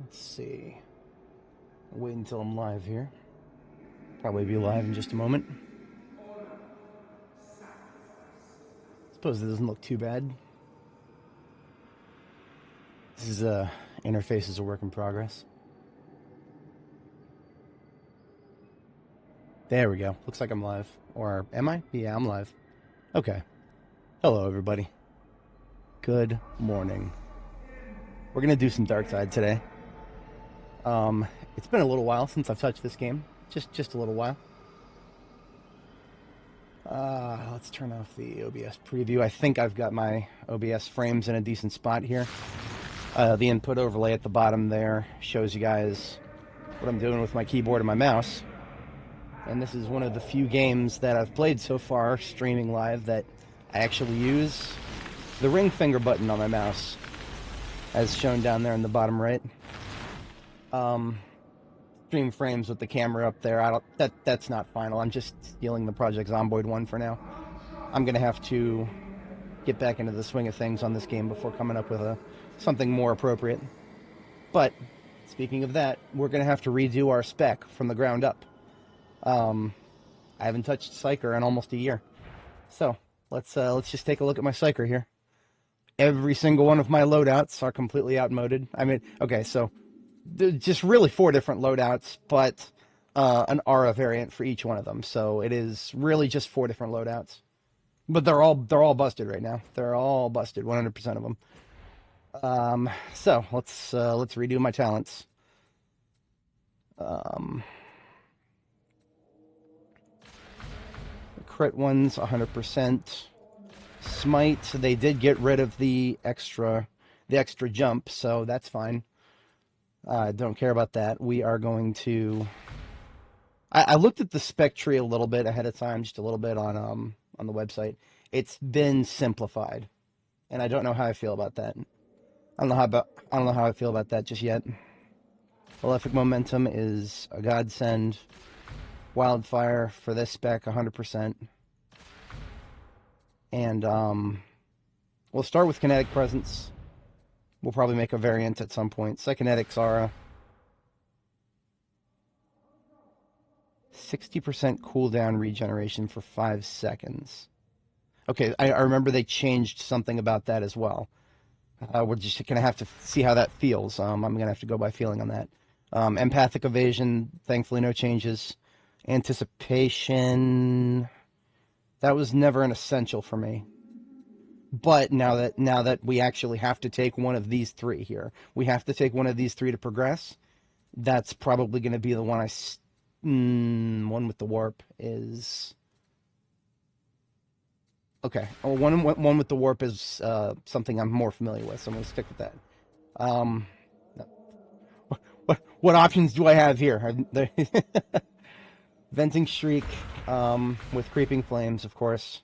Let's see. Wait until I'm live here. Probably be live in just a moment. Suppose it doesn't look too bad. This is interface is a work in progress. There we go. Looks like I'm live. Or am I? Yeah, I'm live. Okay. Hello, everybody. Good morning. We're gonna do some Darktide today. It's been a little while since I've touched this game. Just a little while. Let's turn off the OBS preview. I think I've got my OBS frames in a decent spot here. The input overlay at the bottom there shows you guys what I'm doing with my keyboard and my mouse. And this is one of the few games that I've played so far, streaming live, that I actually use the ring finger button on my mouse, as shown down there in the bottom right. Stream frames with the camera up there. That's not final. I'm just stealing the Project Zomboid one for now. I'm gonna have to get back into the swing of things on this game before coming up with something more appropriate. But speaking of that, we're gonna have to redo our spec from the ground up. I haven't touched Psyker in almost a year, so let's just take a look at my Psyker here. Every single one of my loadouts are completely outmoded. I mean, okay, so just really 4 different loadouts, but an aura variant for each one of them. So it is really just 4 different loadouts, but they're all busted right now. They're all busted, 100% of them. So let's redo my talents. Crit ones 100%. Smite, they did get rid of the extra jump, so that's fine. Don't care about that. We are going to... I looked at the spec tree a little bit ahead of time, just a little bit on the website. It's been simplified, and I don't know how I feel about that. I don't know how I feel about that just yet. Malefic Momentum is a godsend. Wildfire for this spec, 100%. And we'll start with Kinetic Presence. We'll probably make a variant at some point. Psychonetic Aura. 60% cooldown regeneration for 5 seconds. Okay, I remember they changed something about that as well. We're just going to have to see how that feels. I'm going to have to go by feeling on that. Empathic Evasion, thankfully no changes. Anticipation, that was never an essential for me. But now that we actually have to take one of these 3 here, we have to take one of these 3 to progress. That's probably going to be the one one with the warp is okay. Oh, one with the warp is something I'm more familiar with, so I'm going to stick with that. What options do I have here? Venting Shriek with Creeping Flames, of course.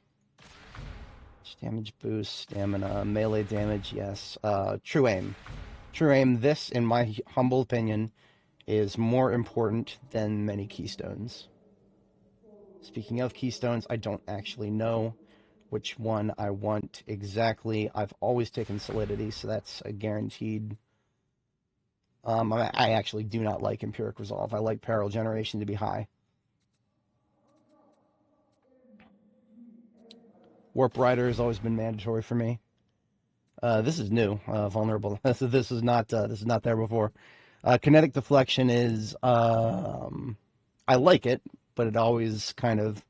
Damage boost, stamina, melee damage, yes. True Aim. True Aim, this, in my humble opinion, is more important than many Keystones. Speaking of Keystones, I don't actually know which one I want exactly. I've always taken Solidity, so that's a guaranteed. I actually do not like Empiric Resolve. I like Peril Generation to be high. Warp Rider has always been mandatory for me. This is new, vulnerable. This is not there before. Kinetic Deflection is I like it, but it always kind of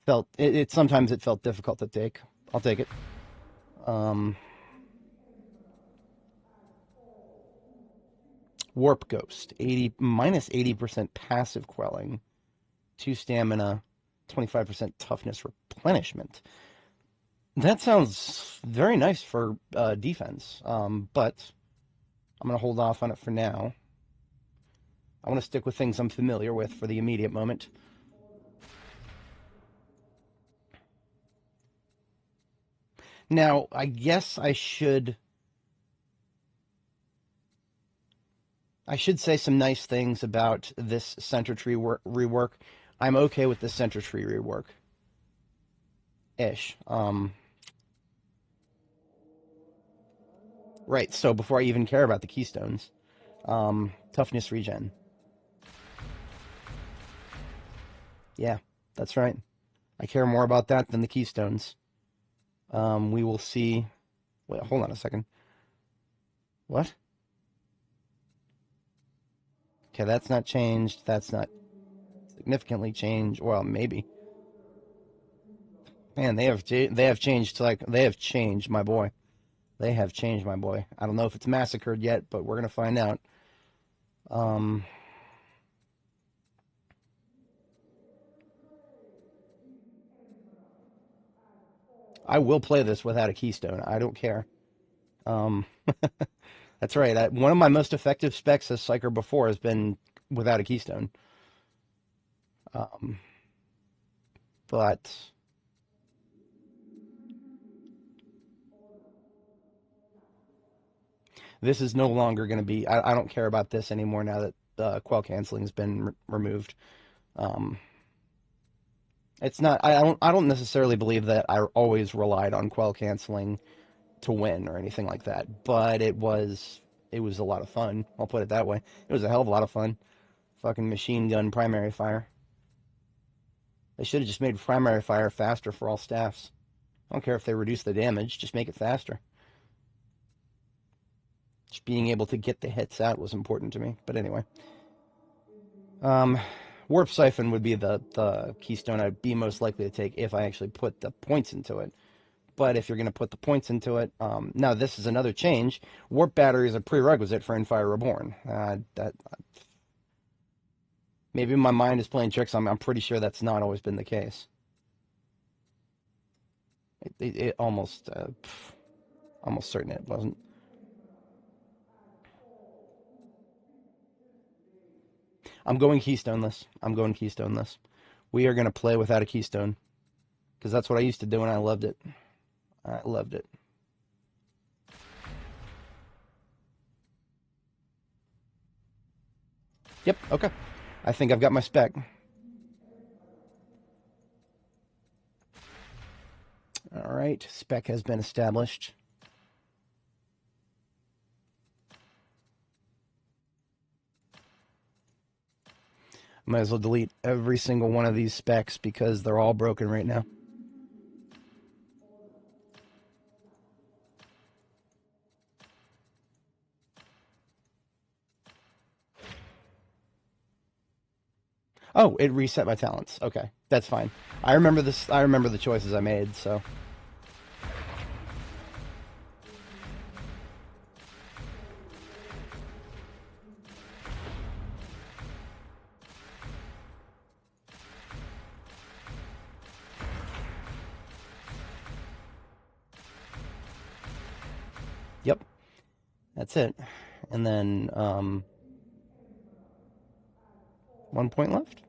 felt sometimes it felt difficult to take. I'll take it. Warp Ghost, minus 80% passive quelling, 2 stamina, 25% toughness replenishment. That sounds very nice for defense, but I'm going to hold off on it for now. I want to stick with things I'm familiar with for the immediate moment. Now, I guess I should say some nice things about this center tree rework. I'm okay with the center tree rework. Ish. Right, so before I even care about the Keystones, Toughness regen. Yeah, that's right. I care more about that than the keystones. We will see. Wait, hold on a second. What? Okay, that's not changed. That's not significantly changed. Well, maybe. Man, they have changed. Like they have changed my boy. They have changed my boy. I don't know if it's massacred yet, but we're gonna find out. Um, I will play this without a keystone. I don't care. Um, that's right. One of my most effective specs as Psyker before has been without a keystone. Um, but this is no longer going to be. I don't care about this anymore now that quell canceling has been removed. Um, it's not. I don't necessarily believe that I always relied on quell canceling to win or anything like that. But it was a lot of fun. I'll put it that way. It was a hell of a lot of fun. Fucking machine gun primary fire. They should have just made primary fire faster for all staffs. I don't care if they reduce the damage, just make it faster. Just being able to get the hits out was important to me. But anyway. Warp Siphon would be the keystone I'd be most likely to take if I actually put the points into it. But if you're going to put the points into it, now this is another change. Warp Battery is a prerequisite for Infire Reborn. Maybe my mind is playing tricks. I'm pretty sure that's not always been the case. It almost certain it wasn't. I'm going keystoneless. I'm going keystoneless. We are going to play without a keystone because that's what I used to do and I loved it. I loved it. Yep, okay. I think I've got my spec. All right, spec has been established. Might as well delete every single one of these specs because they're all broken right now. Oh, it reset my talents. Okay, that's fine. I remember this. I remember the choices I made, so. Yep, that's it. And then 1 point left.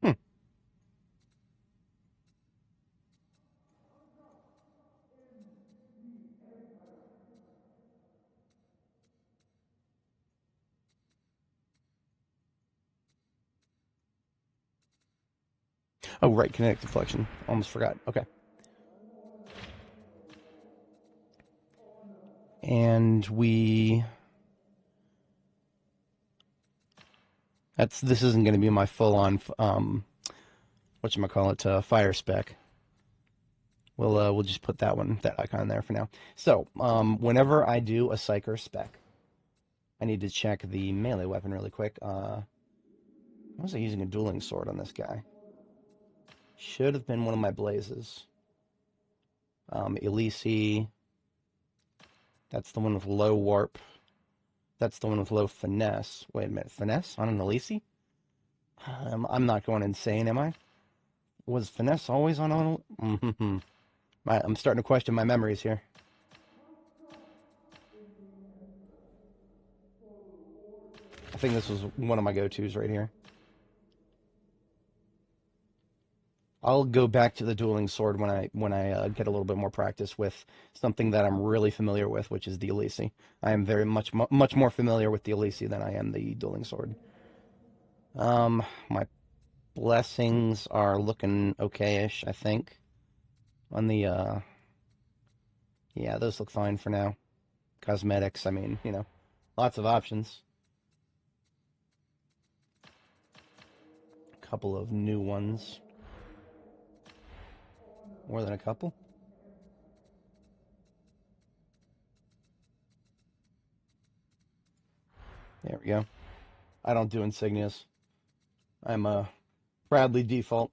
Hmm. Oh, right, kinetic deflection. Almost forgot. Okay. And this isn't going to be my full-on whatchamacallit, fire spec. We'll just put that icon there for now. So whenever I do a Psyker spec, I need to check the melee weapon really quick. Was I using a dueling sword on this guy? Should have been one of my blazes. Elise. That's the one with low warp. That's the one with low finesse. Wait a minute, finesse on an Elise? I'm not going insane, am I? Was finesse always on an? Mm-hmm. I'm starting to question my memories here. I think this was one of my go-tos right here. I'll go back to the dueling sword when I get a little bit more practice with something that I'm really familiar with, which is the Elisi. I am very much more familiar with the Elisi than I am the dueling sword. My blessings are looking okay-ish, I think. On the yeah, those look fine for now. Cosmetics, I mean, you know, lots of options. A couple of new ones. More than a couple. There we go. I don't do insignias. I'm a proudly default.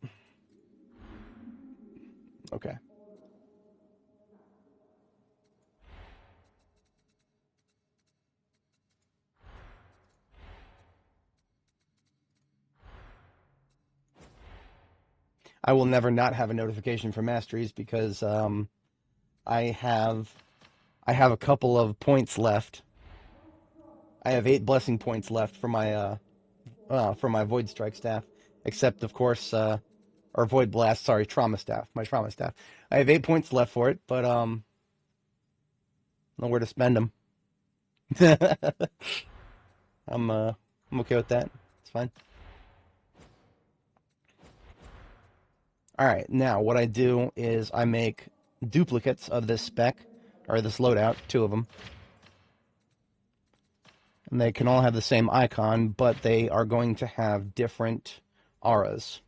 Okay. I will never not have a notification for masteries because I have I have a couple of points left. I have 8 blessing points left for my void strike staff, except of course or void blast. Sorry, trauma staff. My trauma staff. I have 8 points left for it, but nowhere to spend them. I'm okay with that. It's fine. All right, now what I do is I make duplicates of this spec, or this loadout, 2 of them. And they can all have the same icon, but they are going to have different auras.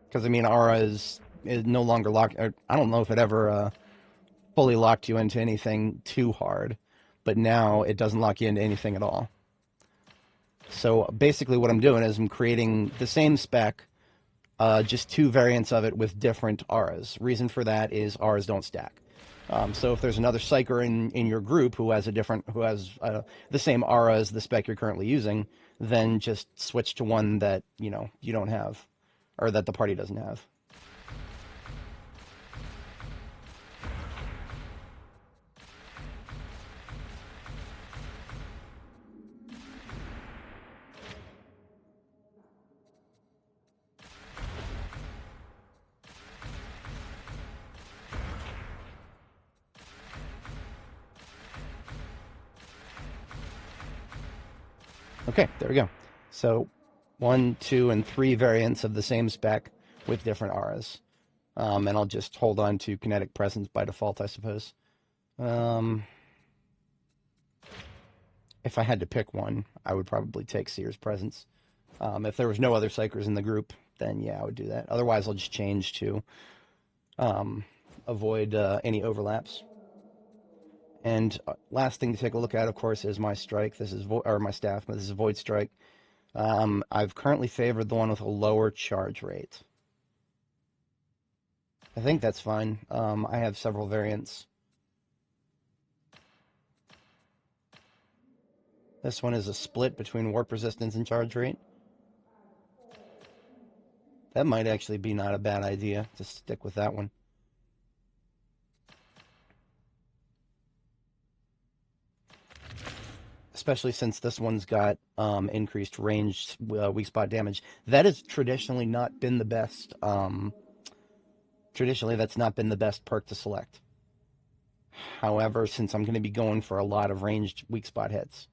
Because, I mean, aura is no longer locked. I don't know if it ever fully locked you into anything too hard, but now it doesn't lock you into anything at all. So basically what I'm doing is I'm creating the same spec, just 2 variants of it with different auras. Reason for that is auras don't stack. So if there's another Psyker in your group who has the same aura as the spec you're currently using, then just switch to one that you don't have, or that the party doesn't have. Okay, there we go. So 1, 2, and 3 variants of the same spec with different auras. And I'll just hold on to kinetic presence by default, I suppose. If I had to pick one, I would probably take Seer's Presence. If there was no other Psykers in the group, then yeah, I would do that. Otherwise, I'll just change to avoid any overlaps. And last thing to take a look at, of course, is my strike. This is or my staff. This is Void Strike. I've currently favored the one with a lower charge rate. I think that's fine. I have several variants. This one is a split between warp resistance and charge rate. That might actually be not a bad idea to stick with that one. Especially since this one's got increased ranged weak spot damage. That has traditionally not been the best. Traditionally, that's not been the best perk to select. However, since I'm going to be going for a lot of ranged weak spot hits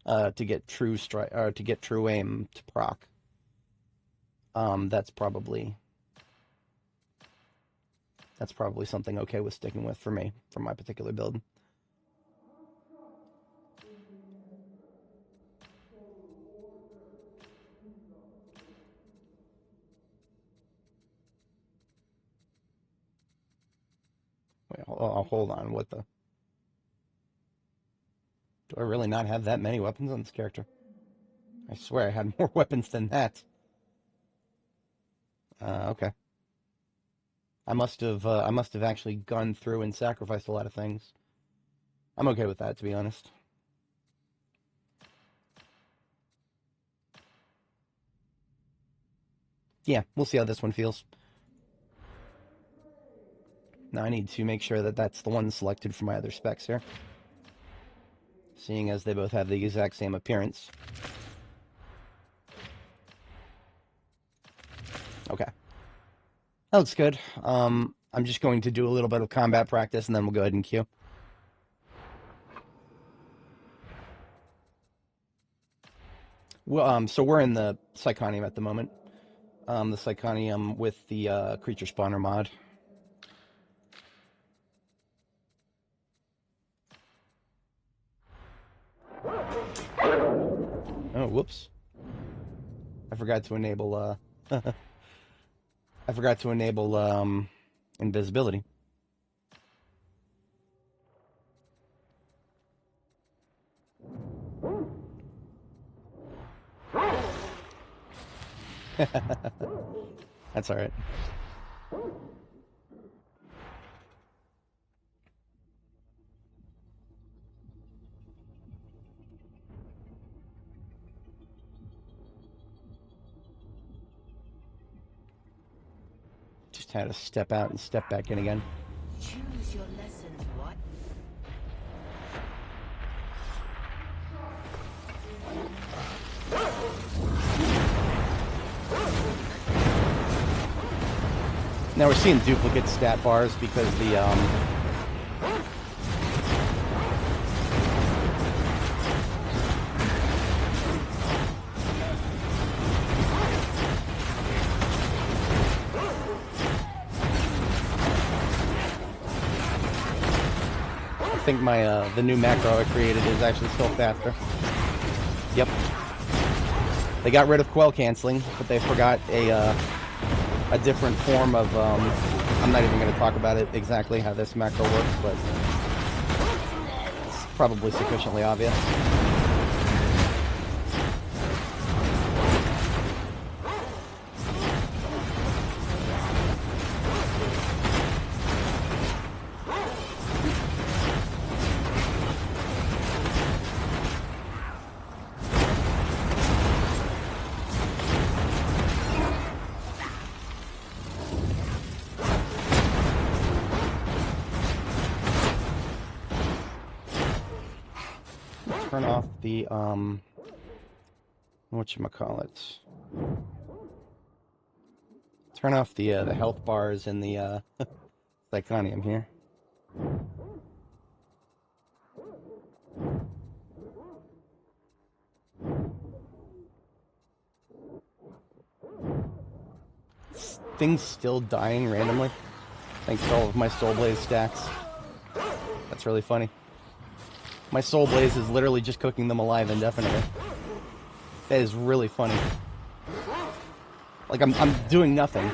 to get true strike or to get true aim to proc, that's probably something okay with sticking with for me for my particular build. Wait, hold on. What the? Do I really not have that many weapons on this character? I swear I had more weapons than that. Okay. I must have actually gone through and sacrificed a lot of things. I'm okay with that, to be honest. Yeah, we'll see how this one feels. Now I need to make sure that that's the one selected for my other specs here. Seeing as they both have the exact same appearance. Okay. That looks good. I'm just going to do a little bit of combat practice, and then we'll go ahead and queue. Well, so we're in the Psychonium at the moment. The Psychonium with the creature spawner mod. Oh, whoops. I forgot to enable, I forgot to enable, invisibility. That's alright. Just had to step out and step back in again. Choose your lessons, what? Now we're seeing duplicate stat bars because the I think my the new macro I created is actually still faster. Yep. They got rid of quell canceling, but they forgot a different form of, I'm not even going to talk about it exactly how this macro works, but it's probably sufficiently obvious. Turn off the, whatchamacallit. Turn off the health bars in the, Psychonium here. Things still dying randomly, thanks to all of my Soul Blaze stacks. That's really funny. My Soul Blaze is literally just cooking them alive indefinitely. That is really funny. Like, I'm doing nothing.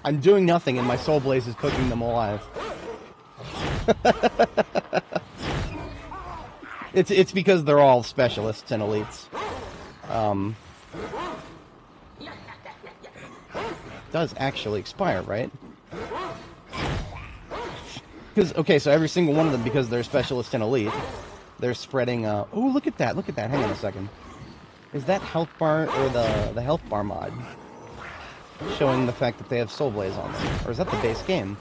I'm doing nothing and my Soul Blaze is cooking them alive. It's because they're all specialists and elites. Does actually expire, right? Because, okay, so every single one of them, because they're specialist and elite, they're spreading, oh, look at that, hang on a second. Is that health bar, or the health bar mod, showing the fact that they have Soul Blaze on them? Or is that the base game?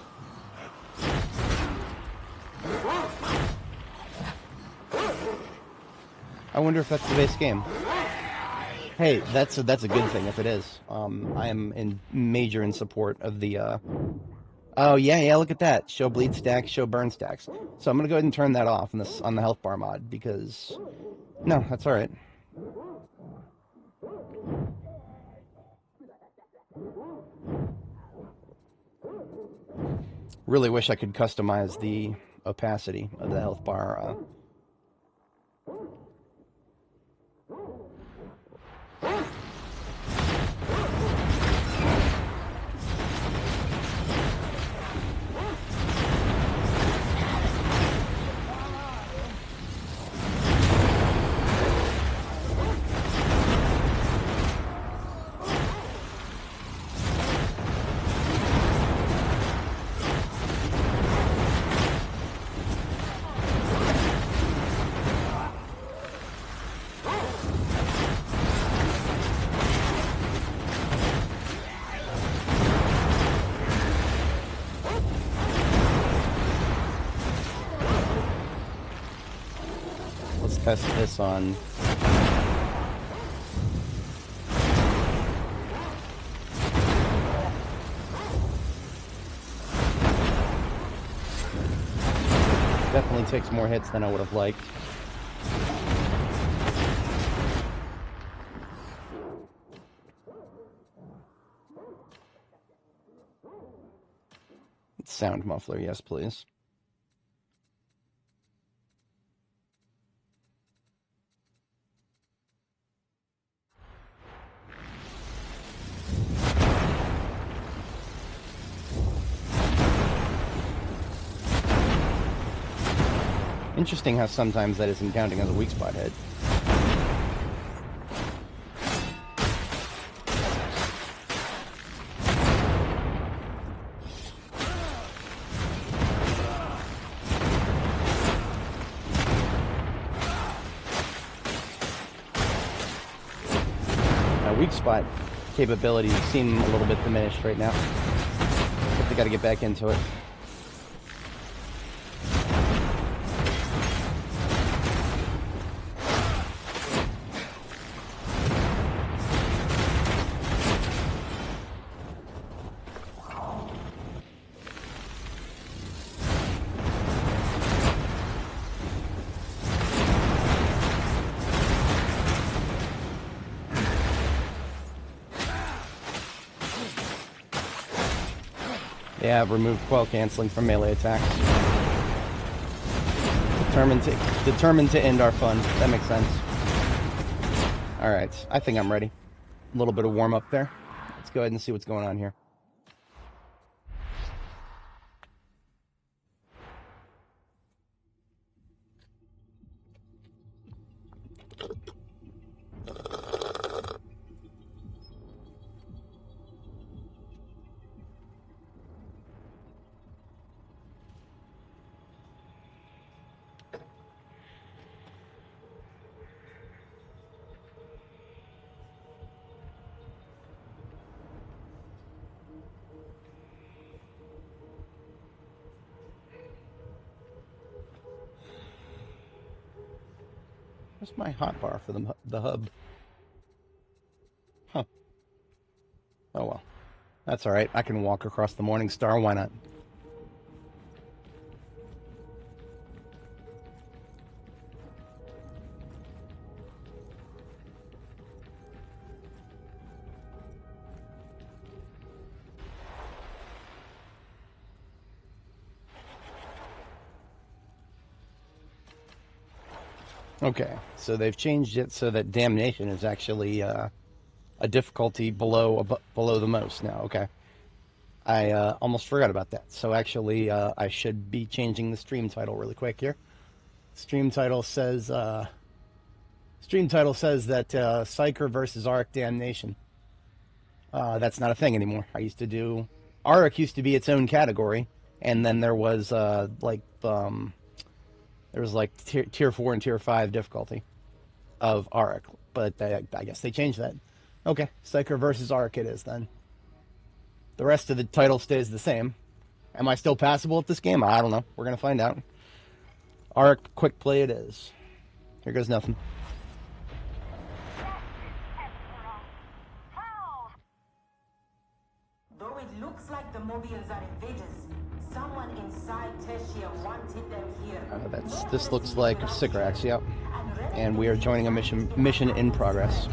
I wonder if that's the base game. Hey, that's a good thing if it is. I am in support of the, oh yeah, look at that. Show bleed stacks, show burn stacks. So I'm gonna go ahead and turn that off on the health bar mod because, no, that's all right. Really wish I could customize the opacity of the health bar. Test this on. Definitely takes more hits than I would have liked. Sound muffler, yes, please. Interesting how sometimes that isn't counting as a weak spot hit. Now, weak spot capabilities seem a little bit diminished right now. But they got to get back into it. Yeah, remove coil canceling from melee attacks. Determined to end our fun. That makes sense. Alright, I think I'm ready. A little bit of warm up there. Let's go ahead and see what's going on here. Where's my hotbar for the hub? Huh. Oh well. That's alright. I can walk across the Morning Star. Why not? Okay, so they've changed it so that Damnation is actually a difficulty below the most now. Okay, I almost forgot about that. So actually, I should be changing the stream title really quick here. Stream title says that Psyker versus Auric Damnation. That's not a thing anymore. Auric used to be its own category, and then there was tier 4 and tier 5 difficulty of Auric, but I guess they changed that. Okay, Psyker versus Auric it is then. The rest of the title stays the same. Am I still passable at this game? I don't know. We're going to find out. Auric Quickplay it is. Here goes nothing. Though it looks like the Mobians are invaders, someone inside Tertia wanted them here. This looks like Sycorax, yep. And we are joining a mission in progress.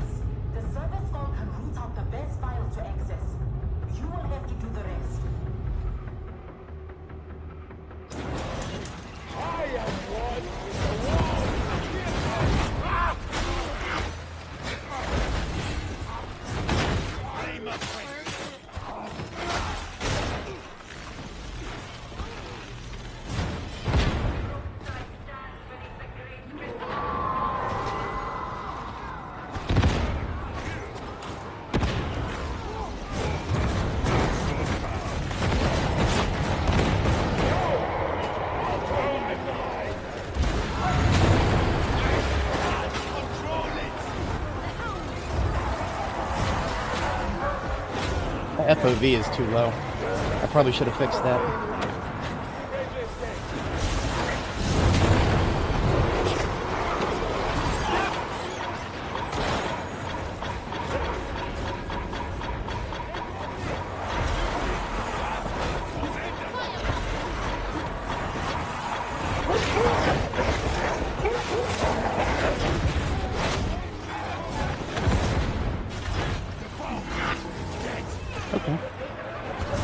The service call can root out the best files to access. You will have to do the rest. I am one with the wall. I'm afraid. FOV is too low. I probably should have fixed that.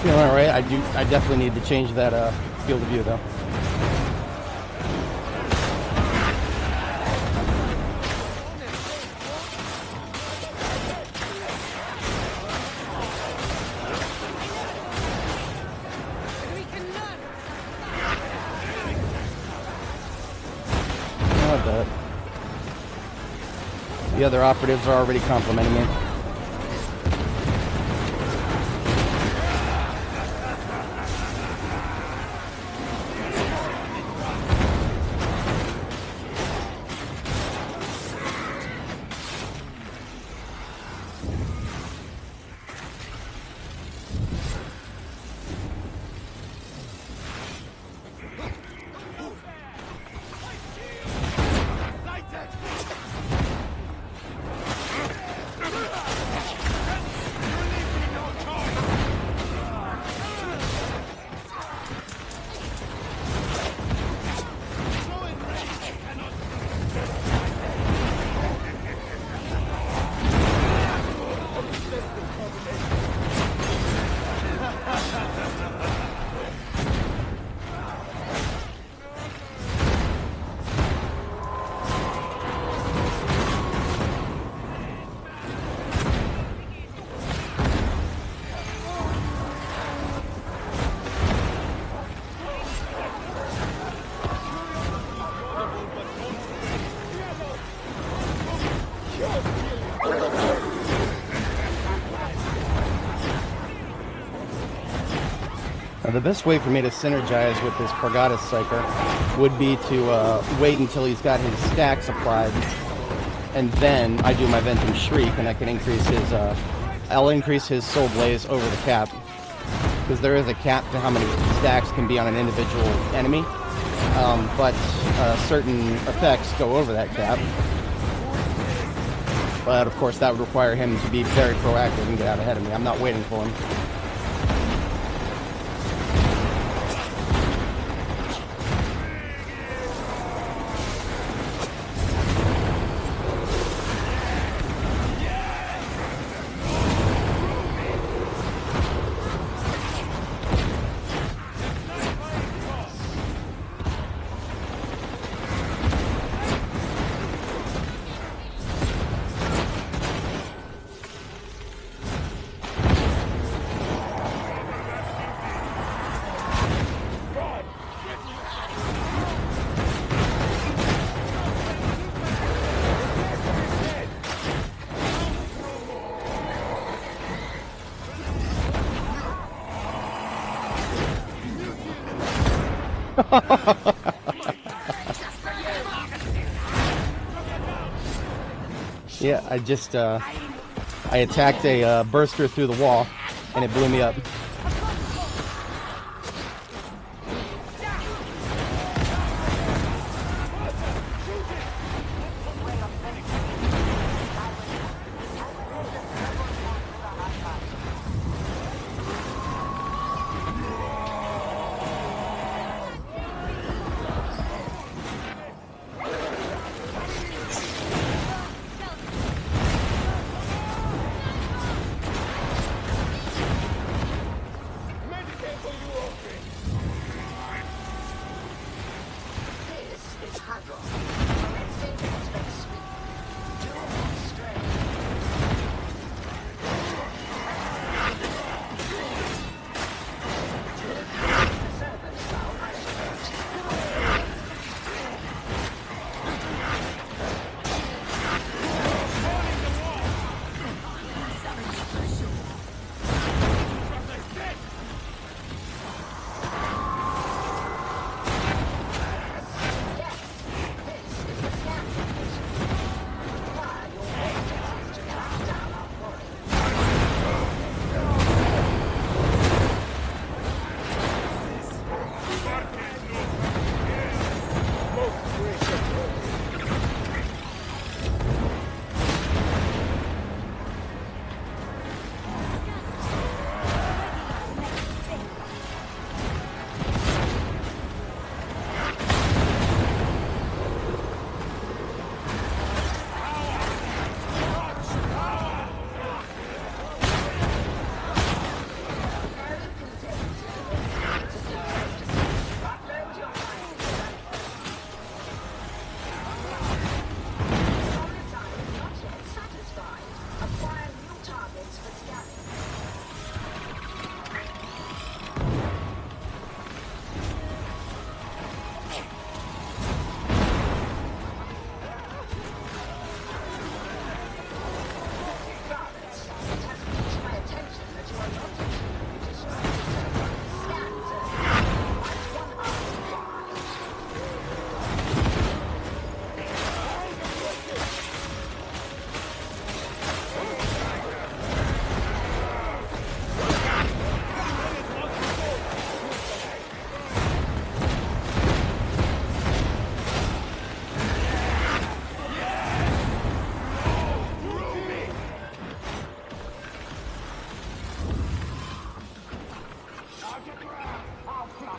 Feeling alright. I definitely need to change that field of view though. The other operatives are already complimenting me. Now, the best way for me to synergize with this Pragadis Psyker would be to wait until he's got his stacks applied, and then I do my Venting Shriek, and I can increase his, I'll increase his Soul Blaze over the cap, because there is a cap to how many stacks can be on an individual enemy, but certain effects go over that cap. But of course that would require him to be very proactive and get out ahead of me. I'm not waiting for him. Yeah, I attacked a burster through the wall, and it blew me up.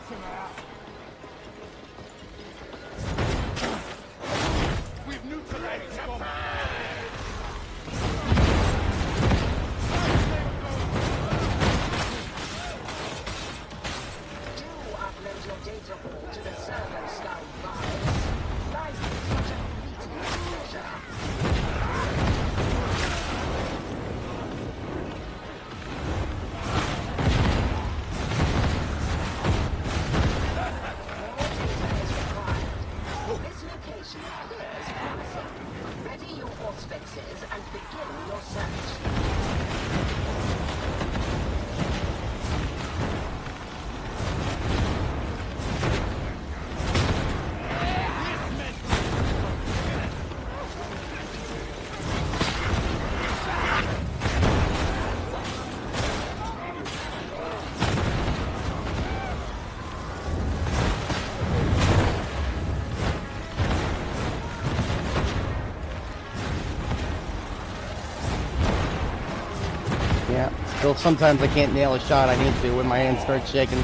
him out. We've neutralized the bomb. Do upload your data pool to the server sky files. Life is such a fleeting pleasure. This location appears promising. Ready your auspices and begin your search. Yeah, still sometimes I can't nail a shot I need to when my hand starts shaking.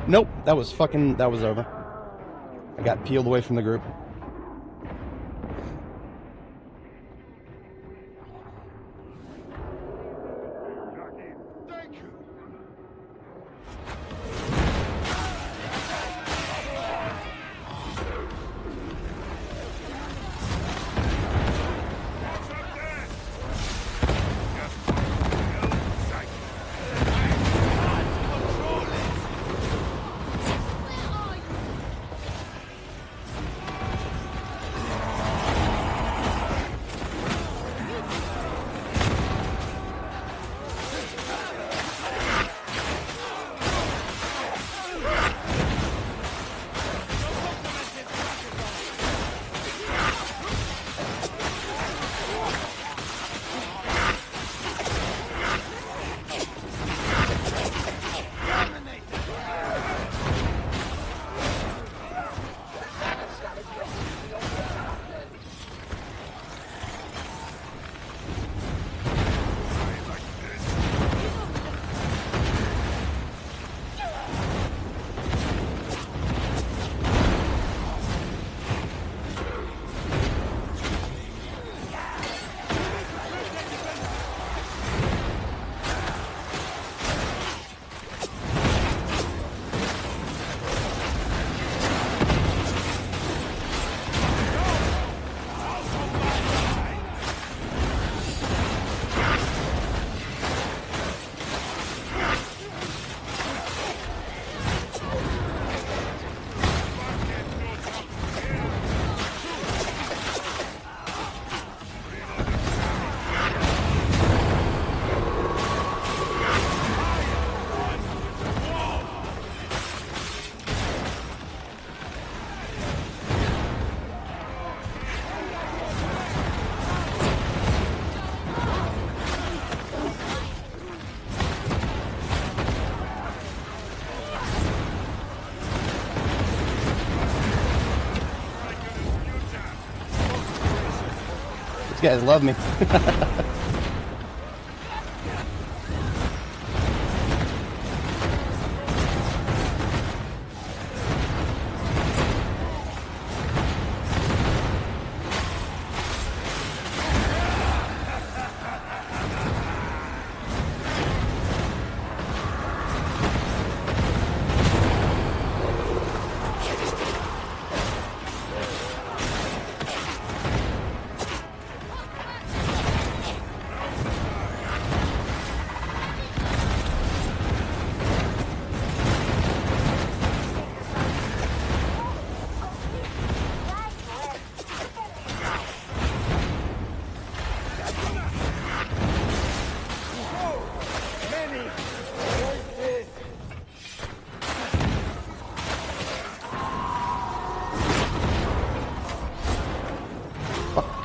Nope, that was over. I got peeled away from the group. Thank you. These guys love me.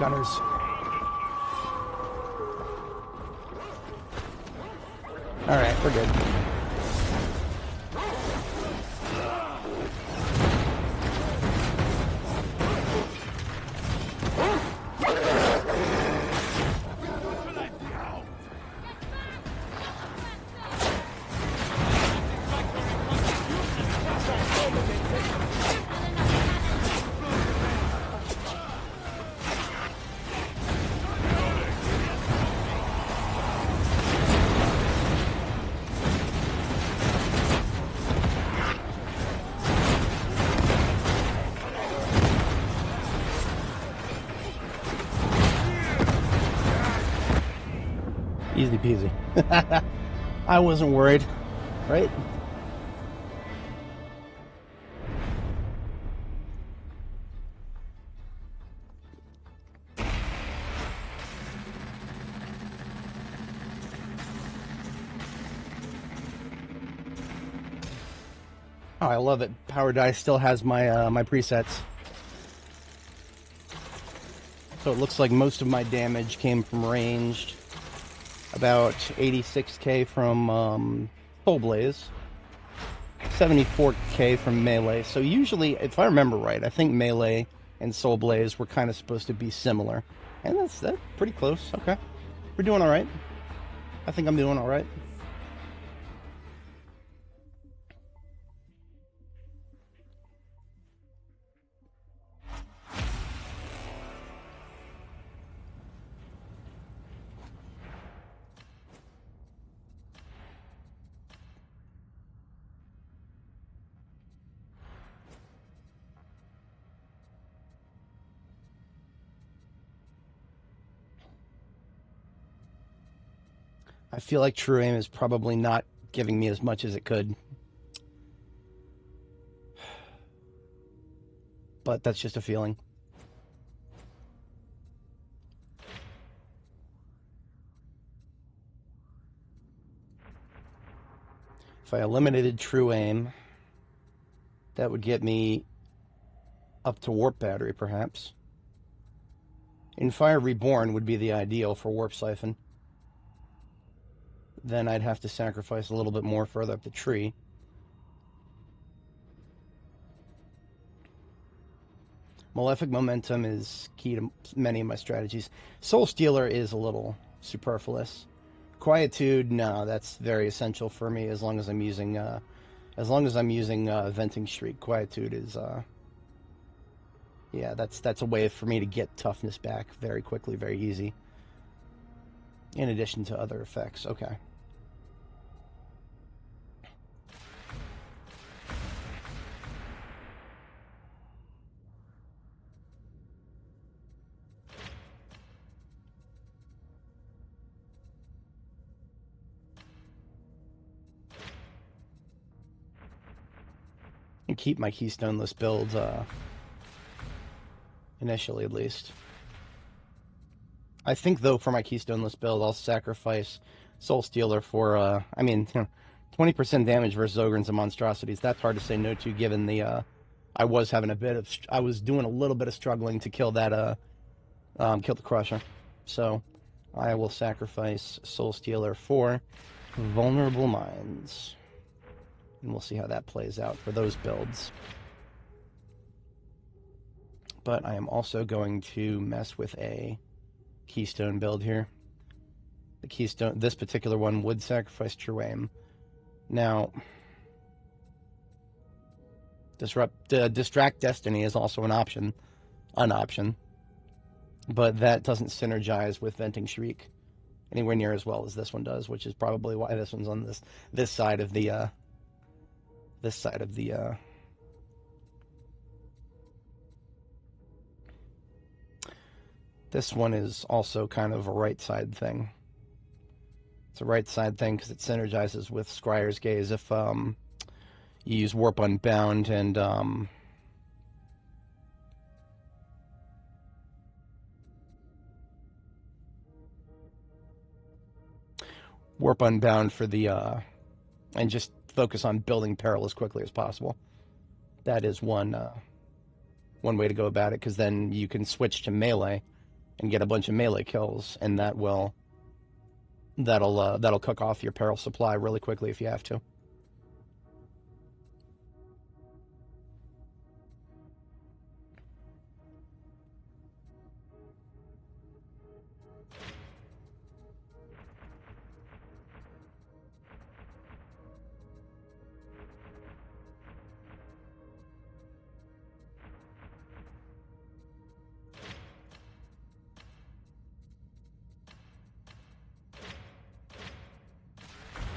gunners. Alright, we're good. Easy peasy. I wasn't worried, right? Oh, I love it. Power Die still has my my presets. So it looks like most of my damage came from ranged. About 86k from Soul Blaze, 74k from melee. So usually, if I remember right, I think melee and Soul Blaze were kind of supposed to be similar. And that's pretty close. Okay. We're doing all right. I think I'm doing all right. I feel like True Aim is probably not giving me as much as it could. But that's just a feeling. If I eliminated True Aim, that would get me up to Warp Battery, perhaps. In Fire Reborn would be the ideal for Warp Siphon. Then I'd have to sacrifice a little bit more further up the tree. Malefic Momentum is key to many of my strategies. Soul Stealer is a little superfluous. Quietude, no, that's very essential for me as long as I'm using Venting Shriek. Quietude is yeah, that's a way for me to get toughness back very quickly, very easy. In addition to other effects. Okay. And keep my keystoneless builds, initially at least. I think, though, for my keystoneless build, I'll sacrifice Soul Stealer for, I mean, 20% damage versus Ogrins and Monstrosities. That's hard to say no to, given the, I was doing a little bit of struggling to kill that, kill the Crusher. So, I will sacrifice Soul Stealer for Vulnerable Minds. And we'll see how that plays out for those builds. But I am also going to mess with a Keystone build here. The Keystone, this particular one would sacrifice True Aim. Now, Distract Destiny is also an option, but that doesn't synergize with Venting Shriek anywhere near as well as this one does, which is probably why this one's on this side of the This one is also kind of a right side thing. It's a right side thing because it synergizes with Scryer's Gaze if you use Warp Unbound and Warp Unbound for the and just focus on building Peril as quickly as possible. That is one way to go about it, because then you can switch to melee and get a bunch of melee kills, and that'll cook off your peril supply really quickly if you have to.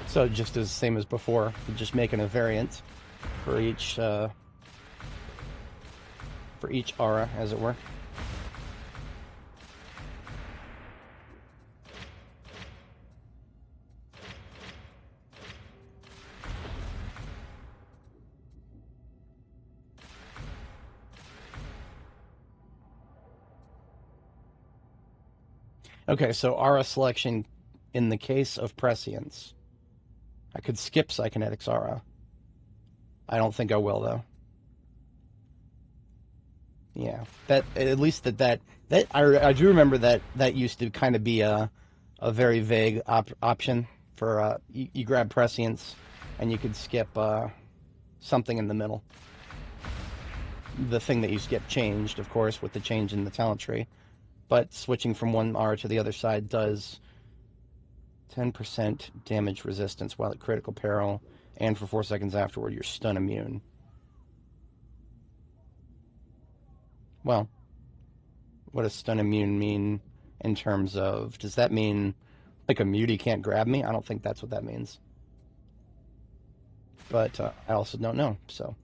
So just as same as before, just making a variant for each aura, as it were. Okay, so aura selection in the case of prescience. I could skip Psykinetics aura. I don't think I will, though. Yeah, that at least that I do remember that used to kind of be a very vague option for you grab prescience and you could skip something in the middle. The thing that you skip changed, of course, with the change in the talent tree, but switching from one aura to the other side does 10% damage resistance while at critical peril, and for 4 seconds afterward, you're stun immune. Well, what does stun immune mean in terms of, does that mean like a mutie can't grab me? I don't think that's what that means. But I also don't know, so.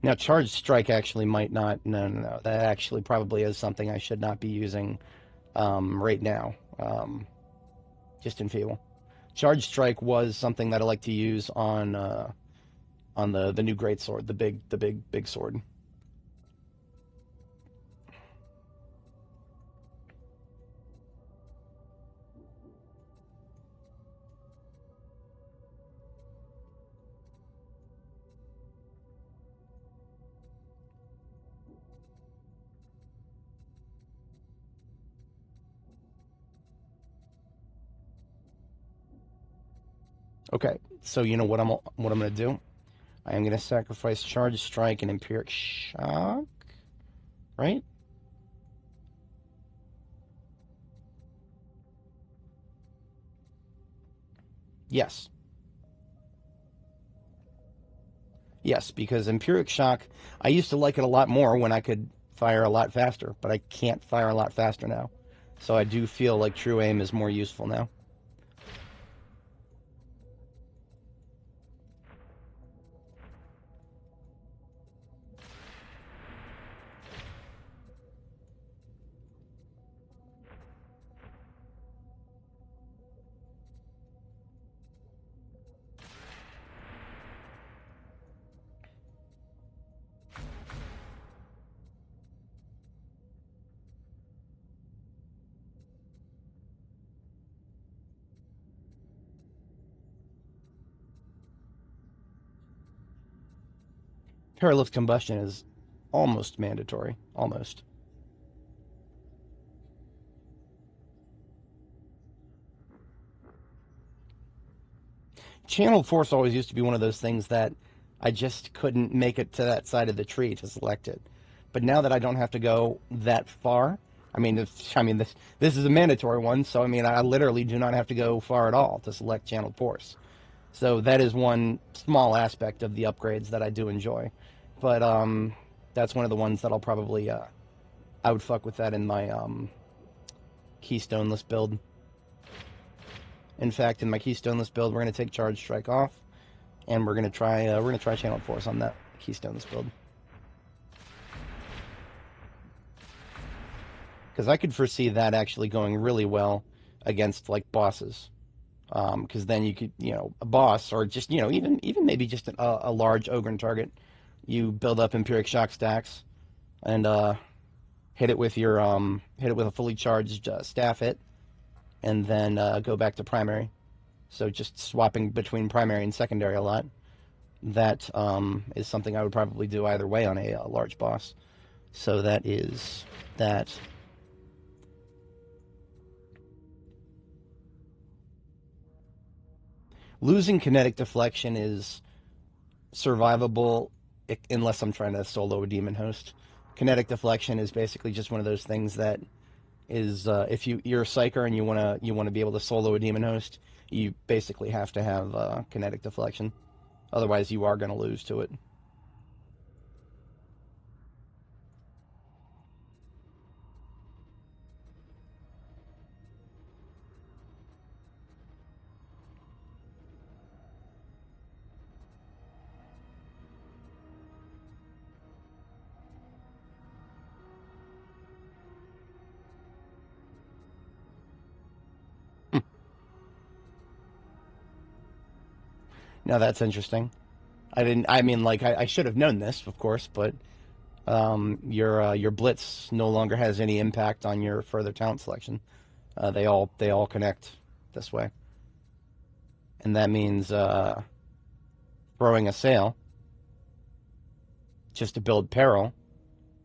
Now, Charged Strike actually might not, no. That actually probably is something I should not be using right now. Just enfeeble. Charged Strike was something that I like to use on the new greatsword, the big sword. Okay, so you know what I'm going to do? I am going to sacrifice Charged Strike and Empiric Shock, right? Yes. Yes, because Empiric Shock, I used to like it a lot more when I could fire a lot faster, but I can't fire a lot faster now. So I do feel like True Aim is more useful now. Paralift Combustion is almost mandatory. Almost. Channel Force always used to be one of those things that I just couldn't make it to that side of the tree to select it. But now that I don't have to go that far, this is a mandatory one, so I literally do not have to go far at all to select Channel Force. So that is one small aspect of the upgrades that I do enjoy. But that's one of the ones that I'll probably I would fuck with that in my Keystoneless build. In fact, in my Keystoneless build, we're going to take Charge Strike off, and we're going to try Channel Force on that Keystoneless build. Because I could foresee that actually going really well against like bosses. Because then you could, a boss, or just, even maybe just a large Ogre target, you build up Empiric Shock stacks, and hit it with a fully charged staff hit, and then go back to primary. So just swapping between primary and secondary a lot. That is something I would probably do either way on a large boss. So that is that. Losing kinetic deflection is survivable unless I'm trying to solo a demon host. Kinetic deflection is basically just one of those things that is if you're a psyker and you wanna be able to solo a demon host, you basically have to have kinetic deflection. Otherwise, you are gonna lose to it. Now that's interesting. I mean, like, I should have known this, of course, but your blitz no longer has any impact on your further talent selection. They all connect this way, and that means throwing a sail just to build peril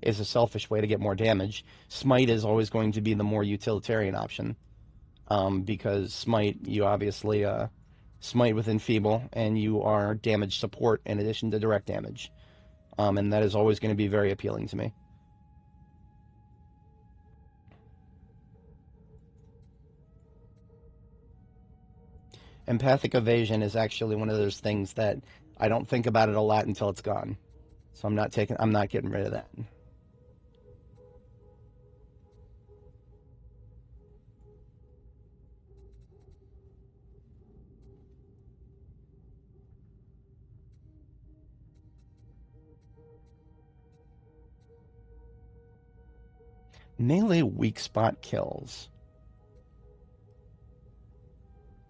is a selfish way to get more damage. Smite is always going to be the more utilitarian option, because smite, you obviously smite with enfeeble, and you are damage support in addition to direct damage. And that is always going to be very appealing to me. Empathic evasion is actually one of those things that I don't think about it a lot until it's gone. So I'm not getting rid of that. Melee weak spot kills.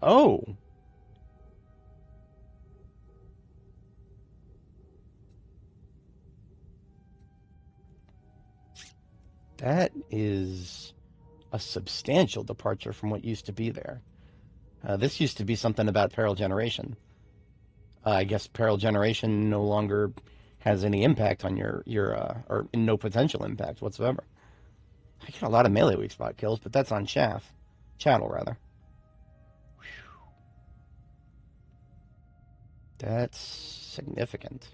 Oh. That is a substantial departure from what used to be there. This used to be something about peril generation. I guess peril generation no longer has any impact on your or no potential impact whatsoever. I get a lot of melee weak spot kills, but that's on chattel rather. Whew. That's significant.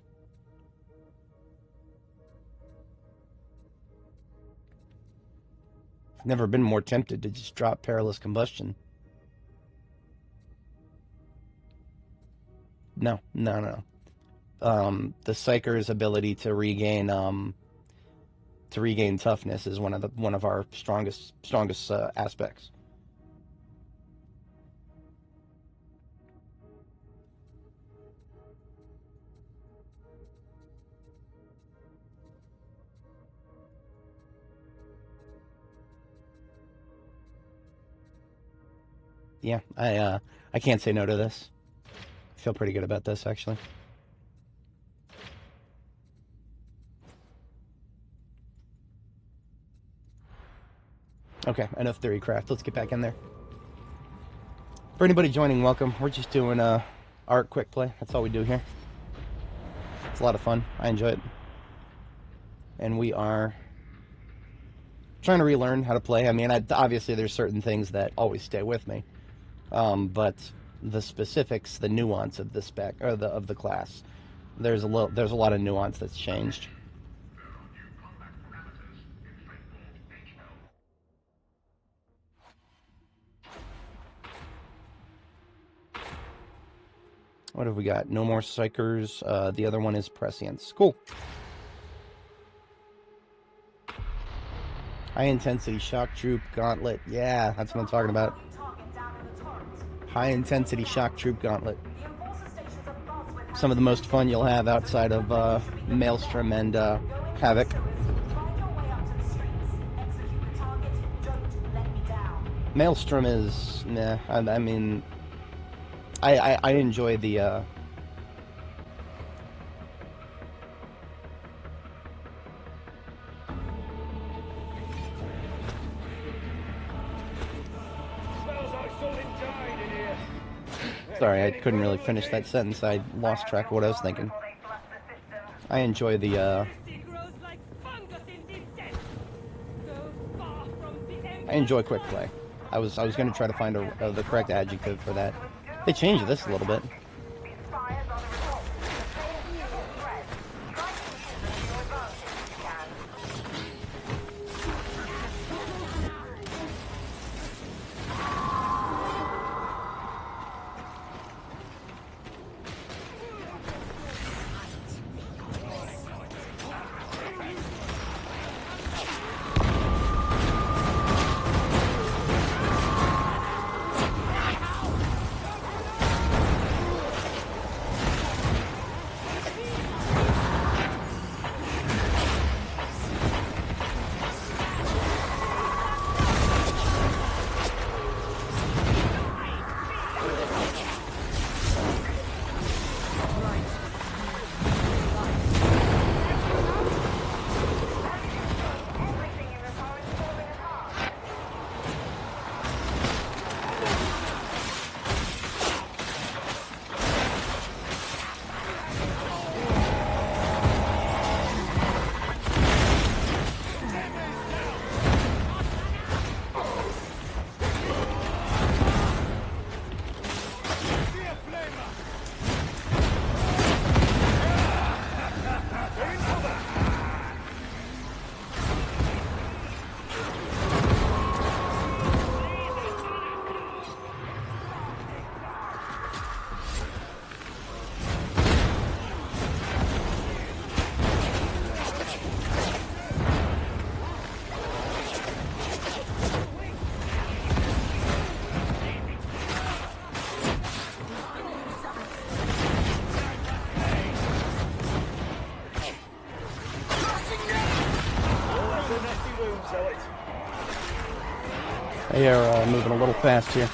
I've never been more tempted to just drop Perilous Combustion. No. The Psyker's ability to regain toughness is one of our strongest aspects. Yeah, I can't say no to this. I feel pretty good about this, actually. Okay, enough theory craft. Let's get back in there. For anybody joining, welcome. We're just doing Auric Quickplay. That's all we do here. It's a lot of fun. I enjoy it. And we are trying to relearn how to play. I mean, obviously there's certain things that always stay with me. But the specifics, the nuance of the spec or of the class, there's a lot of nuance that's changed. What have we got? No more Psykers. The other one is Prescience. Cool. High intensity shock troop gauntlet. Yeah, that's what I'm talking about. High intensity shock troop gauntlet. Some of the most fun you'll have outside of Maelstrom and Havoc. Maelstrom is nah. I mean, I enjoy the. Sorry, I couldn't really finish that sentence. I lost track of what I was thinking. I enjoy the, I enjoy quick play. I was going to try to find the correct adjective for that. They changed this a little bit. They are moving a little fast here.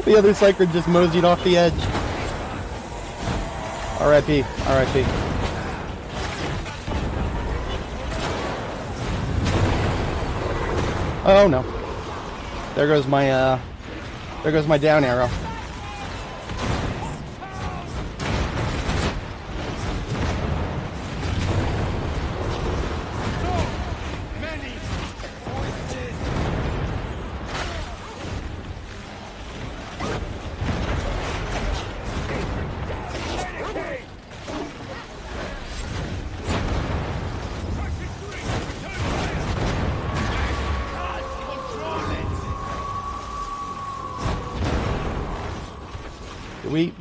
The other Psyker just moseyed off the edge. R.I.P. R.I.P. Oh no. There goes my down arrow.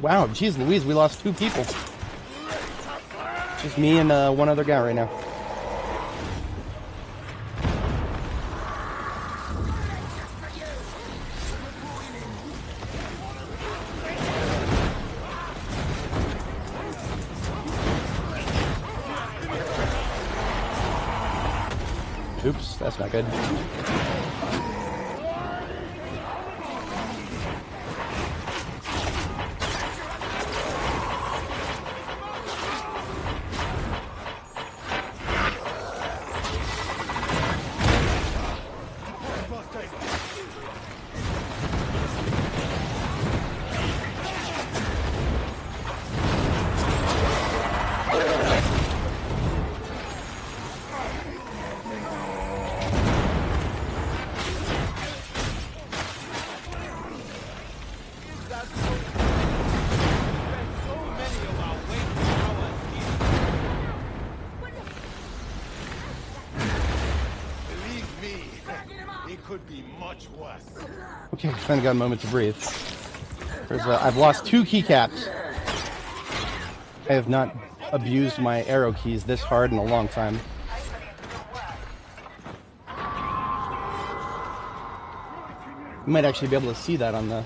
Wow, geez Louise, we lost 2 people. Just me and one other guy right now. Oops, that's not good. It could be much worse. Okay, finally got a moment to breathe. I've lost 2 keycaps. I have not abused my arrow keys this hard in a long time. You might actually be able to see that on the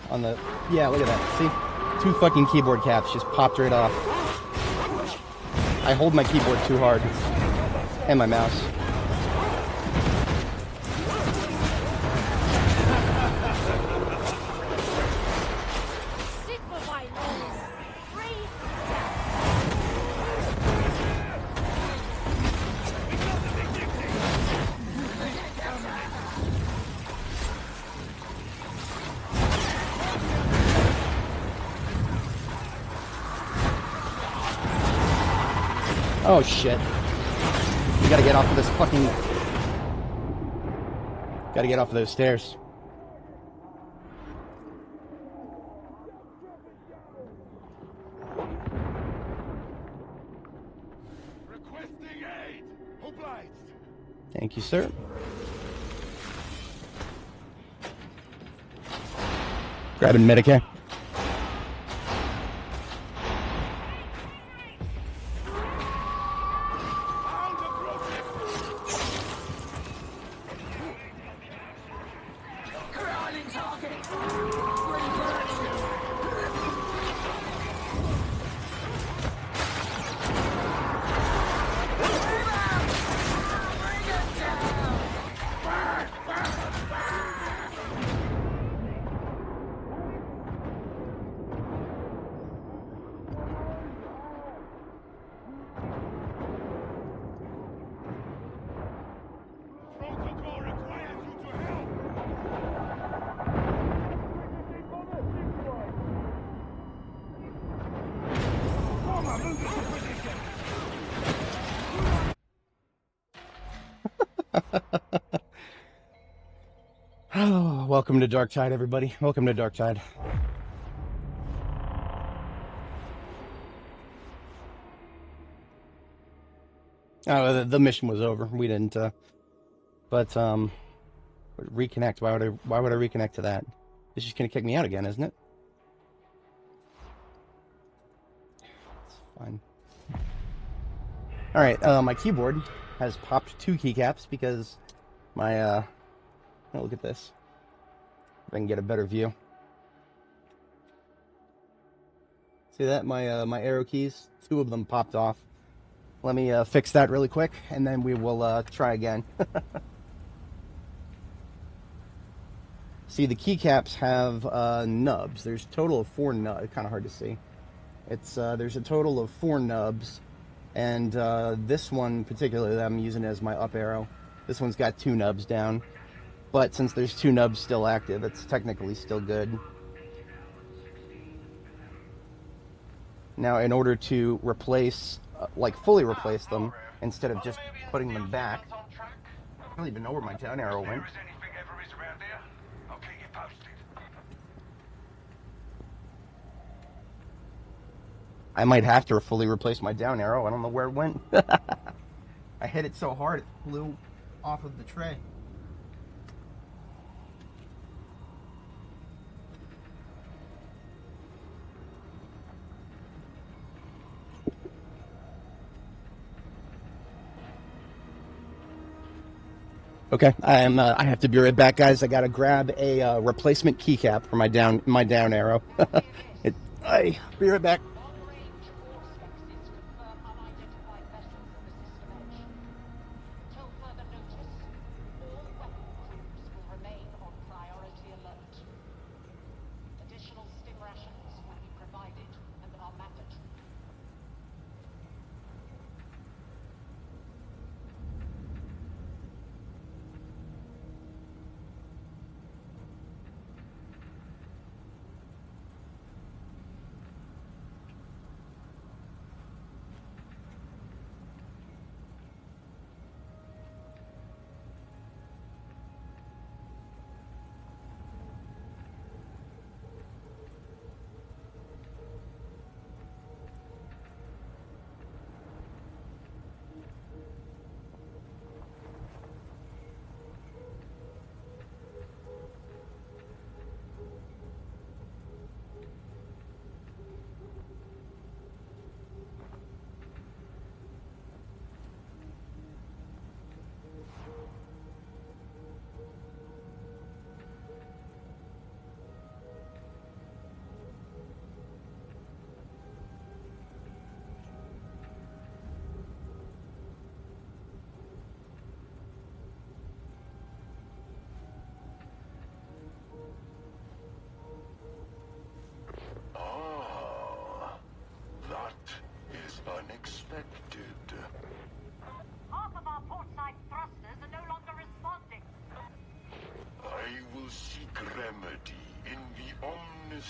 yeah, look at that. See? 2 fucking keyboard caps just popped right off. I hold my keyboard too hard. And my mouse. Sigma by laws. Free. Oh shit. You gotta get off of this fucking... Gotta get off of those stairs. Requesting aid. Obliged. Thank you, sir. Grabbing Medicare. Crawling target. Bring it down. Protocol requires you to help. Former, move into position. Oh, welcome to Darktide, everybody. Welcome to Darktide. Oh, the mission was over. We didn't, but, reconnect. Why would I reconnect to that? It's just gonna kick me out again, isn't it? It's fine. Alright, my keyboard has popped 2 keycaps because my, oh, look at this. If I can get a better view. See that? My arrow keys, 2 of them popped off. Let me fix that really quick, and then we will try again. See, the keycaps have nubs. There's a total of 4 nubs. Kind of hard to see. It's there's a total of 4 nubs, and this one particularly that I'm using as my up arrow. This one's got 2 nubs down, but since there's 2 nubs still active, it's technically still good. Now, in order to replace, like fully replace them, instead of just putting them back, I don't even know where my down arrow went. I might have to fully replace my down arrow. I don't know where it went. I hit it so hard it flew off of the tray. Okay, I have to be right back, guys. I gotta grab a replacement keycap for my down arrow. I'll be right back. Long-range force boxes confirm unidentified vessel from the system edge. Till further notice, all weapon crews will remain on priority alert. Additional stim rations will be provided and are mandatory.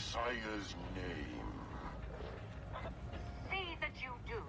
sire's name. See that you do.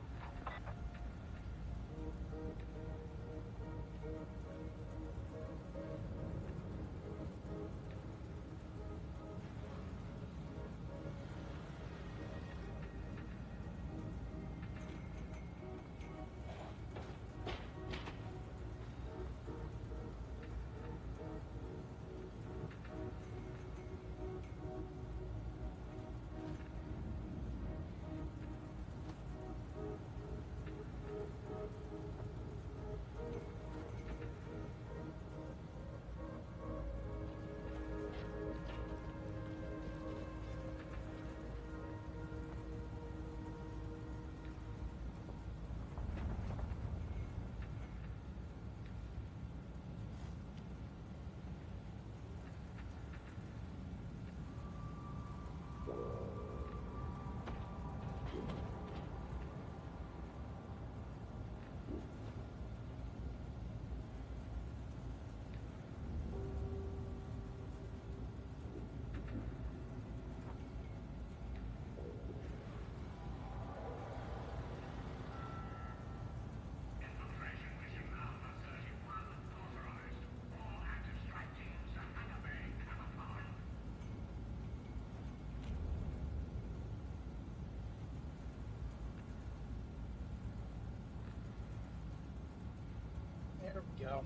There we go.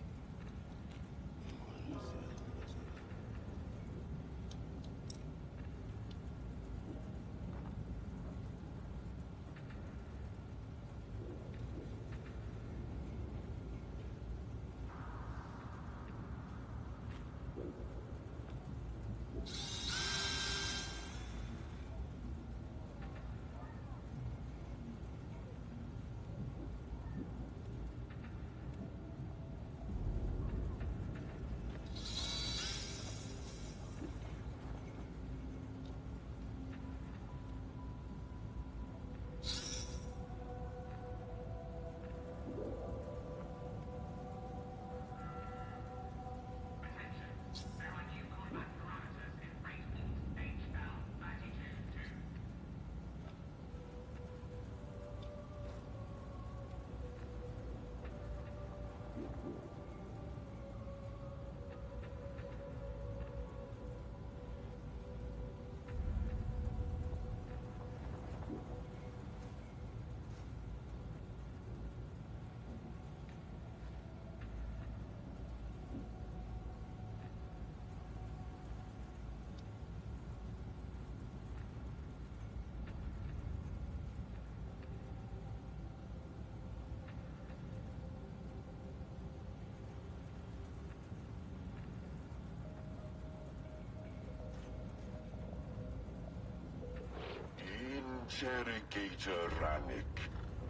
Interrogator Rannick,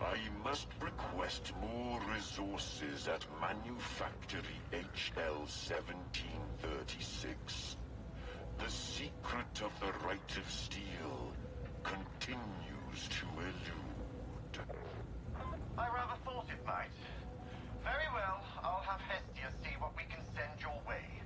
I must request more resources at Manufactory HL 1736. The secret of the Right of Steel continues to elude. I rather thought it might. Very well, I'll have Hestia see what we can send your way.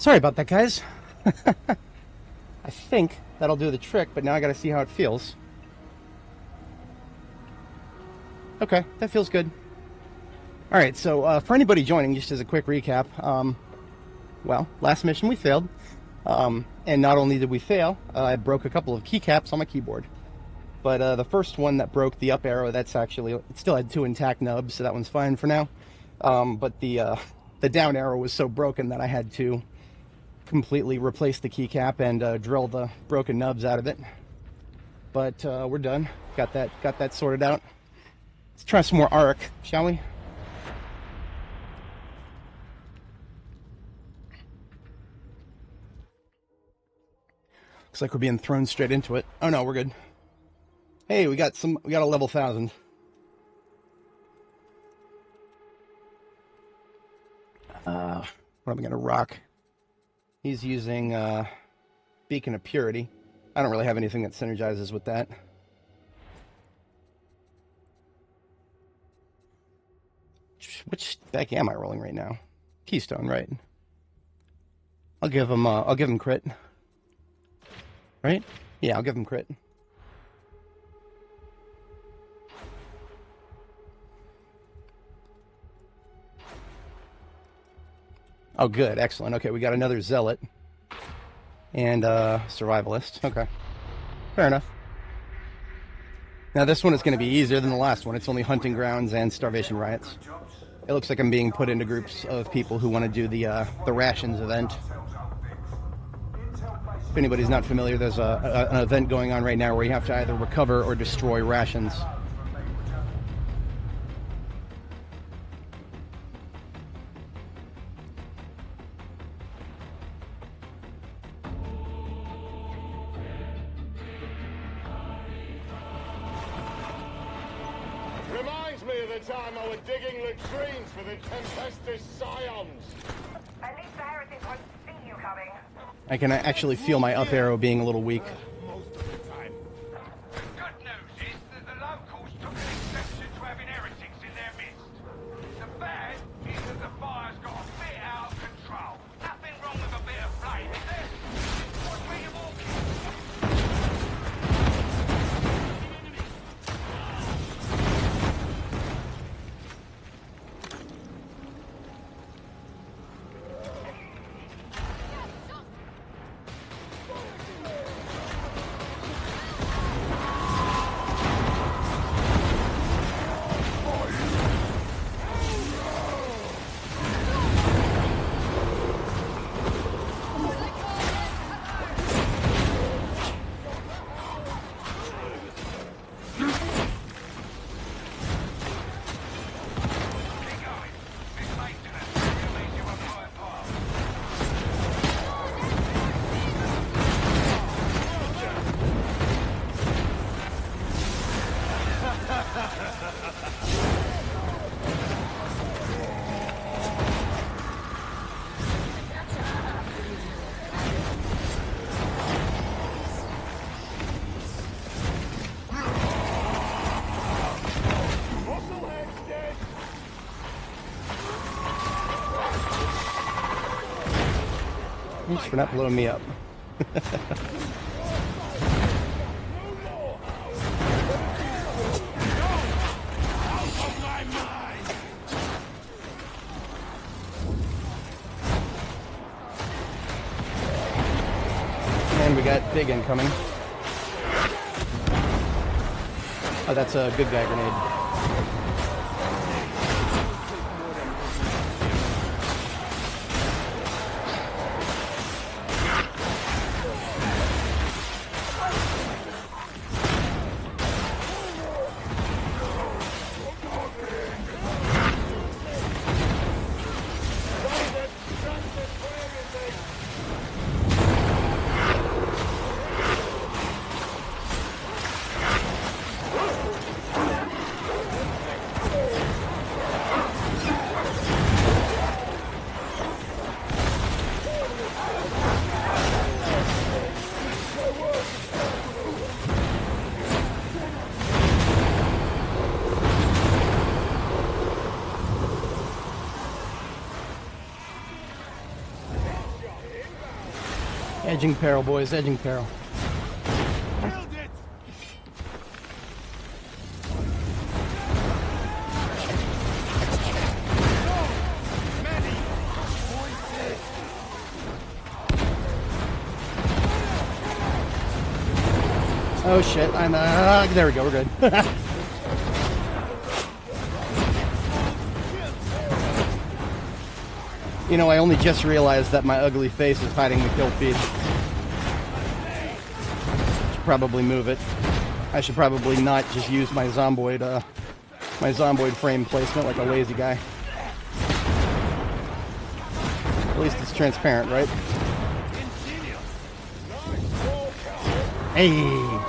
Sorry about that, guys. I think that'll do the trick, but now I gotta see how it feels. Okay, that feels good. Alright, so for anybody joining, just as a quick recap, well, last mission we failed. And not only did we fail, I broke a couple of keycaps on my keyboard. But the first one that broke the up arrow, that's actually, it still had 2 intact nubs, so that one's fine for now. But the down arrow was so broken that I had to completely replace the keycap and drill the broken nubs out of it. But we're done. Got that sorted out. Let's try some more Auric, shall we? Looks like we're being thrown straight into it. Oh no, we're good. Hey, we got a level 1000. What am I gonna rock? He's using Beacon of Purity. I don't really have anything that synergizes with that. Which spec am I rolling right now? Keystone, right? I'll give him crit. Right? Yeah, I'll give him crit. Oh, good. Excellent. Okay, we got another Zealot. And Survivalist. Okay. Fair enough. Now, this one is going to be easier than the last one. It's only Hunting Grounds and Starvation Riots. It looks like I'm being put into groups of people who want to do the Rations event. If anybody's not familiar, there's an event going on right now where you have to either recover or destroy rations. Reminds me of the time I was digging latrines for the Tempestus Scions. At least the heretics won't see you coming. I can actually feel my up arrow being a little weak. Most of the time. Good news is that the locals took an exception to having heretics in their midst. The bad is that the fire's got a bit out of control. Nothing wrong with a bit of flame, is there? What's where you're walking? Thanks for not blowing me up. And we got big incoming. Oh, that's a good guy grenade. Edging peril, boys, edging peril. Killed it! Many voices! Oh shit, I'm there we go, we're good. You know, I only just realized that my ugly face is hiding the kill feed. Should probably move it. I should probably not just use my zomboid frame placement like a lazy guy. At least it's transparent, right? Hey!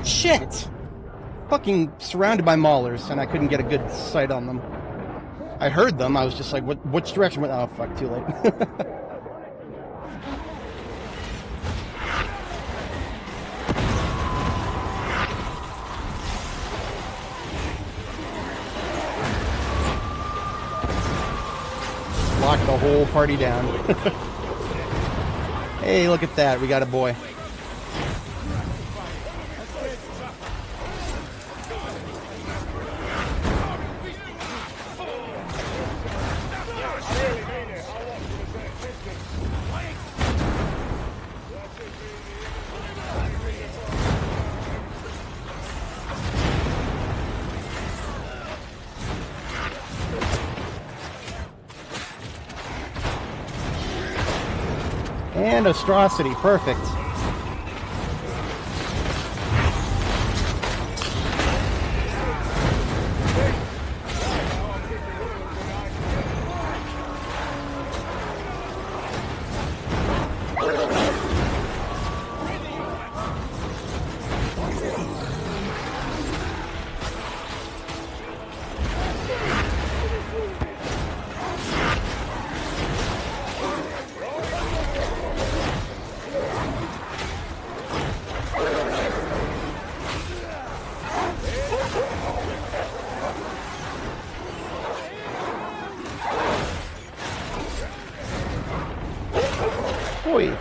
Shit! Fucking surrounded by maulers, and I couldn't get a good sight on them. I heard them, I was just like, which direction? Oh fuck, too late. Lock the whole party down. Hey, look at that, we got a boy. And Astrocity, perfect. Oi.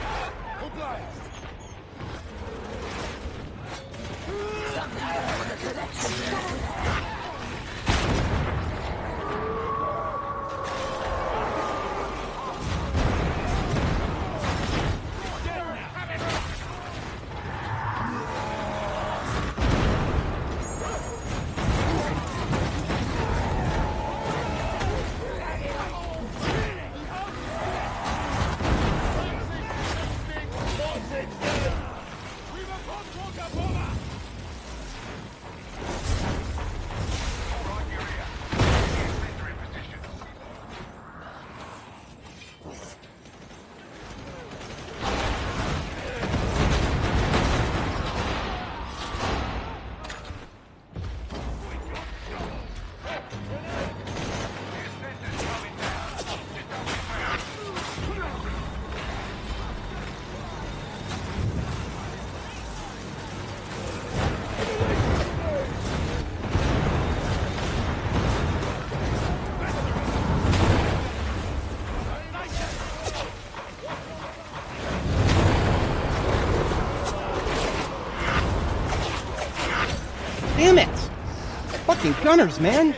Damn it! Fucking gunners, man!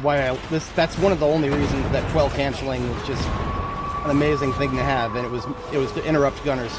why that's one of the only reasons that quell canceling is just an amazing thing to have, and it was to interrupt gunners.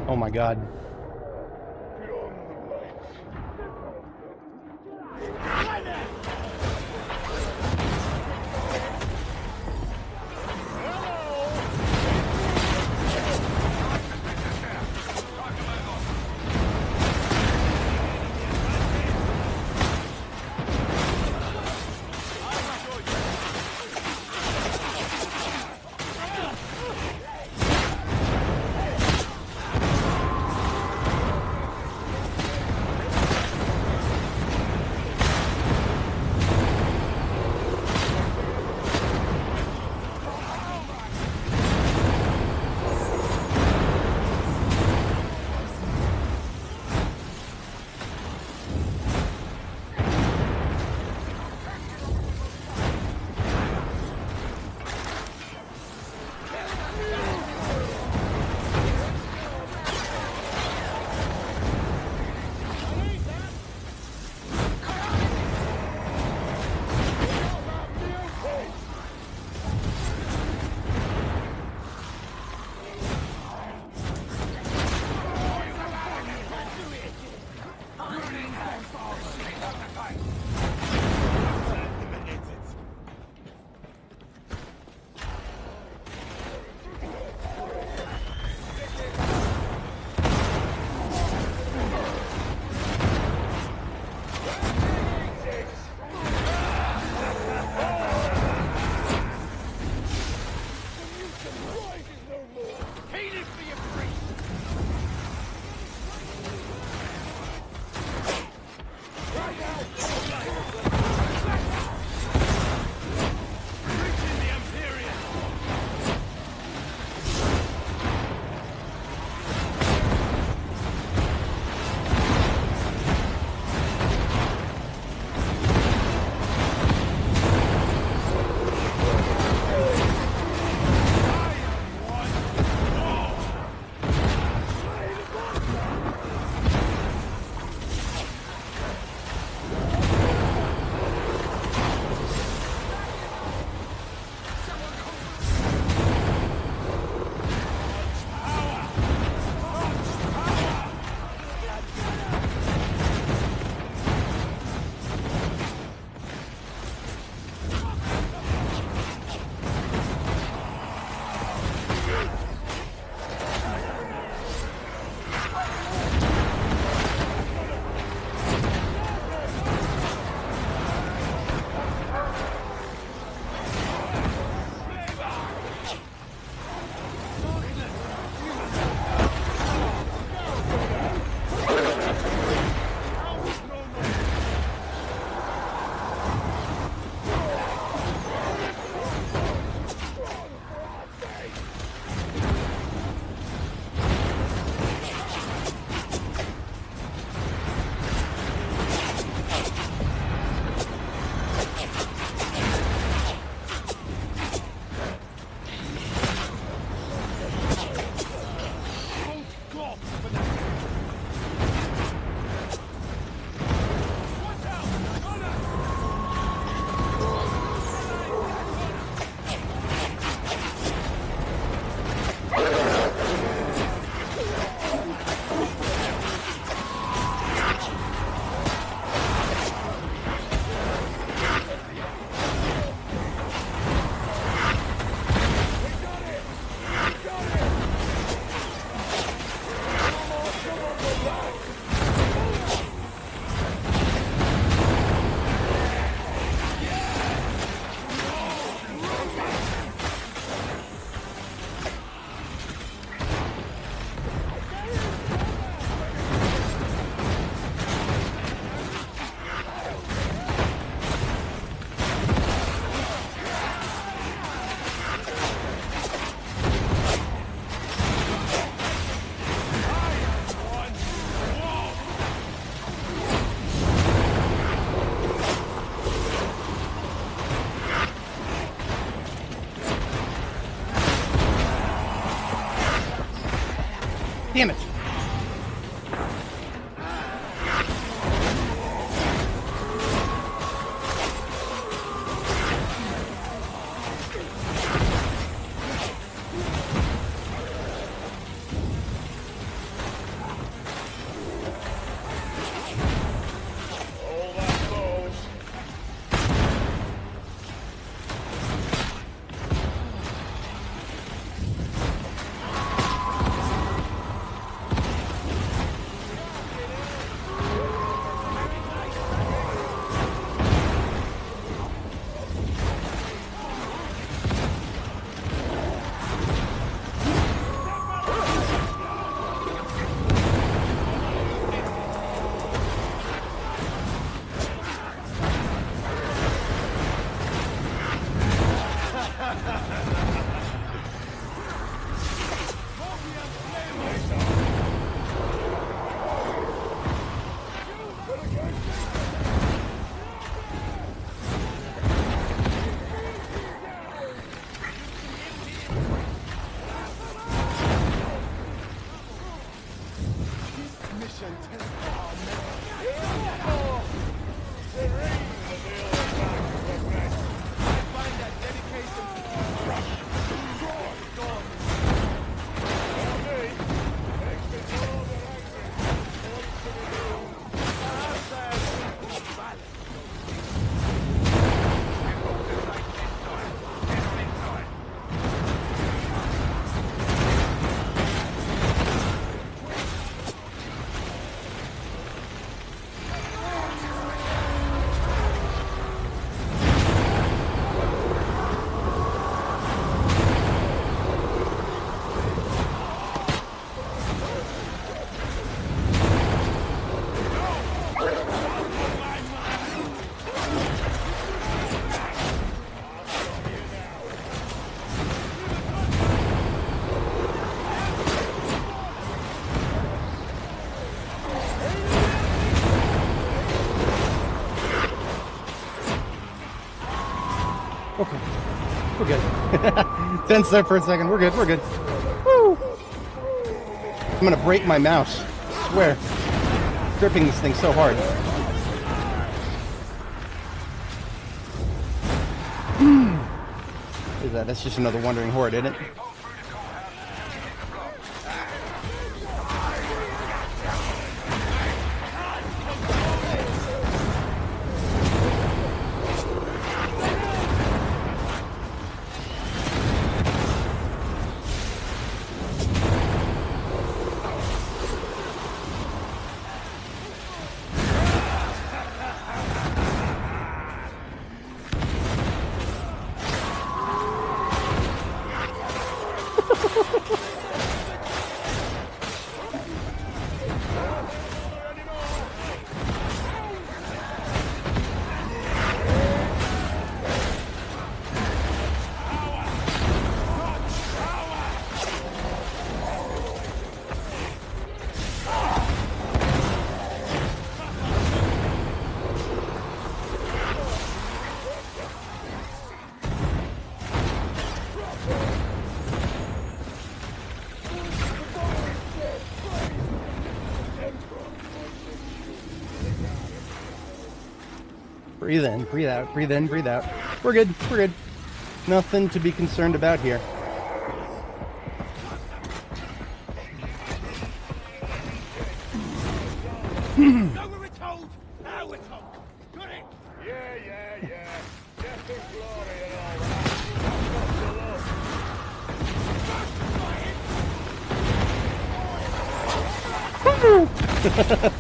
Oh my god. Damn it! All that blows. Okay. We're good. Tense there for a second. We're good. We're good. Woo! I'm gonna break my mouse. I swear. Gripping this thing so hard. What is that? That's just another wandering horde, isn't it? Breathe in, breathe out, breathe in, breathe out. We're good, we're good. Nothing to be concerned about here. Now we're told! Now we're told! Got it! Yeah. Death and glory and all that. That's got to look.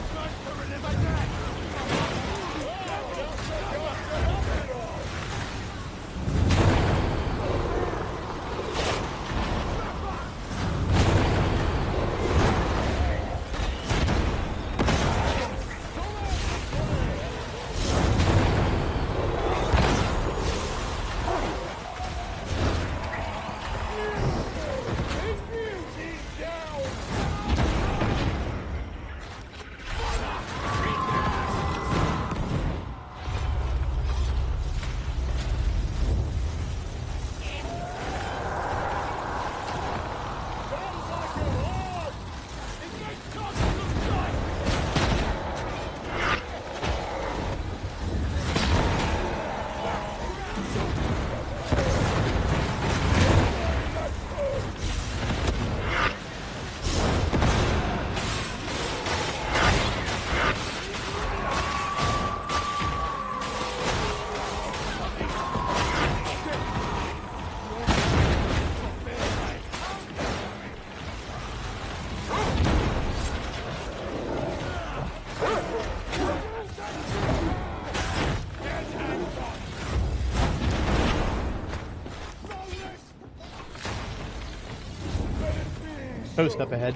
Host up ahead.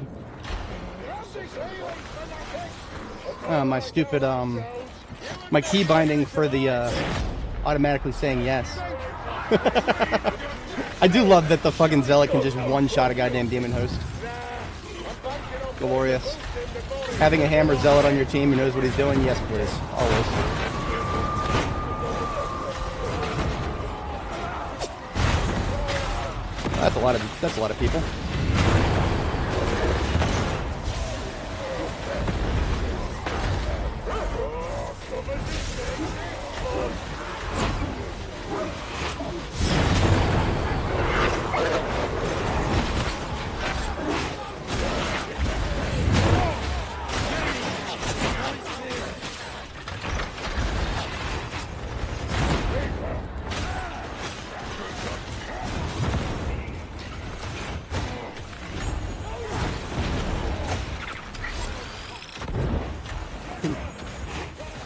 My stupid, my key binding for the, automatically saying yes. I do love that the fucking Zealot can just one-shot a goddamn Demon Host. Glorious. Having a Hammer Zealot on your team who knows what he's doing, yes please. Always. That's a lot of people.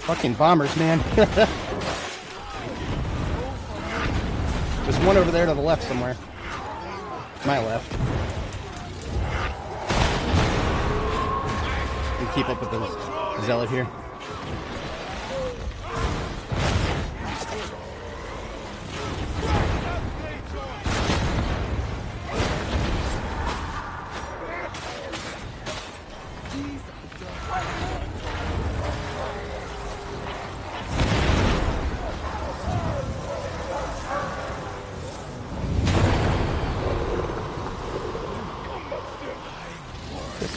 Fucking bombers, man. There's one over there to the left somewhere. My left. And keep up with the Zealot here.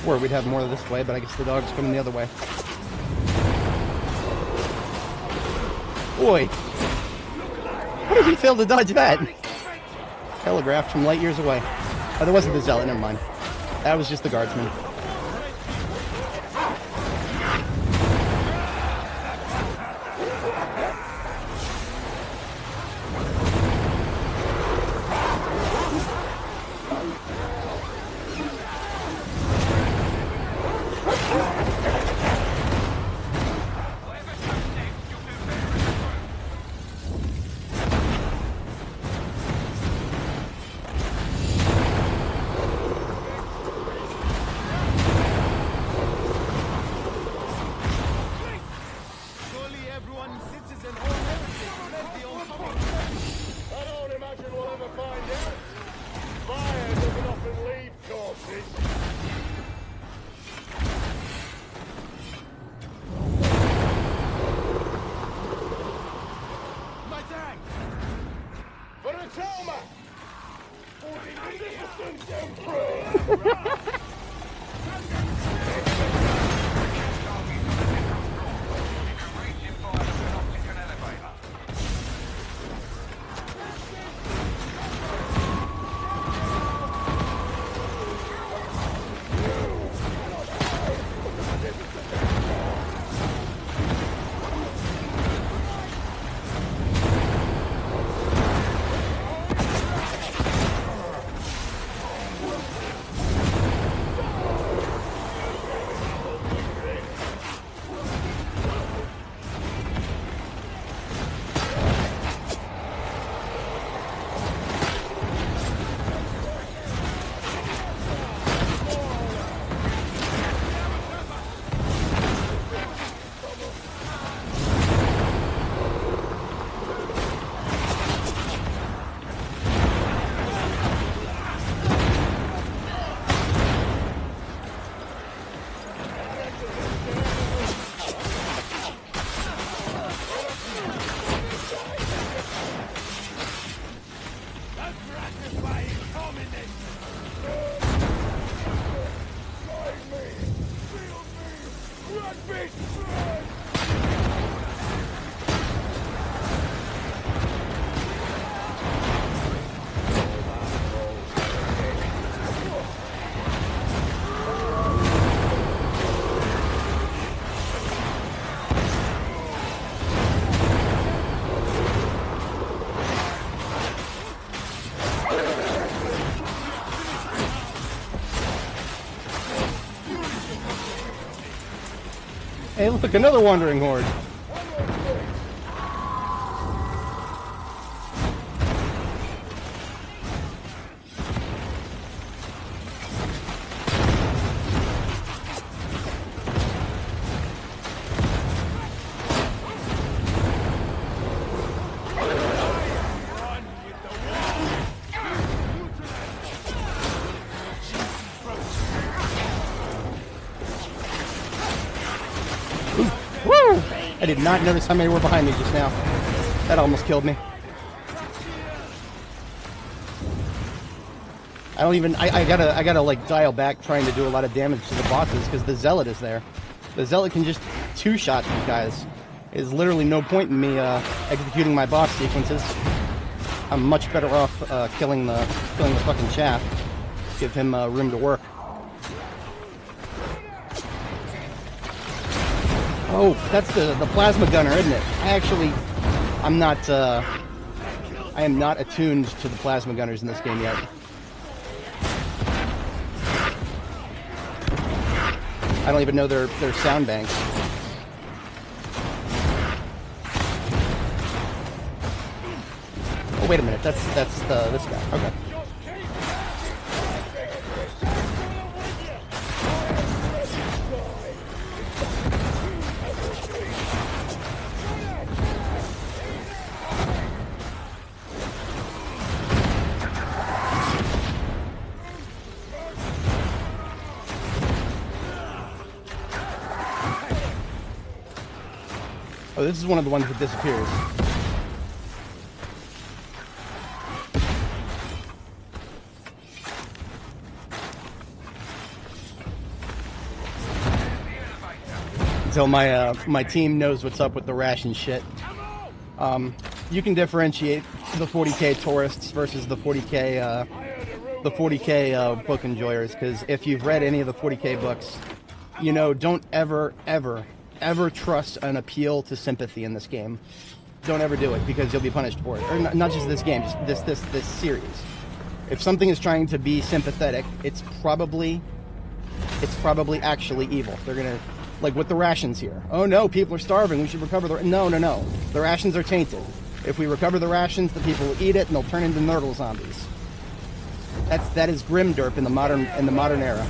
Where we'd have more of this way, but I guess the dog's coming the other way. Boy! How did he fail to dodge that? Telegraphed from light years away. Oh, that wasn't the Zealot, never mind. That was just the guardsman. Hey, look, another wandering horde. I did not notice how many were behind me just now. That almost killed me. I don't even, I gotta like dial back trying to do a lot of damage to the bosses because the Zealot is there. The Zealot can just two-shot these guys. There's literally no point in me executing my boss sequences. I'm much better off killing the fucking chaff. Give him room to work. Oh, that's the plasma gunner, isn't it? I am not attuned to the plasma gunners in this game yet. I don't even know their sound banks. Oh, wait a minute. That's this guy. Okay. Oh, this is one of the ones that disappears. Until my team knows what's up with the ration shit. You can differentiate the 40k tourists versus the 40k book enjoyers, because if you've read any of the 40k books, you know, don't ever trust an appeal to sympathy in this game. Don't ever do it, because you'll be punished for it. Or not just this game, just this series. If something is trying to be sympathetic, it's probably actually evil. They're gonna, like with the rations here. Oh no, people are starving. We should recover the. No. The rations are tainted. If we recover the rations, the people will eat it and they'll turn into nurdle zombies. That is grimderp in the modern era.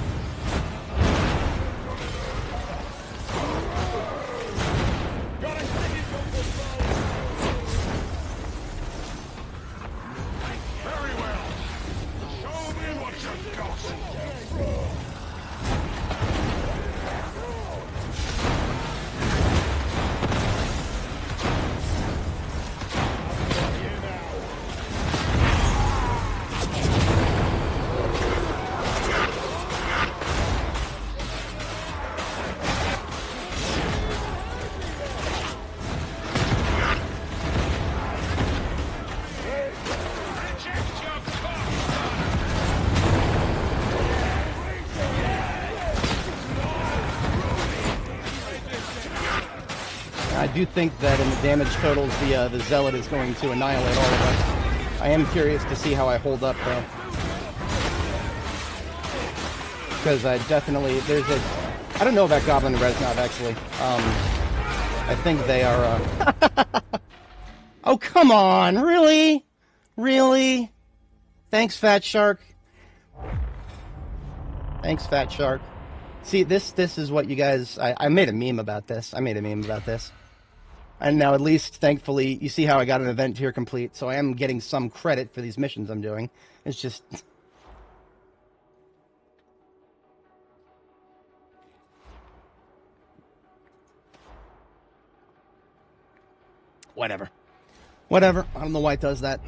I do think that in the damage totals, the Zealot is going to annihilate all of us. I am curious to see how I hold up, though. Because I definitely, I don't know about Goblin and Reznov, actually. I think they are, Oh, come on, really? Really? Thanks, Fat Shark. Thanks, Fat Shark. See, this is what you guys, I made a meme about this. And now at least, thankfully, you see how I got an event here complete, so I am getting some credit for these missions I'm doing. It's just... Whatever. I don't know why it does that.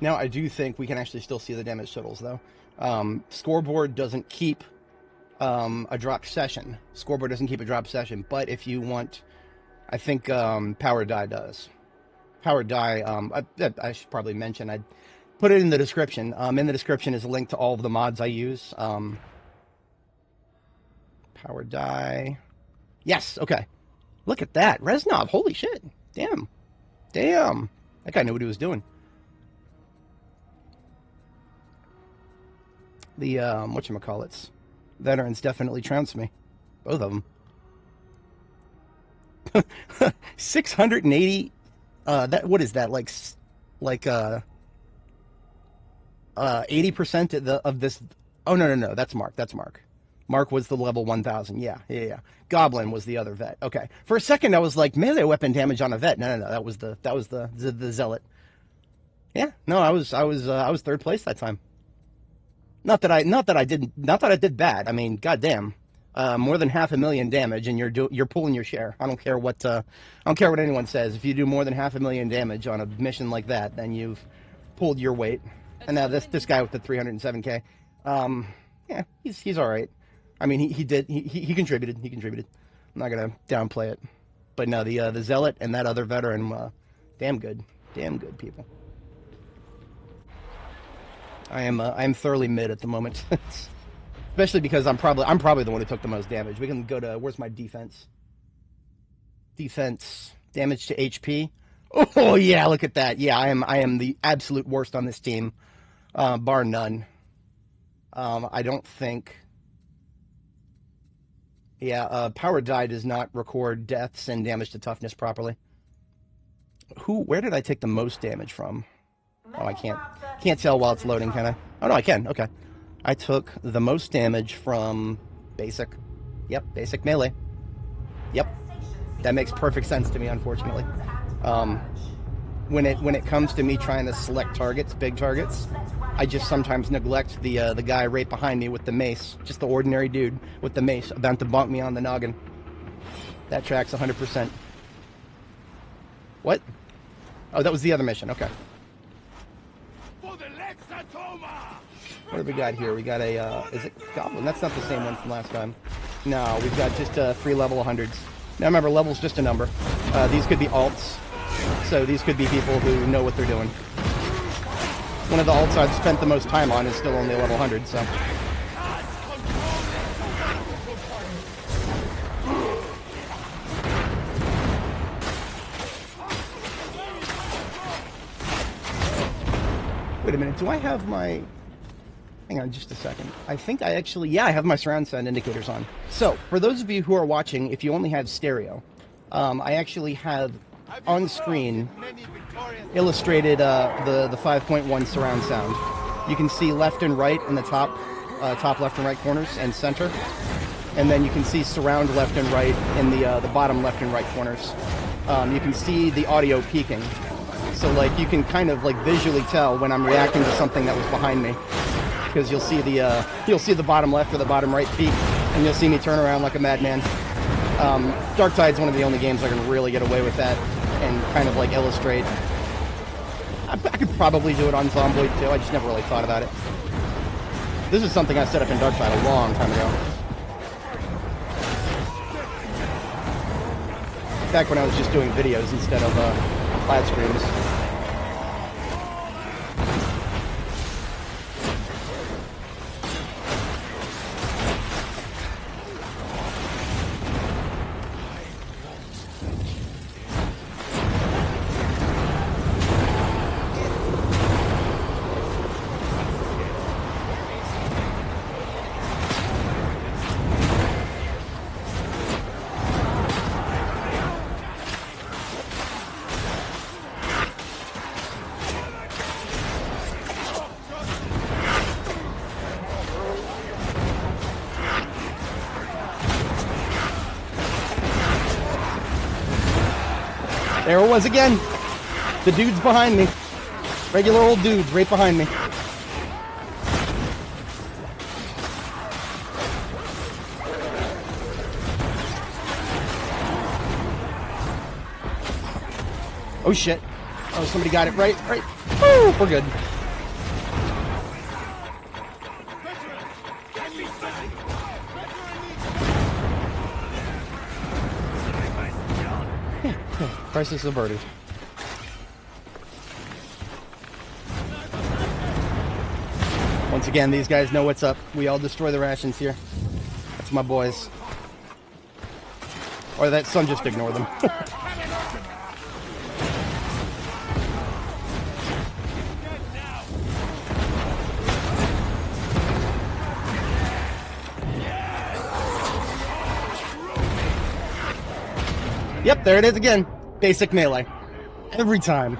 Now, I do think we can actually still see the damage totals, though. Scoreboard doesn't keep a drop session. Scoreboard doesn't keep a drop session, but if you want, I think Power Die does. Power Die, I should probably mention, I put it in the description. In the description is a link to all of the mods I use. Power Die. Yes, okay. Look at that. Reznov, holy shit. Damn. That guy knew what he was doing. The, whatchamacallits. Veterans definitely trounced me. Both of them. 680, what is that, like 80% of this, oh, no, that's Mark. Mark was the level 1000, yeah. Goblin was the other vet, okay. For a second I was like, melee weapon damage on a vet, no, that was the Zealot. Yeah, no, I was third place that time. Not that I did bad. I mean, goddamn, more than 500,000 damage, and you're pulling your share. I don't care what anyone says. If you do more than 500,000 damage on a mission like that, then you've pulled your weight. And now this guy with the 307k, yeah, he's all right. I mean, he contributed. He contributed. I'm not gonna downplay it. But no, the Zealot and that other veteran, damn good people. I am thoroughly mid at the moment, especially because I'm probably the one who took the most damage. We can go to, where's my defense? Defense, damage to HP. Oh yeah, look at that. Yeah, I am the absolute worst on this team, bar none. I don't think. Yeah, Power Die does not record deaths and damage to toughness properly. Where did I take the most damage from? Oh, I can't tell while it's loading, can I? Oh, no, I can. Okay. I took the most damage from basic. Yep, basic melee. Yep. That makes perfect sense to me, unfortunately. When it comes to me trying to select targets, big targets, I just sometimes neglect the guy right behind me with the mace. Just the ordinary dude with the mace about to bonk me on the noggin. That tracks 100%. What? Oh, that was the other mission. Okay. What have we got here? We got a, is it Goblin? That's not the same one from last time. No, we've got just 3 level 100s. Now remember, level's just a number. These could be alts. So these could be people who know what they're doing. One of the alts I've spent the most time on is still only a level 100, so. Wait a minute, do I have my... Hang on just a second. I think I actually... Yeah, I have my surround sound indicators on. So, for those of you who are watching, if you only have stereo, I actually have on screen illustrated the 5.1 surround sound. You can see left and right in the top left and right corners and center. And then you can see surround left and right in the bottom left and right corners. You can see the audio peaking. So like you can kind of like visually tell when I'm reacting to something that was behind me, because you'll see the bottom left or the bottom right peak, and you'll see me turn around like a madman. Darktide's one of the only games I can really get away with that and kind of like illustrate. I could probably do it on Zomboid too. I just never really thought about it. This is something I set up in Darktide a long time ago. Back when I was just doing videos instead of flat screens. There it was again. The dude's behind me. Regular old dudes right behind me. Oh shit. Oh, somebody got it right. Woo, we're good. Crisis averted. Once again, these guys know what's up. We all destroy the rations here. That's my boys. Or that son, just ignore them. Yep, there it is again. Basic melee. Every time.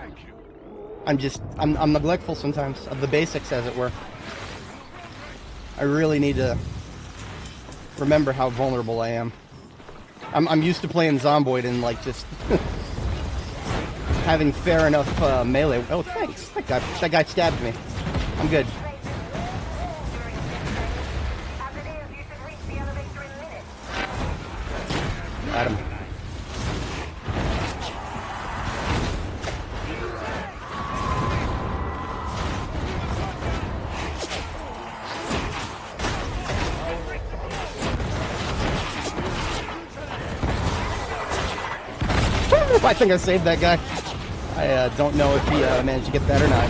I'm neglectful sometimes of the basics, as it were. I really need to remember how vulnerable I am. I'm used to playing Zomboid and like just having fair enough melee. Oh, thanks. That guy stabbed me. I'm good. I think I saved that guy. I don't know if he managed to get that or not.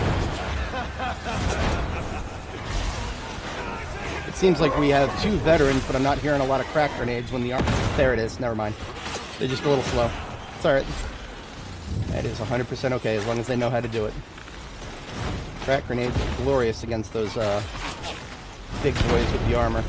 It seems like we have 2 veterans, but I'm not hearing a lot of crack grenades when the arm... There it is. Never mind. They're just a little slow. It's alright. That is 100% okay, as long as they know how to do it. Crack grenades are glorious against those big boys with the armor.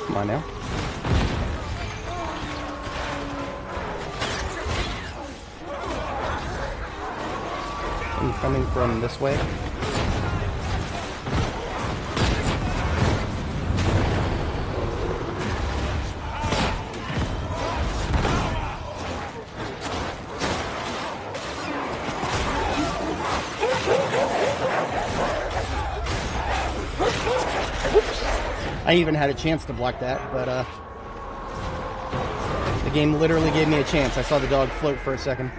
Come on now. I'm coming from this way. I even had a chance to block that, but the game literally gave me a chance. I saw the dog float for a second.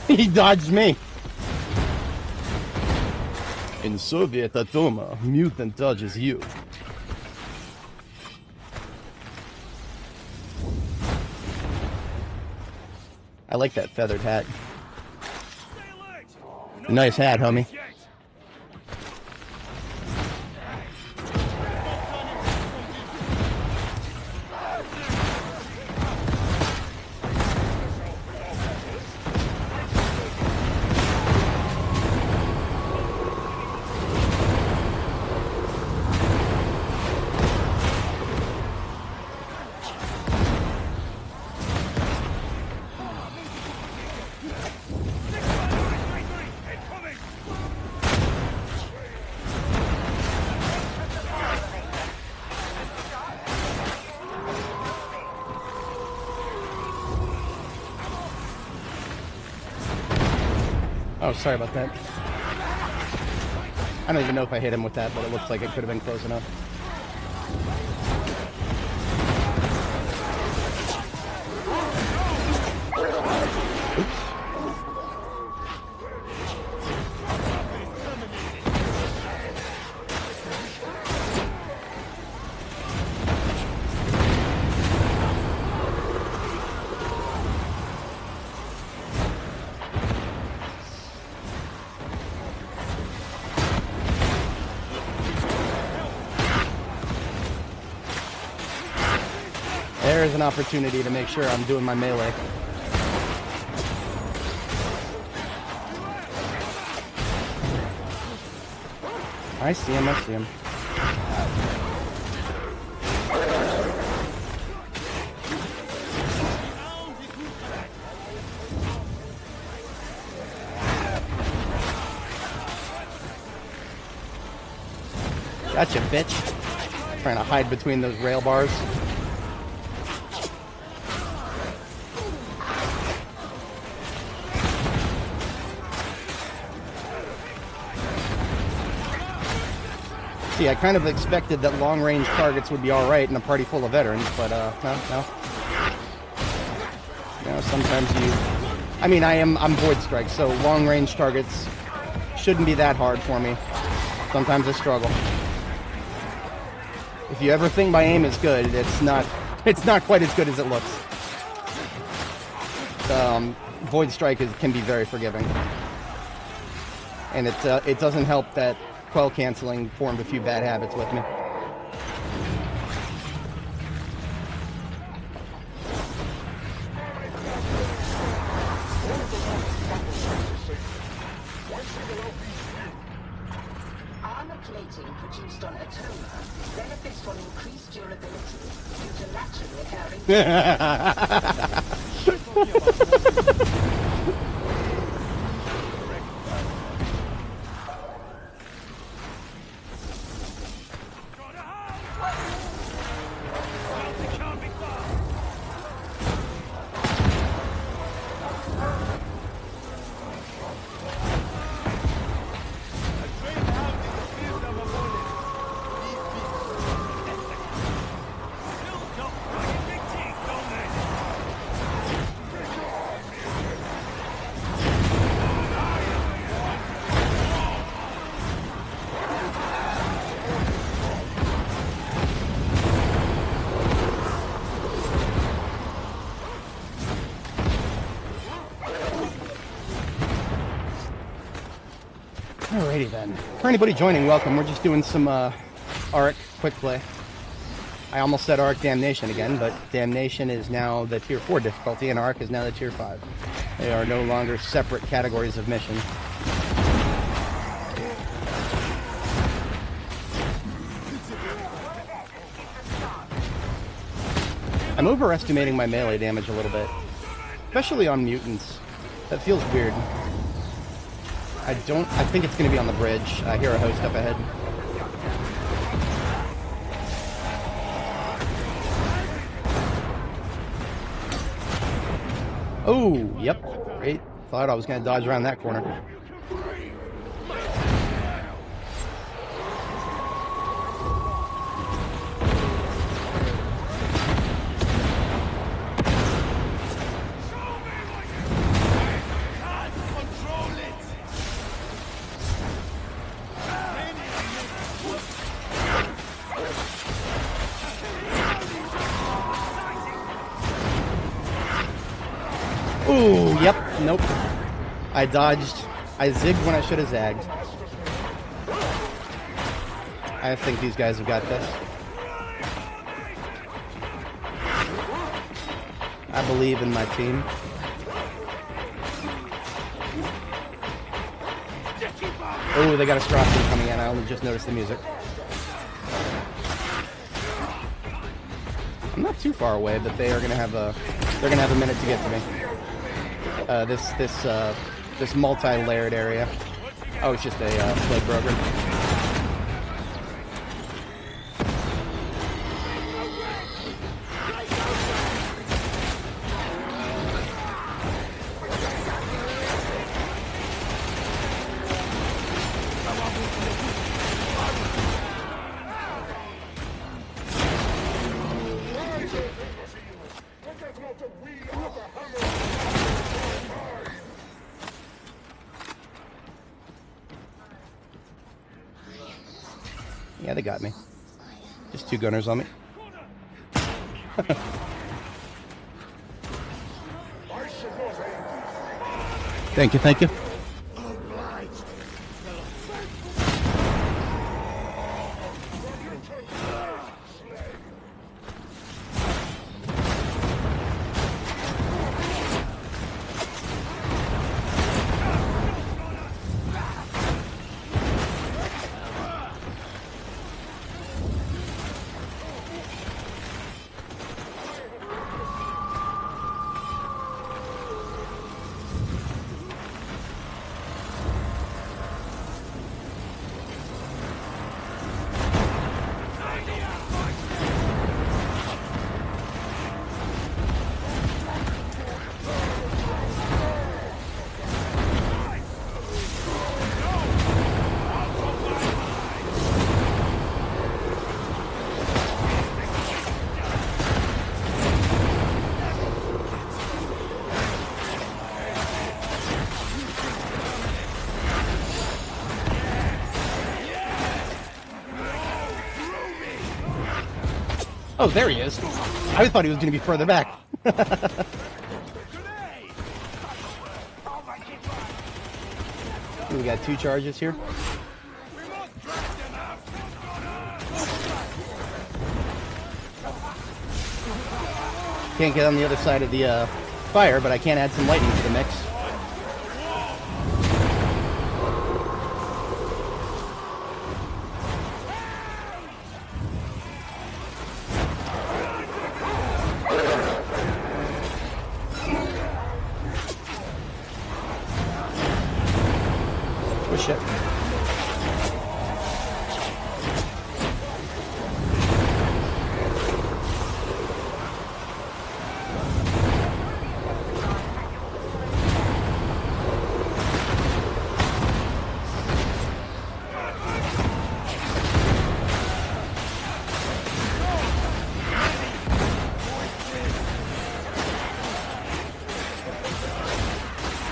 He dodged me. In Soviet Atoma, mutant dodges you. I like that feathered hat. Nice hat, homie. Oh, sorry about that. I don't even know if I hit him with that, but it looks like it could have been close enough. There's an opportunity to make sure I'm doing my melee. I see him, I see him. Gotcha, bitch. Trying to hide between those rail bars. See, I kind of expected that long-range targets would be alright in a party full of veterans, but, no. You know, sometimes you... I mean, I'm Void Strike, so long-range targets shouldn't be that hard for me. Sometimes I struggle. If you ever think my aim is good, it's not quite as good as it looks. Void Strike can be very forgiving. And it doesn't help that Quell canceling formed a few bad habits with me. Armor plating produced on Atoma benefits from increased durability due to naturally occurring. Alrighty then. For anybody joining, welcome. We're just doing some Auric Quickplay. I almost said Auric Damnation again, but Damnation is now the Tier 4 difficulty, and Auric is now the Tier 5. They are no longer separate categories of mission. I'm overestimating my melee damage a little bit, especially on mutants. That feels weird. I think it's going to be on the bridge. I hear a host up ahead. Oh, yep. Great. Thought I was going to dodge around that corner. Ooh, yep, nope. I dodged. I zigged when I should have zagged. I think these guys have got this. I believe in my team. Oh, they got a Strasser coming in. I only just noticed the music. I'm not too far away, but they are gonna have a minute to get to me. This multi-layered area. Oh, it's just a plague broker. Yeah, they got me. Just two gunners on me. Thank you, thank you. Oh, there he is. I thought he was going to be further back. We got two charges here. Can't get on the other side of the fire, but I can add some lightning to the mix. Shit.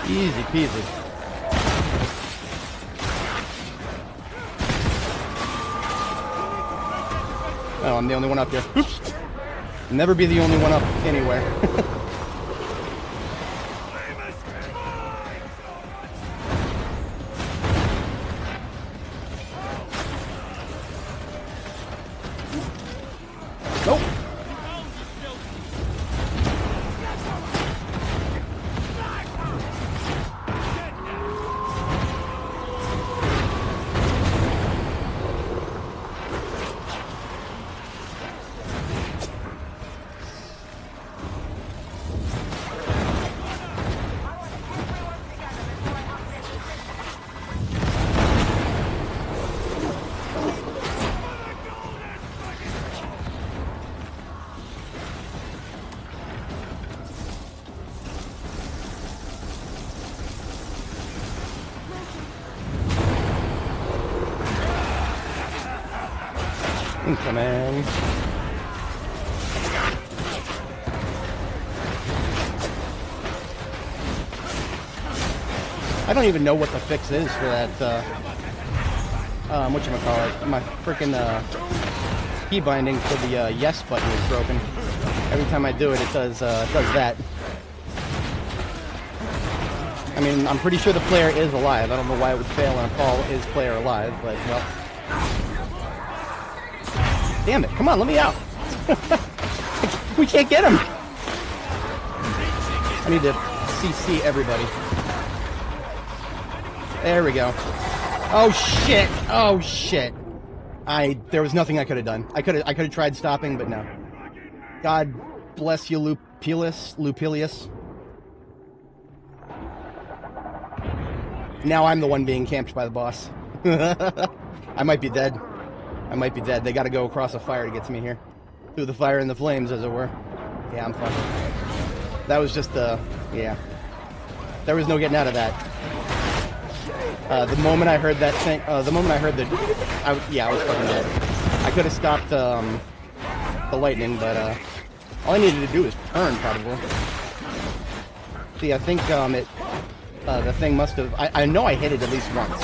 Easy peasy. Oh, I'm the only one up here. Oops. Never be the only one up anywhere. Nope. Incoming. I don't even know what the fix is for that, whatchamacallit, my freaking, key binding for the, yes button is broken. Every time I do it, it does that. I mean, I'm pretty sure the player is alive. I don't know why it would fail on a call, is player alive, but, well. Damn it, come on, let me out. We can't get him. I need to CC everybody. There we go. Oh shit, oh shit. There was nothing I could have done. I could have tried stopping, but no. God bless you, Lupilius. Now I'm the one being camped by the boss. I might be dead. I might be dead. They gotta go across a fire to get to me here. Through the fire and the flames, as it were. Yeah, I'm fucked. That was just, yeah. There was no getting out of that. The moment I heard that thing, the moment I heard the... I was fucking dead. I could have stopped, the lightning, but, all I needed to do was turn, probably. See, I think, the thing must have... I know I hit it at least once.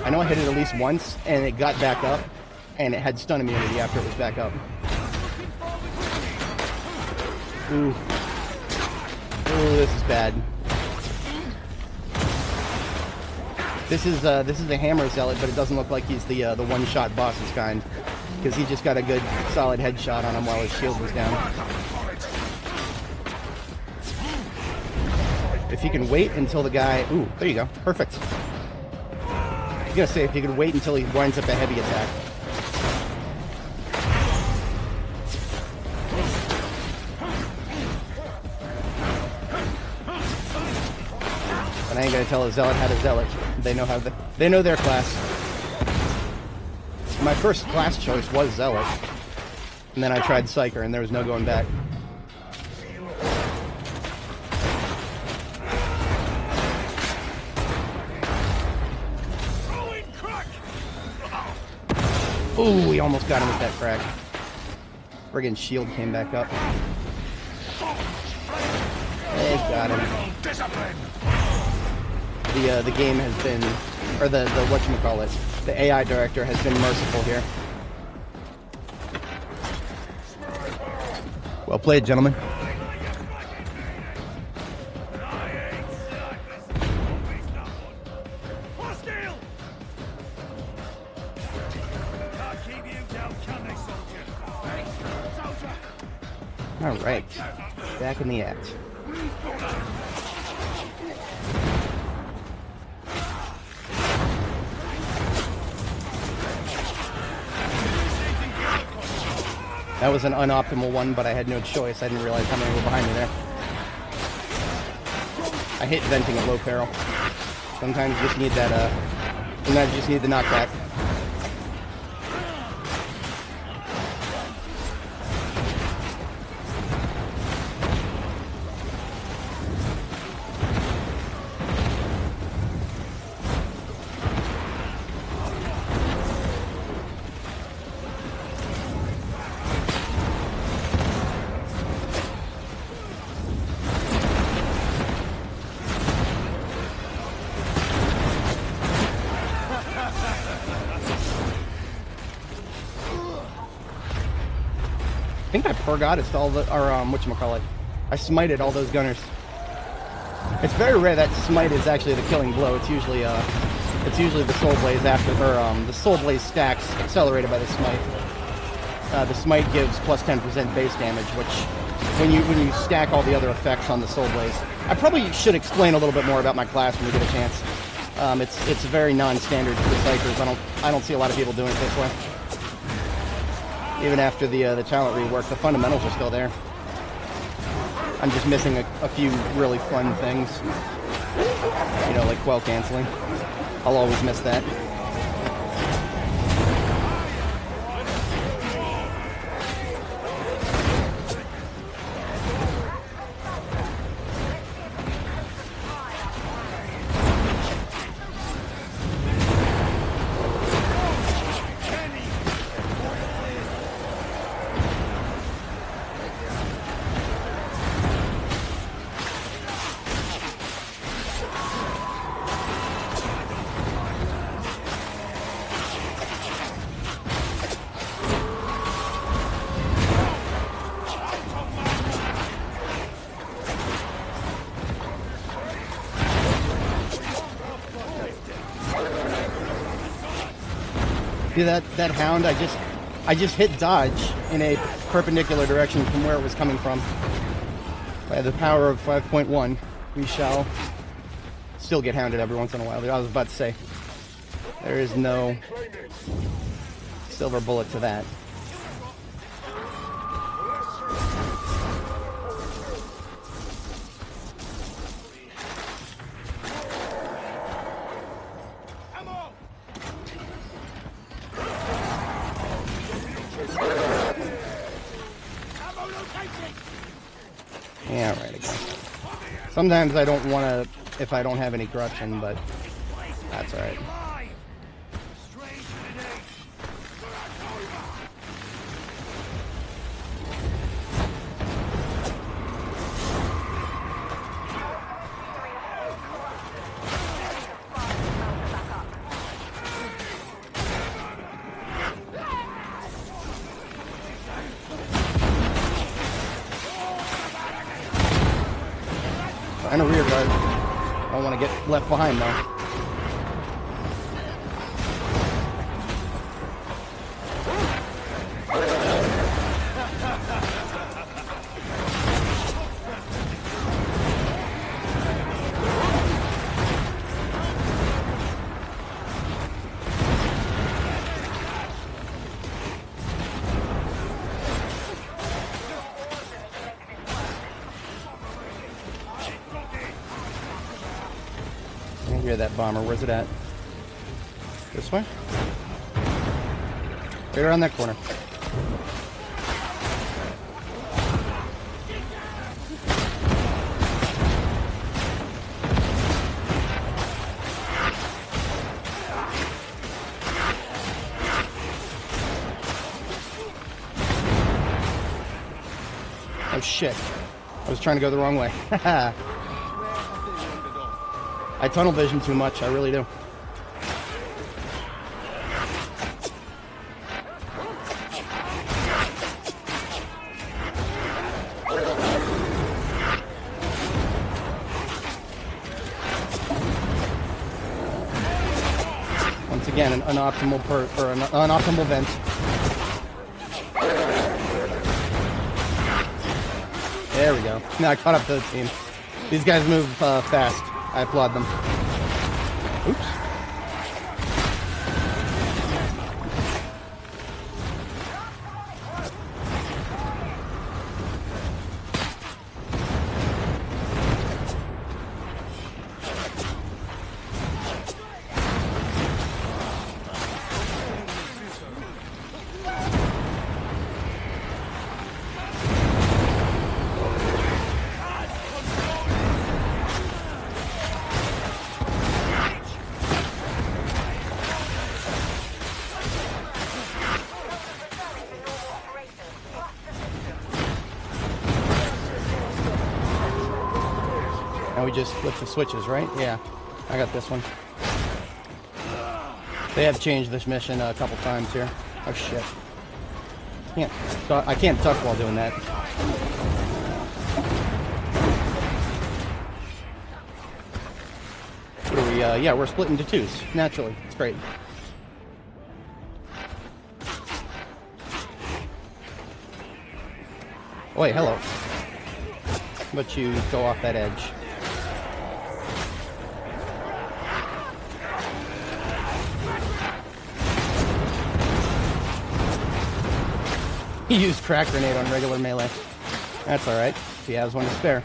I know I hit it at least once, and it got back up. And it had stun immunity after it was back up. Ooh. Ooh, this is bad. This is a hammer zealot, but it doesn't look like he's the one-shot boss's kind. Because he just got a good, solid headshot on him while his shield was down. If he can wait until the guy... Ooh, there you go. Perfect. I was gonna say, if he could wait until he winds up a heavy attack. And I ain't gonna tell a zealot how to zealot. They know their class. My first class choice was zealot, and then I tried Psyker, and there was no going back. Ooh, we almost got him with that crack. Friggin' shield came back up. They got him. The game has been, or the whatchamacallit, the AI director has been merciful here. Well played, gentlemen. All right, back in the act. That was an unoptimal one, but I had no choice. I didn't realize how many were behind me there. I hate venting at low peril. Sometimes you just need that, sometimes you just need the knockback. I think I Purgatus all the, or whatchamacallit, I smited all those gunners. It's very rare that smite is actually the killing blow. It's usually the soul blaze after, or the soul blaze stacks accelerated by the smite. the smite gives plus 10% base damage, which when you stack all the other effects on the soul blaze. I probably should explain a little bit more about my class when we get a chance. It's very non-standard for Psykers. I don't see a lot of people doing it this way. Even after the talent rework, the fundamentals are still there. I'm just missing a few really fun things. You know, like quell canceling. I'll always miss that. See that hound? I just hit dodge in a perpendicular direction from where it was coming from. By the power of 5.1, we shall still get hounded every once in a while. I was about to say, there is no silver bullet to that. Yeah, right again. Sometimes I don't want to, if I don't have any corruption, but that's alright. And a rear guard. I don't want to get left behind though. Hear that bomber. Where's it at? This way? Right around that corner. Oh shit. I was trying to go the wrong way. Haha. I tunnel vision too much, I really do. Once again, an unoptimal an unoptimal vent. There we go. Now I caught up to the team. These guys move fast. I applaud them. Oops. We just flip the switches, right? Yeah, I got this one. They have changed this mission a couple times here. Oh shit! I can't duck while doing that. What are we? Yeah, we're split into twos naturally. It's great. Oh, wait, hello. But you go off that edge. He used crack grenade on regular melee. That's alright, if he has one to spare.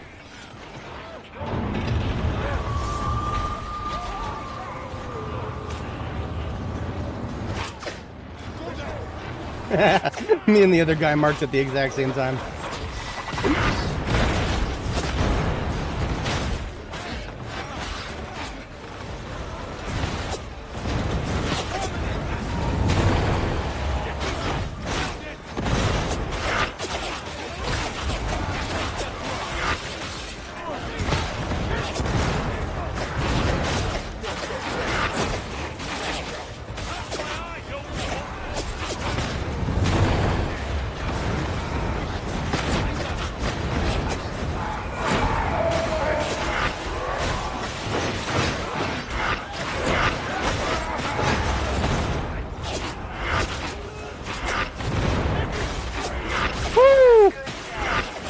Me and the other guy marked at the exact same time.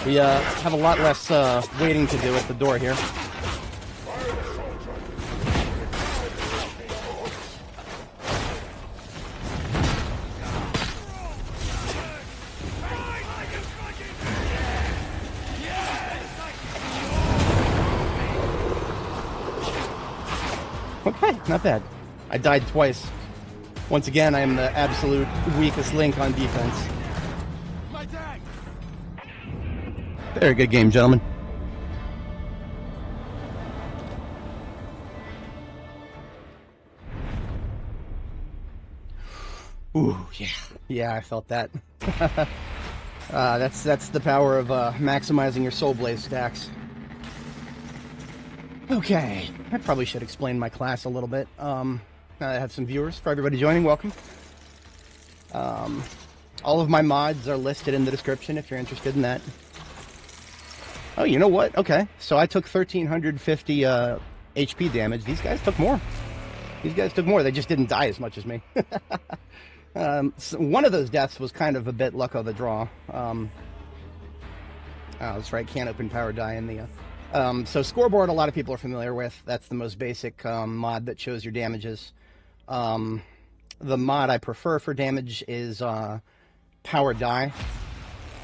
We have a lot less waiting to do at the door here. Okay, not bad. I died twice. Once again, I am the absolute weakest link on defense. Very good game, gentlemen. Ooh, yeah. Yeah, I felt that. That's the power of maximizing your Soul Blaze stacks. Okay, I probably should explain my class a little bit. I have some viewers. For everybody joining, welcome. All of my mods are listed in the description if you're interested in that. Oh, you know what? Okay, so I took 1,350 HP damage. These guys took more. These guys took more. They just didn't die as much as me. So one of those deaths was kind of a bit luck of the draw. Oh, that's right. Can't open power die in the... so scoreboard, a lot of people are familiar with. That's the most basic mod that shows your damages. The mod I prefer for damage is power die.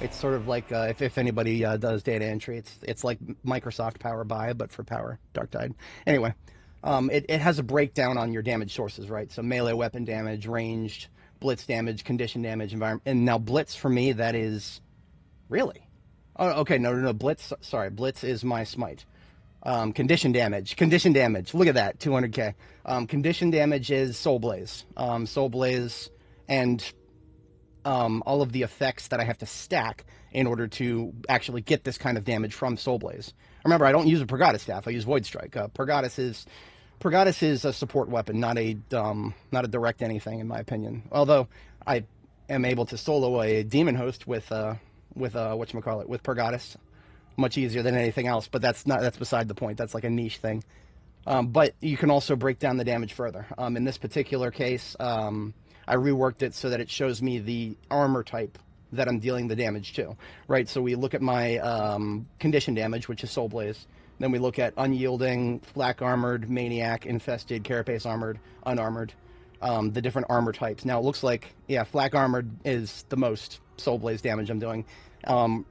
It's sort of like, if anybody does data entry, it's like Microsoft Power Buy, but for power, Darktide. Anyway, it has a breakdown on your damage sources, right? So melee weapon damage, ranged, blitz damage, condition damage, environment. And now blitz for me, that is... Really? Oh, okay, no, blitz, sorry, blitz is my smite. Condition damage, look at that, 200k. Condition damage is Soul Blaze. Soul Blaze and... all of the effects that I have to stack in order to actually get this kind of damage from Soul Blaze. Remember, I don't use a Pergotta staff. I use Void Strike. Pergotta is a support weapon, not a direct anything, in my opinion. Although I am able to solo a demon host with whatchamacallit, with Pergottis, much easier than anything else. But that's beside the point. That's like a niche thing. But you can also break down the damage further. In this particular case, I reworked it so that it shows me the armor type that I'm dealing the damage to, right? So we look at my condition damage, which is Soul Blaze. Then we look at unyielding, flak armored, maniac, infested, carapace armored, unarmored, the different armor types. Now it looks like, yeah, flak armored is the most Soul Blaze damage I'm doing.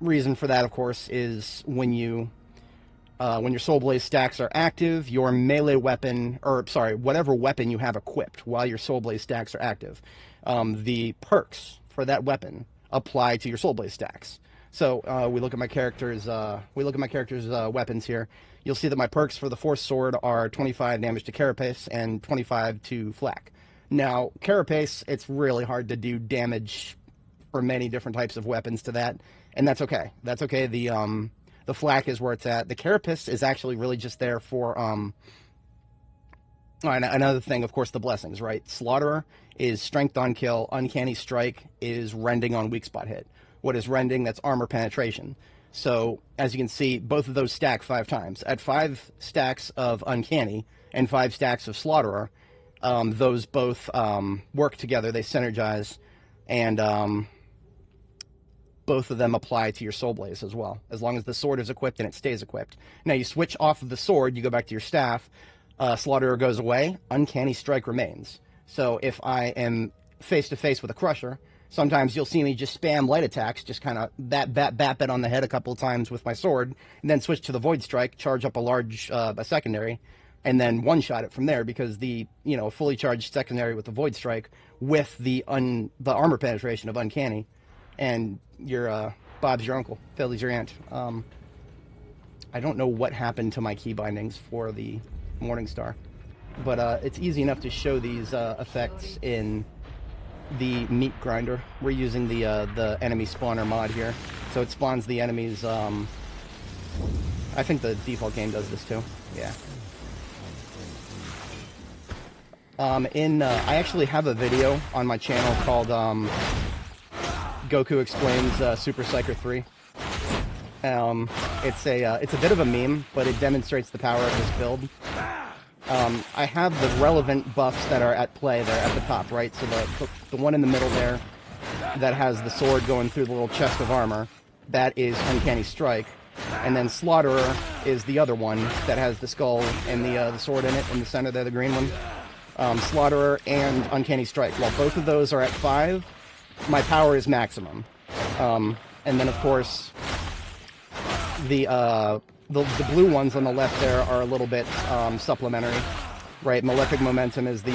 Reason for that, of course, is when your Soul Blaze stacks are active, your melee weapon, or sorry, whatever weapon you have equipped while your Soul Blaze stacks are active, the perks for that weapon apply to your Soul Blaze stacks. So we look at my character's weapons here. You'll see that my perks for the Force Sword are 25 damage to carapace and 25 to flak. Now, carapace, it's really hard to do damage for many different types of weapons to that, and that's okay. That's okay. The flak is where it's at. The carapace is actually really just there for, another thing, of course, the blessings, right? Slaughterer is strength on kill. Uncanny strike is rending on weak spot hit. What is rending? That's armor penetration. So, as you can see, both of those stack 5 times. At 5 stacks of uncanny and 5 stacks of slaughterer, those both work together. They synergize, and both of them apply to your Soul Blaze as well, as long as the sword is equipped and it stays equipped. Now, you switch off of the sword, you go back to your staff, Slaughterer goes away, Uncanny Strike remains. So if I am face-to-face with a Crusher, sometimes you'll see me just spam light attacks, just kind of bap it on the head a couple of times with my sword, and then switch to the Void Strike, charge up a secondary, and then one-shot it from there, because the, you know, fully charged secondary with the Void Strike with the armor penetration of Uncanny, and your Bob's your uncle, Philly's your aunt. I don't know what happened to my key bindings for the Morningstar, but it's easy enough to show these effects in the Meat Grinder. We're using the enemy spawner mod here, so it spawns the enemies. I think the default game does this too. Yeah. I actually have a video on my channel called Goku Explains Super Psyker 3. It's a bit of a meme, but it demonstrates the power of this build. I have the relevant buffs that are at play there at the top, right? So the one in the middle there that has the sword going through the little chest of armor, that is Uncanny Strike. And then Slaughterer is the other one that has the skull and the sword in it in the center there, the green one. Slaughterer and Uncanny Strike. While both of those are at 5, my power is maximum. And then, of course, the blue ones on the left there are a little bit supplementary, right? Malefic Momentum is the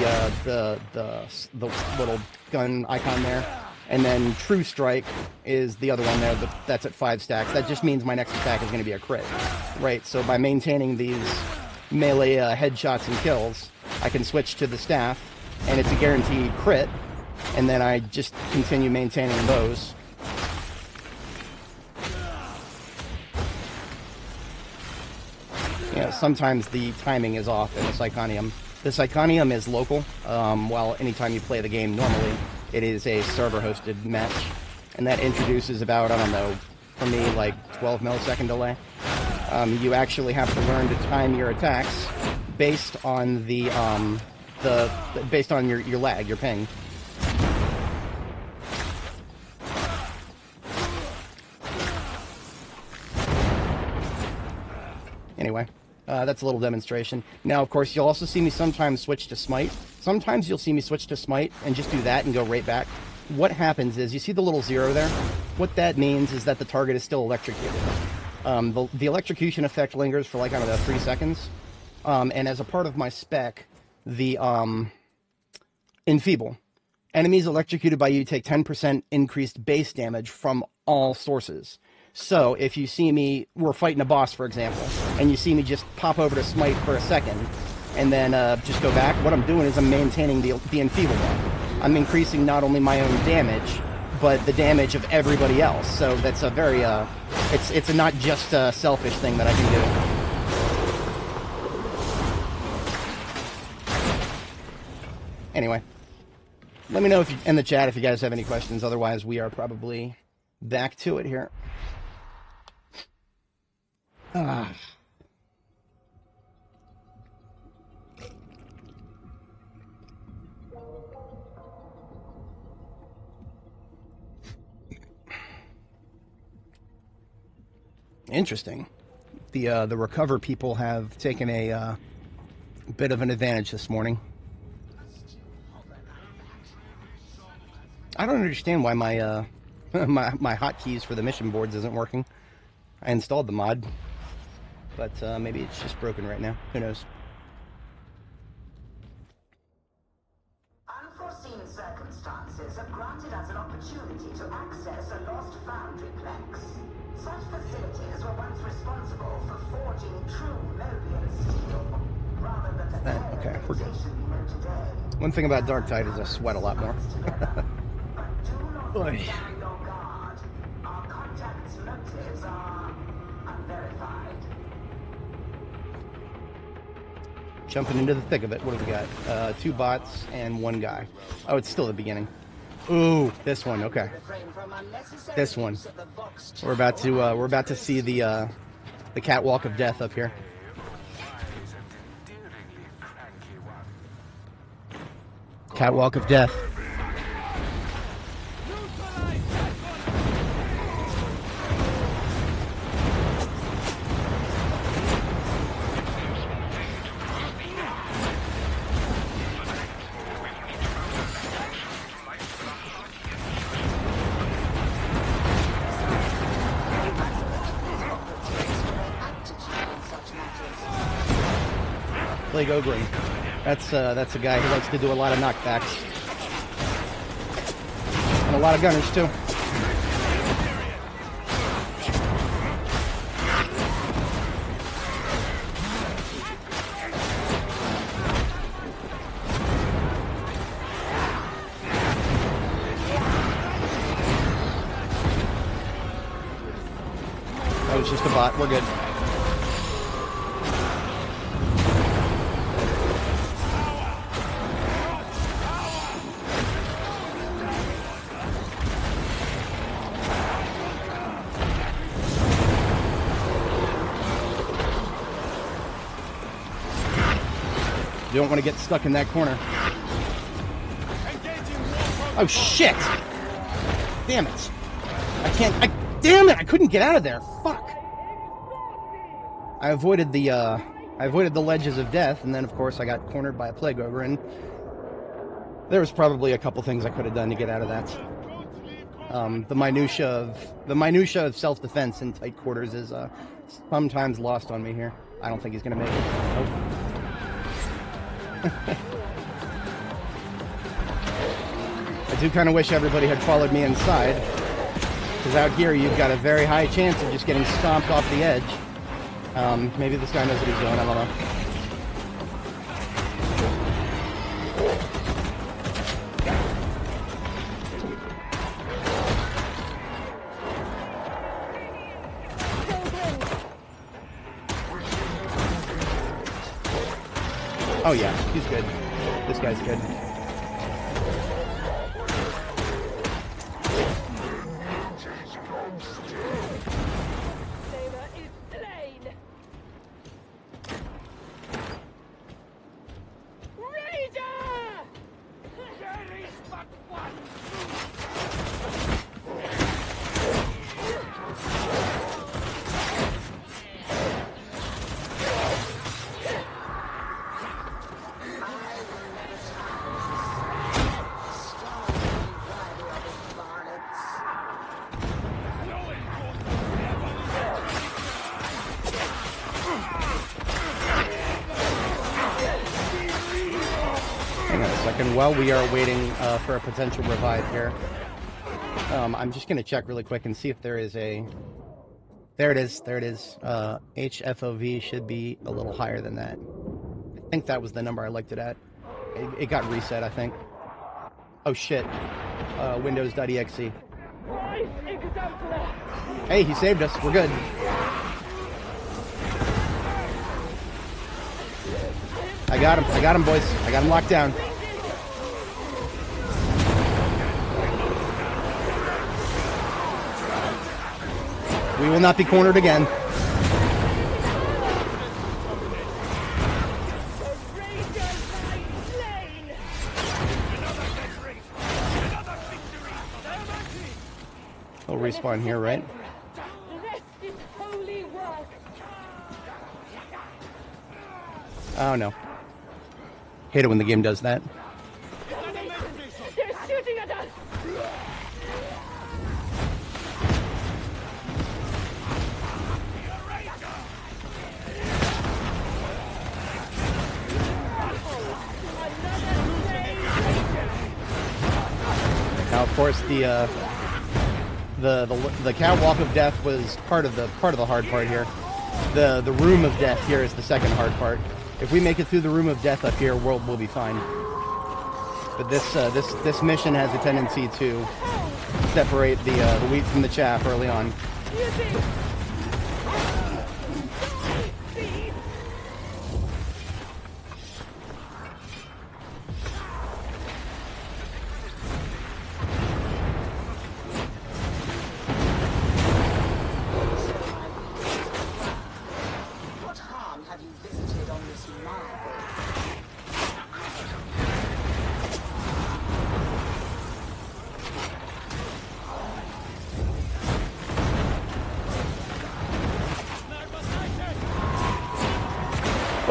little gun icon there, and then True Strike is the other one there. That's at 5 stacks. That just means my next attack is going to be a crit, right? So by maintaining these melee headshots and kills, I can switch to the staff, and it's a guaranteed crit, and then I just continue maintaining those. You know, sometimes the timing is off in the Psychonium. The Psychonium is local, while anytime you play the game normally, it is a server-hosted match. And that introduces about, I don't know, for me, like 12 millisecond delay. You actually have to learn to time your attacks based on based on your lag, your ping. Anyway, that's a little demonstration. Now, of course, you'll also see me sometimes switch to Smite. Sometimes you'll see me switch to Smite and just do that and go right back. What happens is, you see the little 0 there? What that means is that the target is still electrocuted. The electrocution effect lingers for, like, I don't know, 3 seconds. And as a part of my spec, the Enfeeble. Enemies electrocuted by you take 10% increased base damage from all sources. So, if you see me, we're fighting a boss, for example, and you see me just pop over to Smite for a second, and then just go back, what I'm doing is I'm maintaining the Enfeeble one. I'm increasing not only my own damage, but the damage of everybody else. So that's a very, it's a not just a selfish thing that I can do. Anyway, let me know if in the chat if you guys have any questions. Otherwise, we are probably back to it here. Interesting. The Recover people have taken a bit of an advantage this morning. I don't understand why my my hotkeys for the mission boards isn't working. I installed the mod, but maybe it's just broken right now. Who knows? Unforeseen circumstances have granted us an opportunity to access a lost foundry plex. Such facilities were once responsible for forging true Mobian steel, rather than the Okay, we're good. we know today. One thing about Darktide is I sweat a lot more. But do not Oy. let down your guard. Our contact's motives are unverified. Jumping into the thick of it. What do we got? 2 bots and 1 guy. Oh, it's still the beginning. Ooh, this one. Okay, this one. We're about to see the catwalk of death up here. Catwalk of death. Plague Ogre. That's a guy who likes to do a lot of knockbacks. And a lot of gunners, too. That was just a bot. We're good. You don't want to get stuck in that corner. Oh shit! Damn it! Damn it! I couldn't get out of there. Fuck! I avoided the ledges of death, and then of course I got cornered by a plague ogre, and there was probably a couple things I could have done to get out of that. The minutia of self-defense in tight quarters is sometimes lost on me here. I don't think he's gonna make it. Nope. I do kind of wish everybody had followed me inside, because out here you've got a very high chance of just getting stomped off the edge. Maybe this guy knows what he's doing, I don't know. Oh yeah, he's good. This guy's good. And while we are waiting for a potential revive here, I'm just going to check really quick and see if there is a... There it is. HFOV should be a little higher than that. I think that was the number I liked it at. It got reset, I think. Oh shit. Windows.exe. Hey, he saved us. We're good. I got him, boys. I got him locked down. We will not be cornered again. He'll respawn here, right? Oh no. Hate it when the game does that. They're shooting at us! Now, of course, the catwalk of death was part of the hard part here. The room of death here is the second hard part. If we make it through the room of death up here, world will be fine. But this mission has a tendency to separate the wheat from the chaff early on.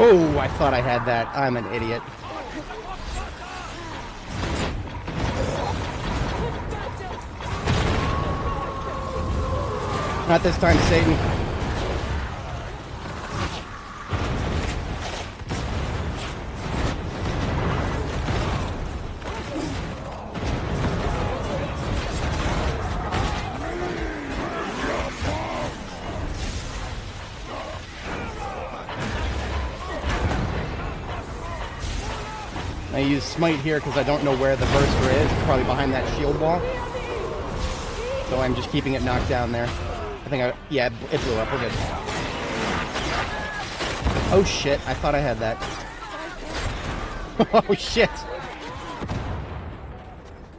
Oh, I thought I had that. I'm an idiot. Not this time, Satan. to use Smite here because I don't know where the burster is. It's probably behind that shield wall. So I'm just keeping it knocked down there. I think yeah, it blew up. We're good. Oh shit, I thought I had that. Oh shit.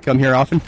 Come here often?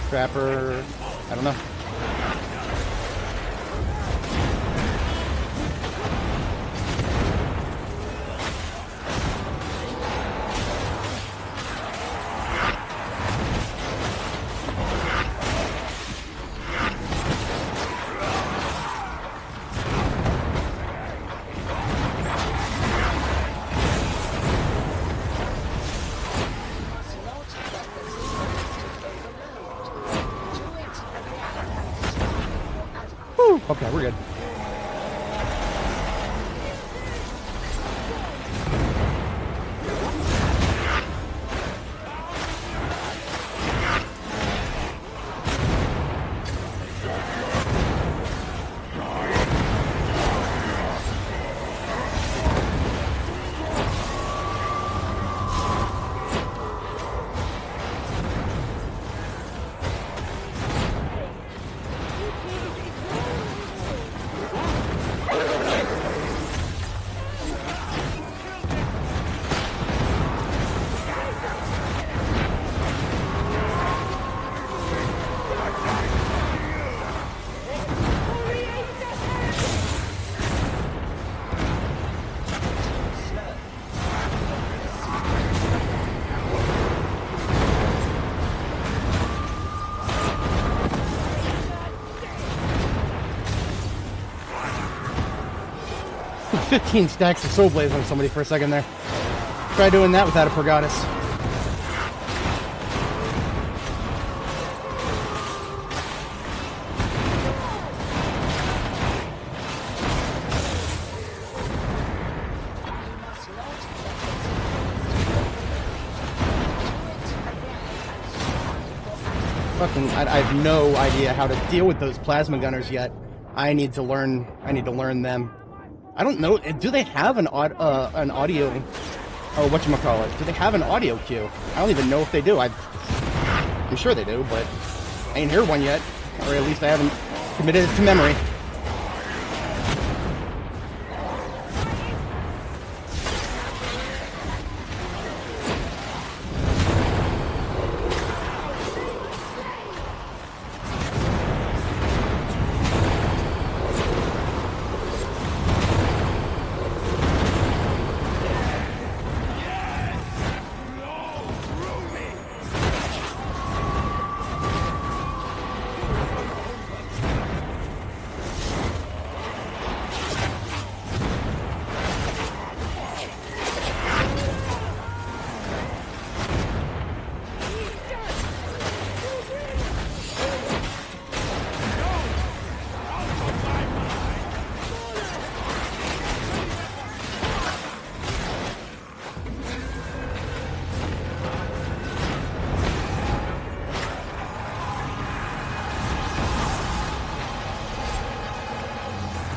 Trapper, I don't know. Okay, we're good. $15 stacks of Soul Blaze on somebody for a second there. Try doing that without a Pergatus. Fucking, I have no idea how to deal with those plasma gunners yet. I need to learn them. I don't know. Do they have an audio? Oh, whatchamacallit? Do they have an audio cue? I don't even know if they do. I'm sure they do, but I ain't heard one yet, or at least I haven't committed it to memory.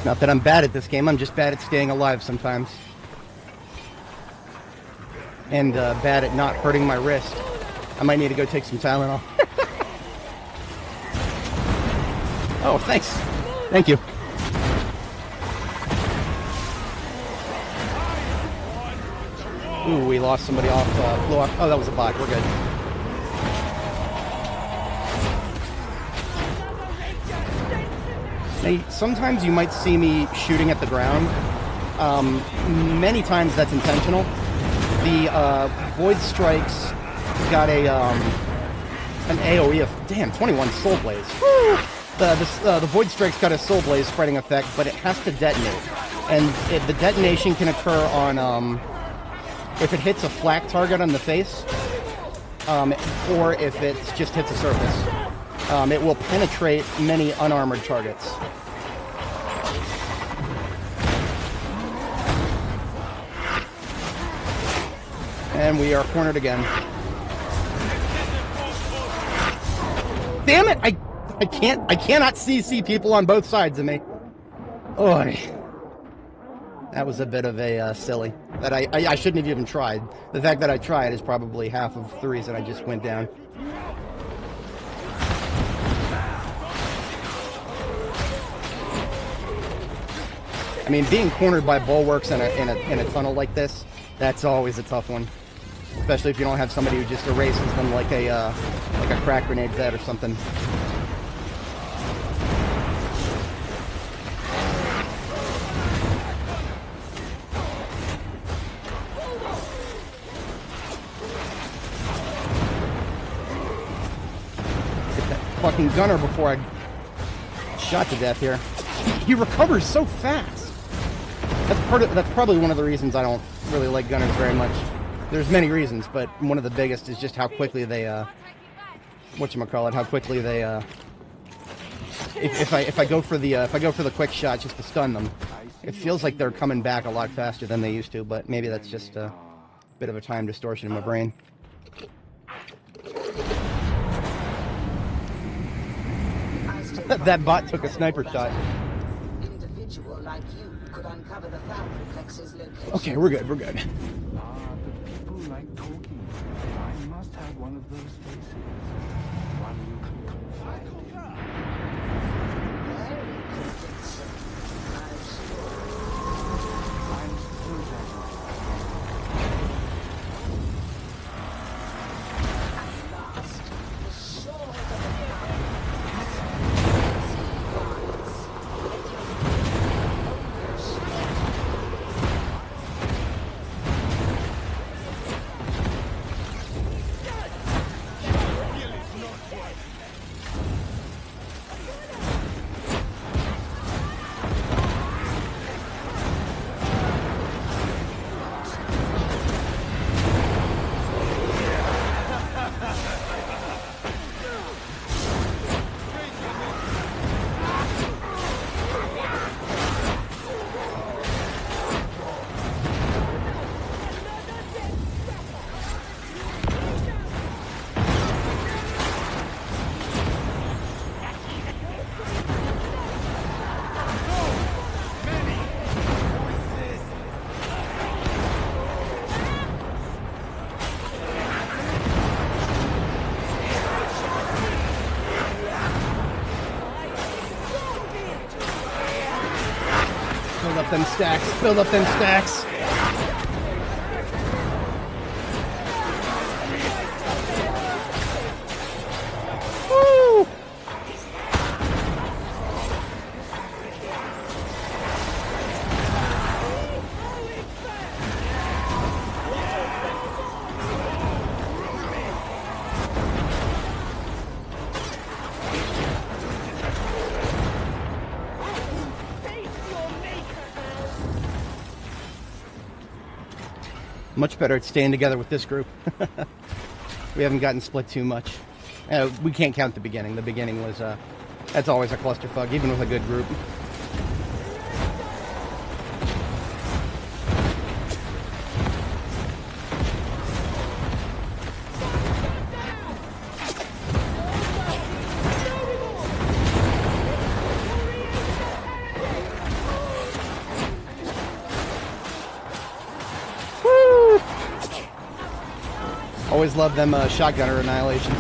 Not that I'm bad at this game, I'm just bad at staying alive sometimes. And bad at not hurting my wrist. I might need to go take some Tylenol. Oh, thanks. Thank you. Ooh, we lost somebody off, blew off. Oh, that was a bot. We're good. Now, sometimes you might see me shooting at the ground. Many times that's intentional. The Void Strike's got a an AoE of, damn, 21 Soul Blaze. Woo! The Void Strike's got a Soul Blaze spreading effect, but it has to detonate. And the detonation can occur on, if it hits a flak target on the face, or if it just hits a surface. It will penetrate many unarmored targets. And we are cornered again. Damn it! I cannot see people on both sides of me. Oy. That was a bit of a silly. That I shouldn't have even tried. The fact that I tried is probably half of the reason I just went down. I mean, being cornered by bulwarks in a tunnel like this, that's always a tough one. Especially if you don't have somebody who just erases them like a crack grenade vet or something. Get that fucking gunner before I shot to death here. He recovers so fast. That's probably one of the reasons I don't really like gunners very much. There's many reasons, but one of the biggest is just how quickly they, whatchamacallit, how quickly they, if I go for the quick shot just to stun them, it feels like they're coming back a lot faster than they used to, but maybe that's just a bit of a time distortion in my brain. That bot took a sniper shot. Individual like you could uncover the foundry plex's location. Okay, we're good, we're good. People like talking. I must have one of those faces. One you can confide in. Very convincing. I'm still that way. At last, the shores of the Build up them stacks. Woo! Much better at staying together with this group. We haven't gotten split too much. We can't count the beginning. The beginning was, that's always a clusterfuck, even with a good group. Always love them shotgunner annihilations.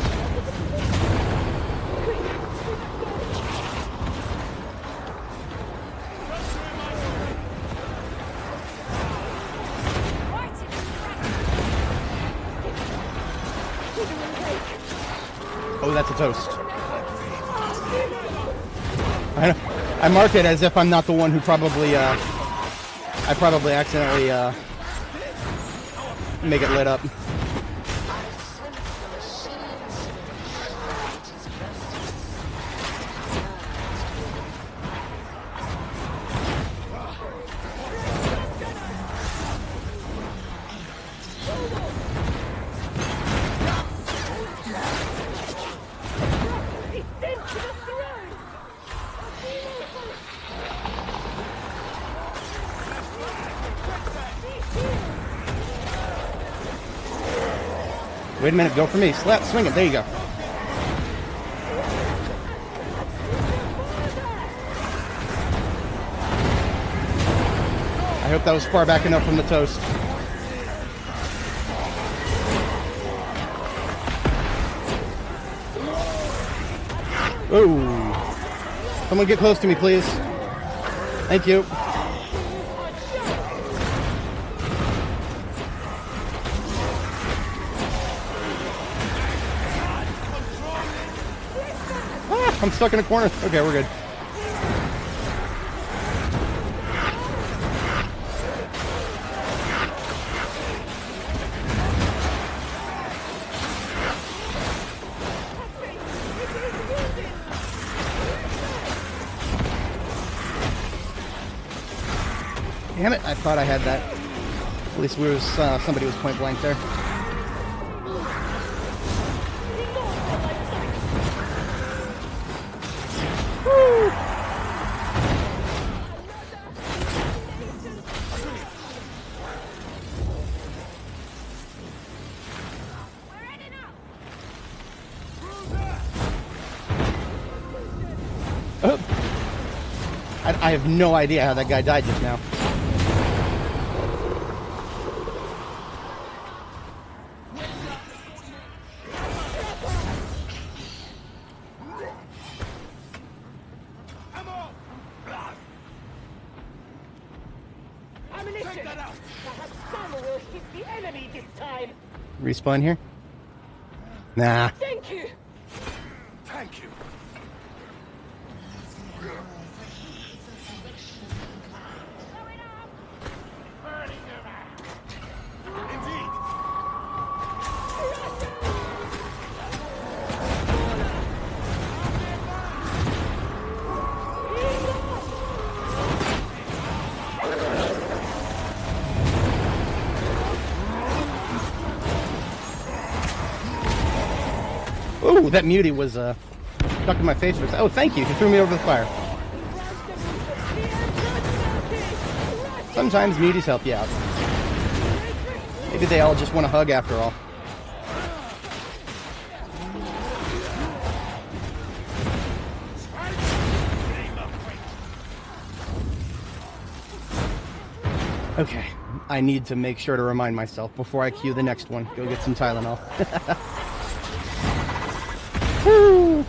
Oh, that's a toast. I mark it as if I'm not the one who probably, I probably accidentally, make it lit up. Wait a minute, go for me. Slap, swing it. There you go. I hope that was far back enough from the toast. Ooh. Someone get close to me, please. Thank you. I'm stuck in a corner. Okay, we're good. Damn it, I thought I had that. At least we was, somebody was point blank there. I have no idea how that guy died just now. Respawn here? Nah. Thank you. Thank you. Ooh, that mutie was stuck in my face. Oh, thank you. You threw me over the fire. Sometimes muties help you out. Maybe they all just want a hug after all. Okay, I need to make sure to remind myself before I cue the next one. Go get some Tylenol. Woo!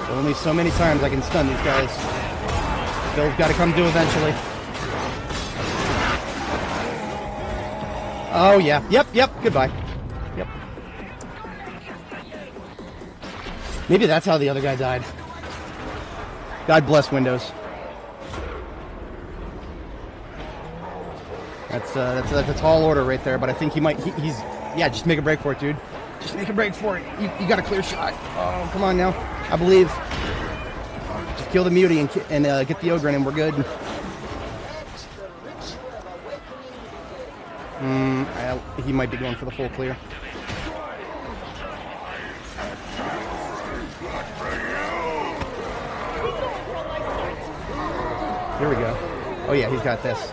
Only so many times I can stun these guys. Bill's got to come due eventually. Oh yeah, yep, goodbye. Yep. Maybe that's how the other guy died. God bless Windows. That's a tall order right there, but I think he might, he's, yeah, just make a break for it, dude. Just make a break for it. You got a clear shot. Oh, come on now. I believe. Just kill the mutie and get the Ogre and we're good. He might be going for the full clear. Here we go. Oh yeah, he's got this.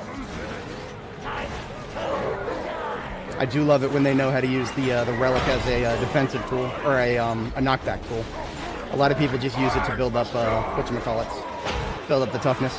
I do love it when they know how to use the relic as a defensive tool or a knockback tool. A lot of people just use it to build up whatchamacallits, build up the toughness.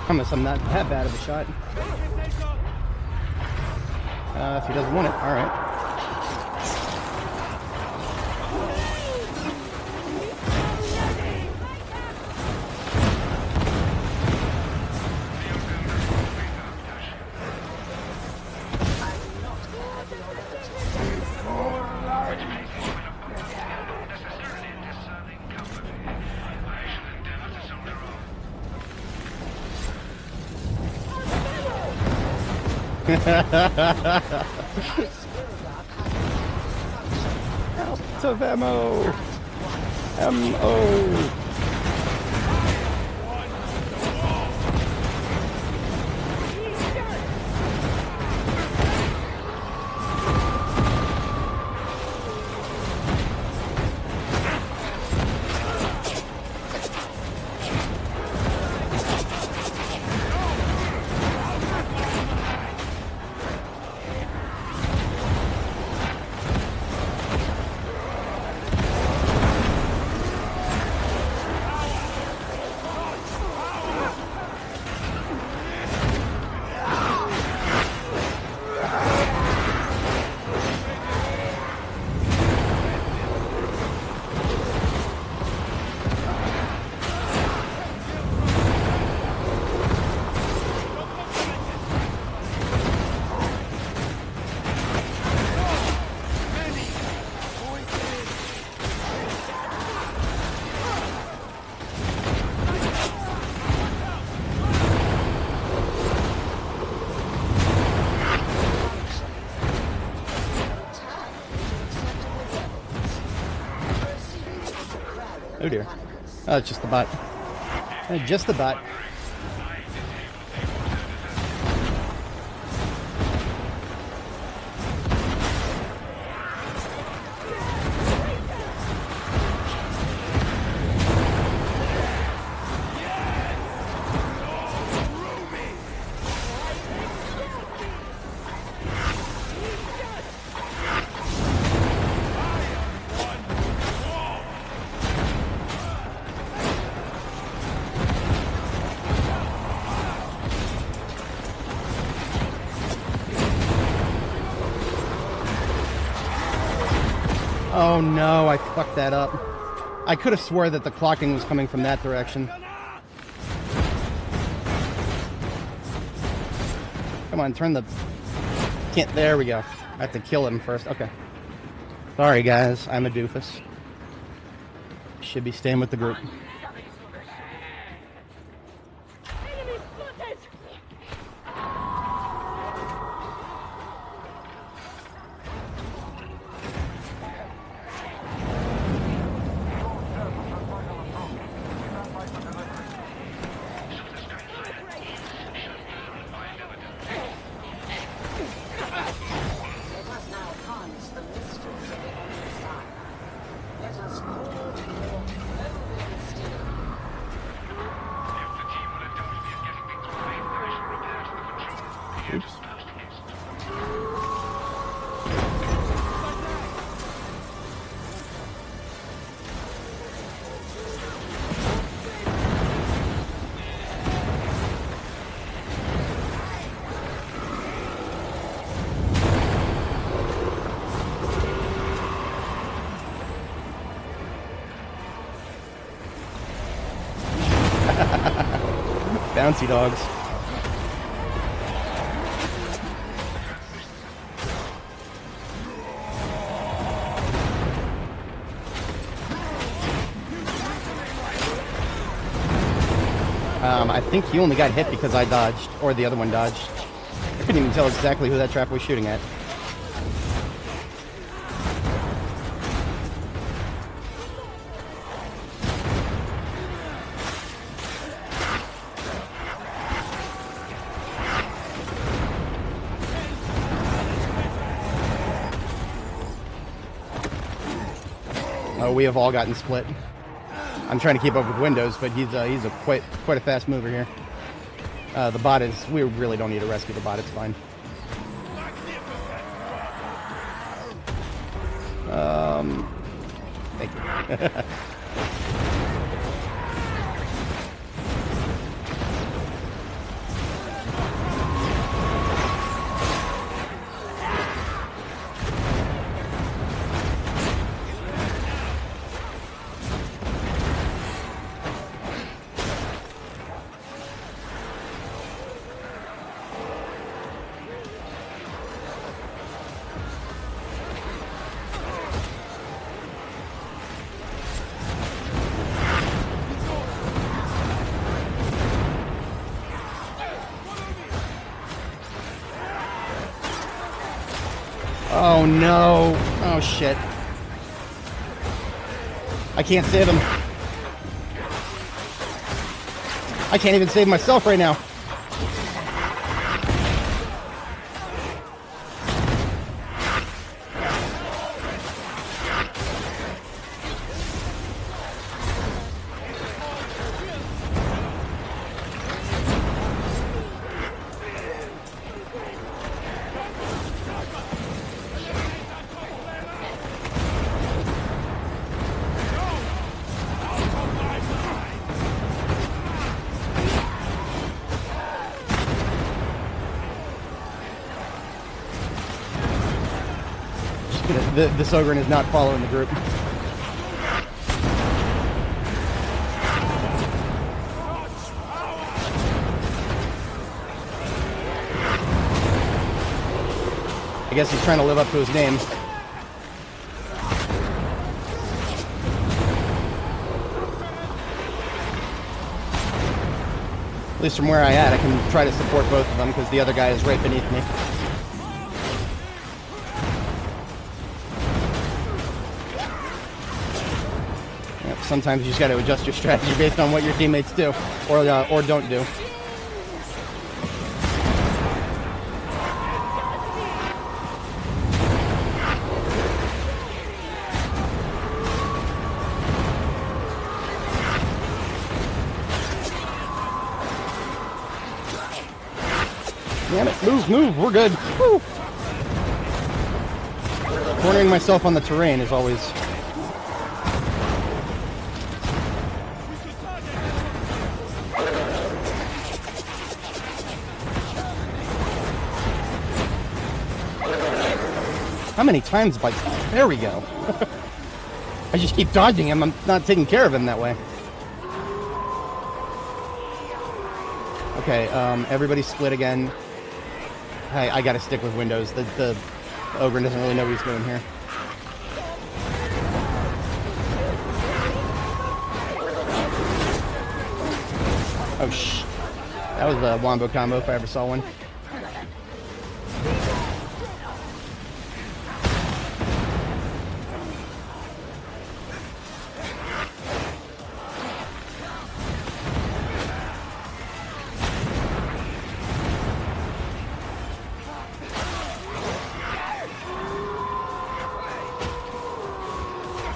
Promise I'm not that bad of a shot. If he doesn't want it, alright. Out of ammo! M.O. Oh dear. Oh, it's just the bot. Just the bot. Oh no, I fucked that up. I could have swore that the clocking was coming from that direction. Come on, turn the... Can't... There we go. I have to kill him first. Okay. Sorry guys, I'm a doofus. Should be staying with the group. Bouncy dogs. I think he only got hit because I dodged, or the other one dodged. I couldn't even tell exactly who that trap was shooting at. Oh, we have all gotten split. I'm trying to keep up with Windows, but he's a quite a fast mover here. The bot is... We really don't need to rescue the bot. It's fine. Thank you. no. Oh shit. I can't save him. I can't even save myself right now. This Ogryn is not following the group. I guess he's trying to live up to his name. At least from where I at, I can try to support both of them because the other guy is right beneath me. Sometimes you just got to adjust your strategy based on what your teammates do, or don't do. Damn it! Move! We're good. Woo. Cornering myself on the terrain is always. How many times by... There we go. I just keep dodging him. I'm not taking care of him that way. Okay, everybody split again. I gotta stick with windows. The Ogryn doesn't really know what he's doing here. Oh, shh. That was a wombo combo if I ever saw one.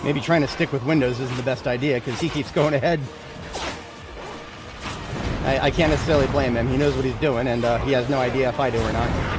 Maybe trying to stick with windows isn't the best idea because he keeps going ahead. I can't necessarily blame him. He knows what he's doing, and he has no idea if I do or not.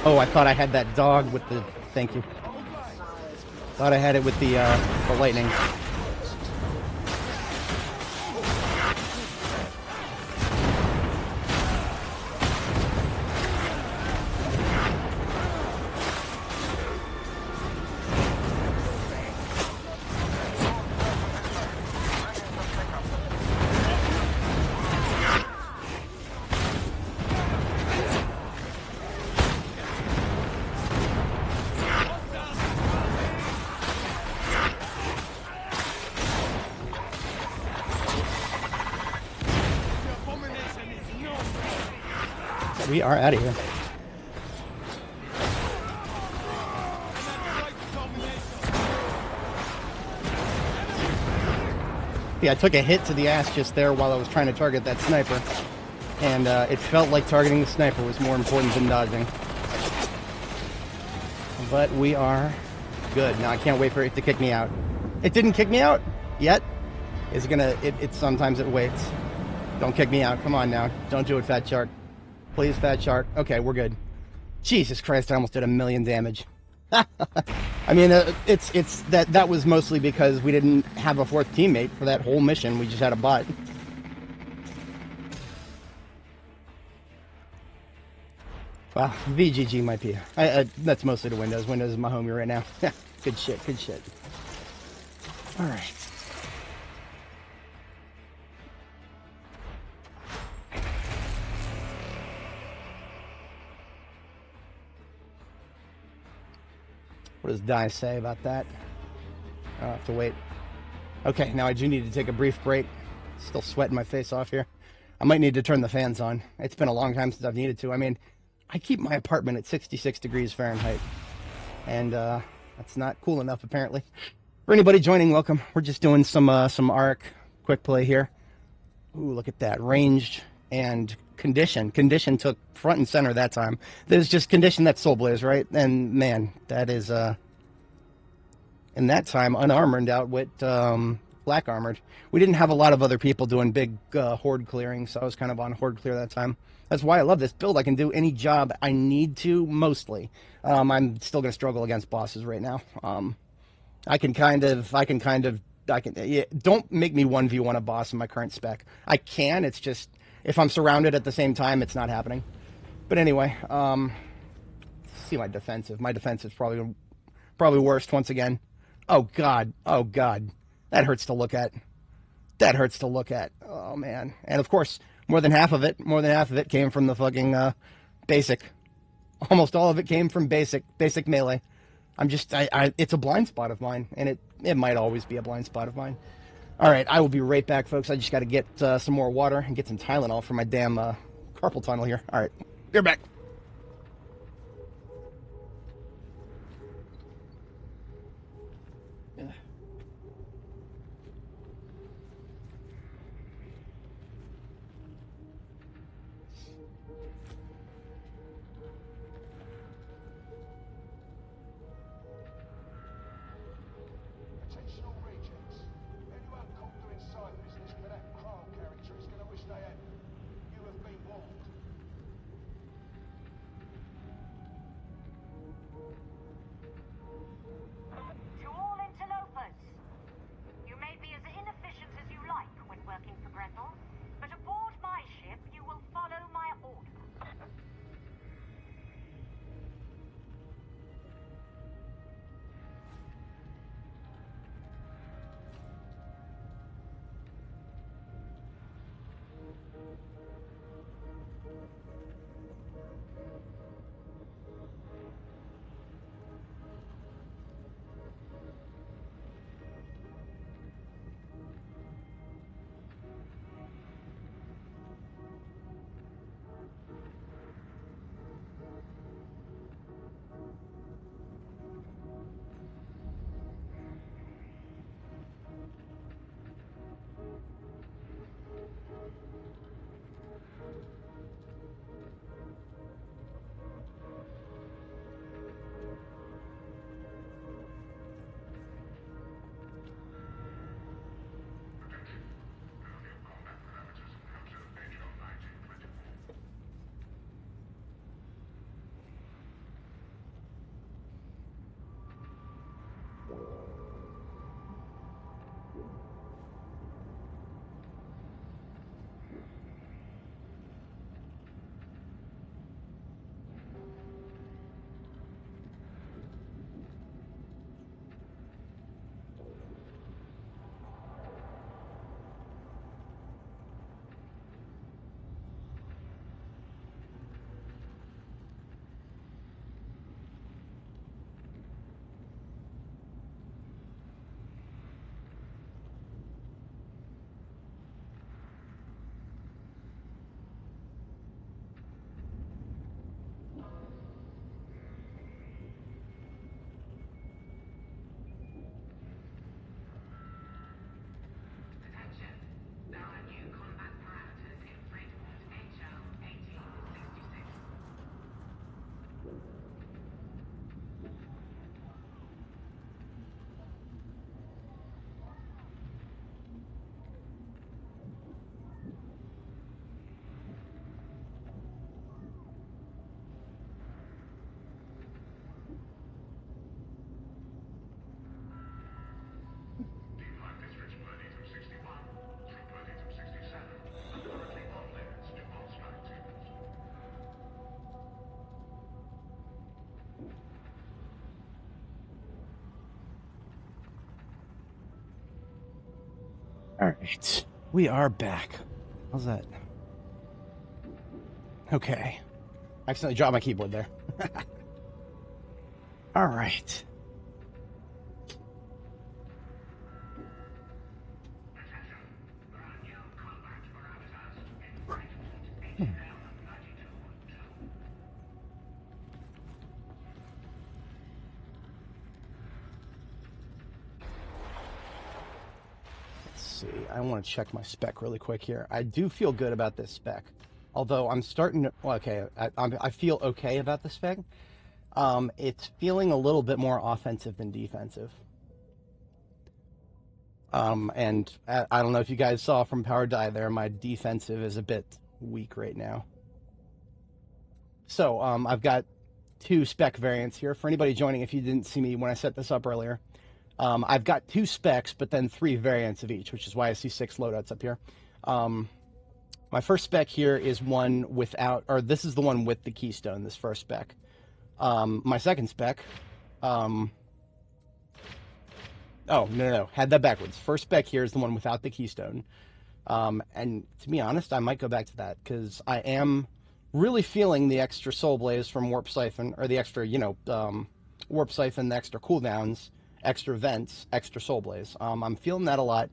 Oh, I thought I had that dog with the... Thank you. Thought I had it with the lightning. We are out of here. Yeah, I took a hit to the ass just there while I was trying to target that sniper. And it felt like targeting the sniper was more important than dodging. But we are good. Now I can't wait for it to kick me out. It didn't kick me out yet. It's gonna, sometimes it waits. Don't kick me out. Come on now. Don't do it, Fat Shark. Please, Fat Shark. Okay, we're good. Jesus Christ, I almost did 1,000,000 damage. I mean, it's that was mostly because we didn't have a fourth teammate for that whole mission. We just had a bot. Well, VGG might be. That's mostly the Windows. Windows is my homie right now. Good shit, good shit. All right. What does Di say about that? I'll have to wait. Okay, now I do need to take a brief break. Still sweating my face off here. I might need to turn the fans on. It's been a long time since I've needed to. I mean, I keep my apartment at 66 degrees Fahrenheit. And that's not cool enough, apparently. For anybody joining, welcome. We're just doing some Auric Quickplay here. Ooh, look at that. Ranged and condition. Condition took front and center that time. There's just condition that's Soul Blaze, right? And man, that is in that time unarmored outwit black armored. We didn't have a lot of other people doing big horde clearing, so I was kind of on horde clear that time. That's why I love this build. I can do any job I need to, mostly. I'm still going to struggle against bosses right now. Don't make me 1v1 a boss in my current spec. I can, it's just, if I'm surrounded at the same time, it's not happening. But anyway, see my defensive. My defensive's probably worst once again. Oh God, that hurts to look at. That hurts to look at. Oh man, and of course, more than half of it came from the fucking basic. Almost all of it came from basic melee. It's a blind spot of mine, and it might always be a blind spot of mine. All right, I will be right back, folks. I just got to get some more water and get some Tylenol for my damn carpal tunnel here. All right, be back. Alright, we are back. How's that? Okay. I accidentally dropped my keyboard there. Alright. See, I want to check my spec really quick here. I do feel good about this spec, although I'm starting to. Well, okay, I feel okay about the spec. It's feeling a little bit more offensive than defensive. And I don't know if you guys saw from Power Die there, my defensive is a bit weak right now. So I've got 2 spec variants here. For anybody joining, if you didn't see me when I set this up earlier. I've got 2 specs, but then 3 variants of each, which is why I see 6 loadouts up here. My first spec here is one without, or this is the one with the keystone, this first spec. My second spec, oh, no, had that backwards. First spec here is the one without the keystone. And to be honest, I might go back to that, because I am really feeling the extra Soul Blaze from Warp Siphon, or the extra, Warp Siphon, the extra cooldowns, extra vents, extra Soul Blaze. I'm feeling that a lot.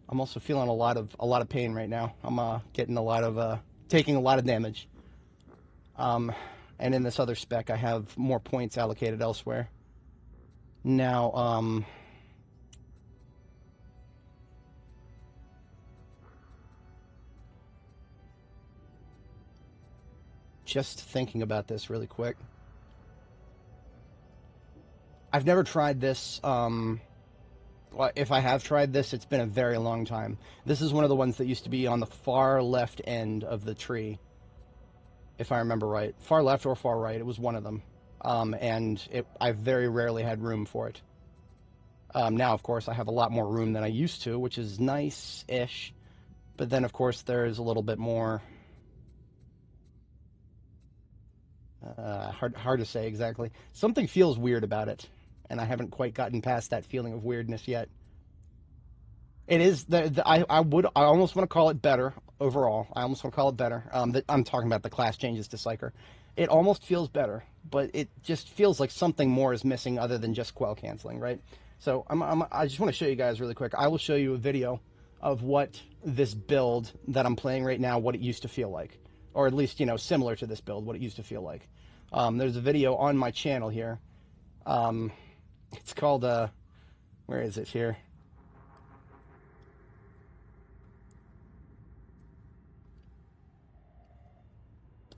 I'm also feeling a lot of pain right now. I'm getting a lot of taking a lot of damage. And in this other spec, I have more points allocated elsewhere. Now, just thinking about this really quick. I've never tried this. Well, if I have tried this, it's been a very long time. This is one of the ones that used to be on the far left end of the tree, if I remember right. Far left or far right, it was one of them. And I very rarely had room for it. Now, of course, I have a lot more room than I used to, which is nice-ish. But then, of course, there is a little bit more... hard to say exactly. Something feels weird about it, and I haven't quite gotten past that feeling of weirdness yet. It is I almost want to call it better overall. I almost want to call it better. I'm talking about the class changes to Psyker. It almost feels better, but it just feels like something more is missing other than just quell canceling, right? So I just want to show you guys really quick. I will show you a video of what this build that I'm playing right now, what it used to feel like, or at least similar to this build, what it used to feel like. There's a video on my channel here. It's called, where is it here?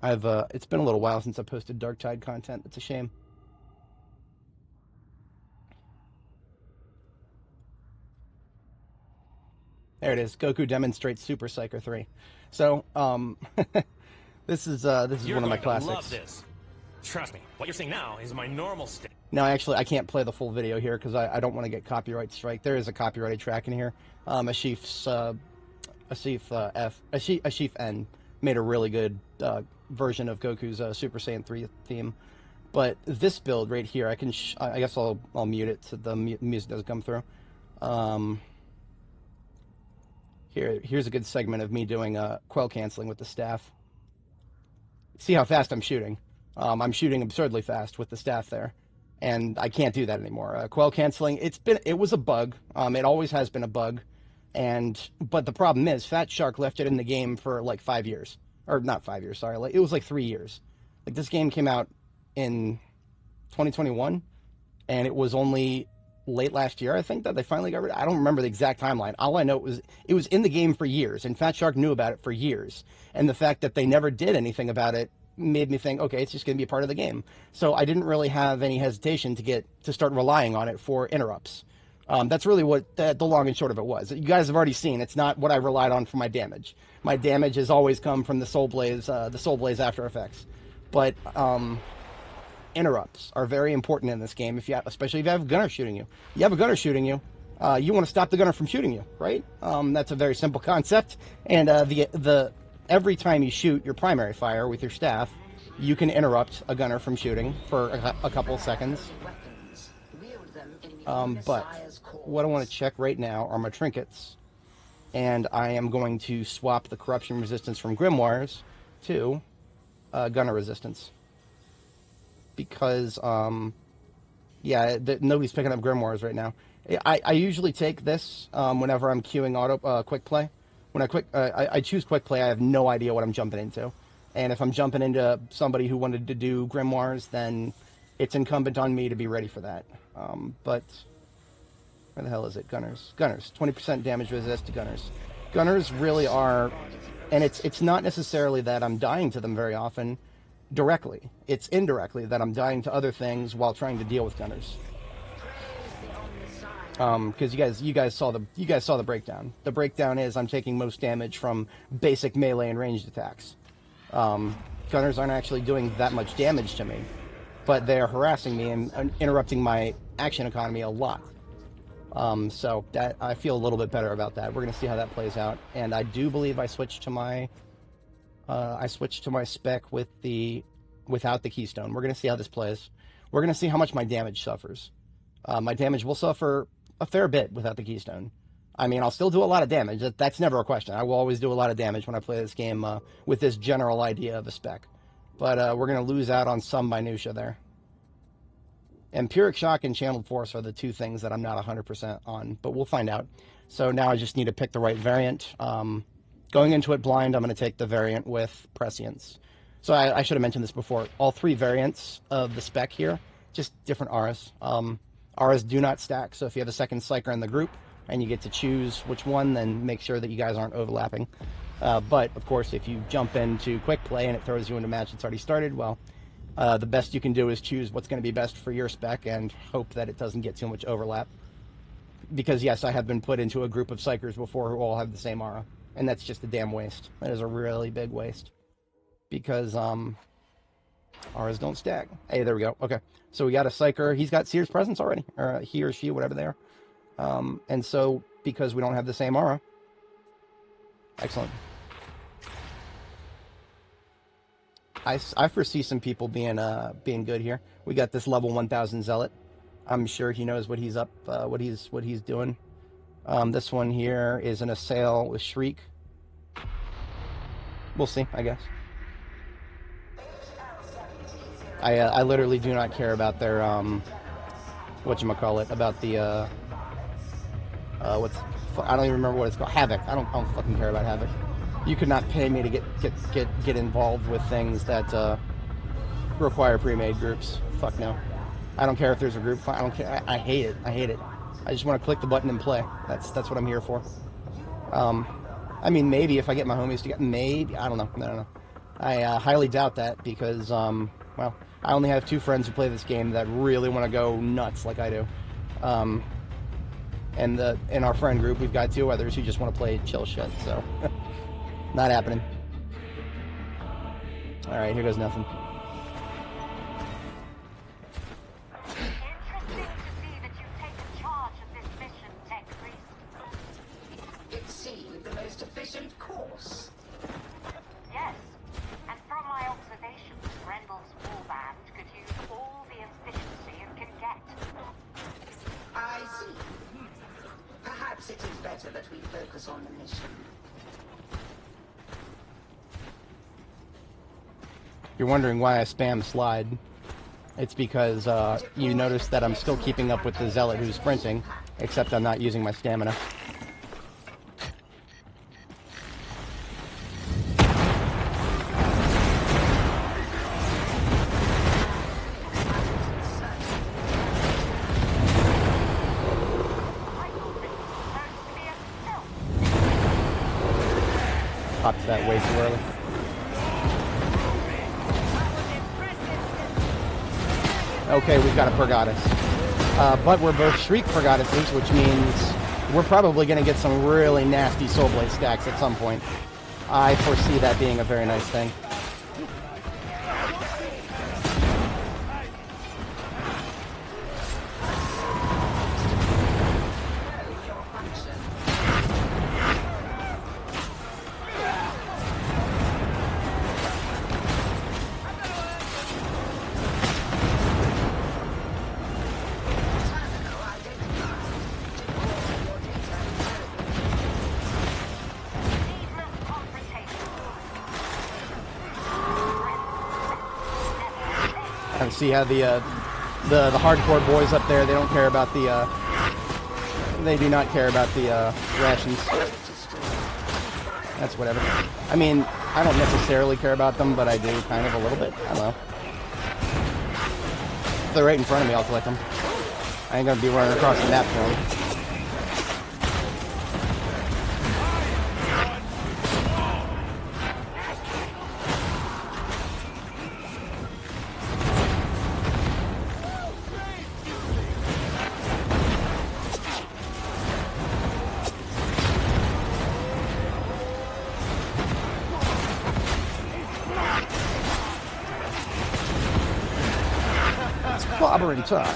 It's been a little while since I posted Darktide content. It's a shame. There it is. Goku demonstrates Super Psyker 3. So, this is one of my classics. Love this. Trust me, what you're seeing now is my normal state. Now, actually, I can't play the full video here because I don't want to get copyright strike. There is a copyrighted track in here. Ashif N made a really good version of Goku's Super Saiyan 3 theme. But this build right here, I guess I'll mute it so the music doesn't come through. Here's a good segment of me doing quell canceling with the staff. See how fast I'm shooting. I'm shooting absurdly fast with the staff there, and I can't do that anymore. Quell canceling, it was a bug. It always has been a bug, but the problem is Fat Shark left it in the game for like 5 years, or not 5 years. Sorry, it was like 3 years. Like this game came out in 2021, and it was only late last year, I think, that they finally got rid of it. I don't remember the exact timeline. All I know it was in the game for years, and Fat Shark knew about it for years. And the fact that they never did anything about it made me think, okay, it's just going to be a part of the game. So I didn't really have any hesitation to start relying on it for interrupts. That's really what the long and short of it was. You guys have already seen, it's not what I relied on for my damage. My damage has always come from the Soul Blaze after effects. But interrupts are very important in this game, especially if you have a gunner shooting you. You have a gunner shooting you, you want to stop the gunner from shooting you, right? That's a very simple concept, and every time you shoot your primary fire with your staff, you can interrupt a gunner from shooting for a couple of seconds. But what I want to check right now are my trinkets. and I am going to swap the corruption resistance from Grimoires to gunner resistance. Because, yeah, nobody's picking up Grimoires right now. I usually take this whenever I'm queuing quick play. When I choose quick play, I have no idea what I'm jumping into. And if I'm jumping into somebody who wanted to do Grimoires, then it's incumbent on me to be ready for that. But where the hell is it? Gunners. 20% damage resist to Gunners. Gunners really are, and it's not necessarily that I'm dying to them very often directly. It's indirectly that I'm dying to other things while trying to deal with Gunners. Because you guys saw the breakdown. The breakdown is I'm taking most damage from basic melee and ranged attacks. Gunners aren't actually doing that much damage to me, but they're harassing me and interrupting my action economy a lot. So that I feel a little bit better about that. We're gonna see how that plays out, and I do believe I switched to my spec without the keystone. We're gonna see how this plays. We're gonna see how much my damage suffers. My damage will suffer a fair bit without the keystone. I mean, I'll still do a lot of damage. That's never a question. I will always do a lot of damage when I play this game with this general idea of a spec. But we're going to lose out on some minutia there. Empiric Shock and Channeled Force are the two things that I'm not 100% on, but we'll find out. So now I just need to pick the right variant. Going into it blind, I'm going to take the variant with Prescience. So I should have mentioned this before. All three variants of the spec here, just different auras. Auras do not stack, so if you have a second Psyker in the group, and you get to choose which one, then make sure that you guys aren't overlapping. But, of course, if you jump into quick play and it throws you into a match that's already started, well, the best you can do is choose what's going to be best for your spec and hope that it doesn't get too much overlap. Because, yes, I have been put into a group of Psykers before who all have the same aura, and that's just a damn waste. That is a really big waste. Because, auras don't stack. Hey, there we go. Okay, so we got a Psyker. He's got Seer's Presence already, or he or she, whatever they are. And so, because we don't have the same aura, excellent. I foresee some people being good here. We got this level 1000 Zealot. I'm sure he knows what he's up, what he's doing. This one here is an Assail with Shriek. We'll see, I guess. I literally do not care about their whatchamacallit, about the I don't even remember what it's called. Havoc. I don't fucking care about Havoc. You could not pay me to get involved with things that require pre-made groups. Fuck no. I don't care if there's a group. I don't care. I hate it. I hate it. I just want to click the button and play. That's what I'm here for. I mean, maybe if I get my homies together, maybe. I don't know. No. I highly doubt that because, well, I only have 2 friends who play this game that really want to go nuts like I do. And in our friend group, we've got 2 others who just want to play chill shit, so not happening. All right, here goes nothing. Interesting to see that you've taken charge of this mission, Tech Priest. It seemed the most efficient course. Yes, and from my observations, Grendel's warband could use all the efficiency it can get. I see. Perhaps it is better that we focus on the mission. You're wondering why I spam slide. It's because you notice that I'm still keeping up with the Zealot who's sprinting, except I'm not using my stamina. Popped that way too early. Okay, we've got a Purgatus. But we're both Shriek Purgatuses, which means we're probably going to get some really nasty Soul Blade stacks at some point. I foresee that being a very nice thing. Kind of see how the hardcore boys up there, they don't care about the they do not care about the rations. That's whatever. I mean, I don't necessarily care about them, but I do kind of a little bit. I don't know. If they're right in front of me, I'll collect them. I ain't gonna be running across the map for them. Clobbering time.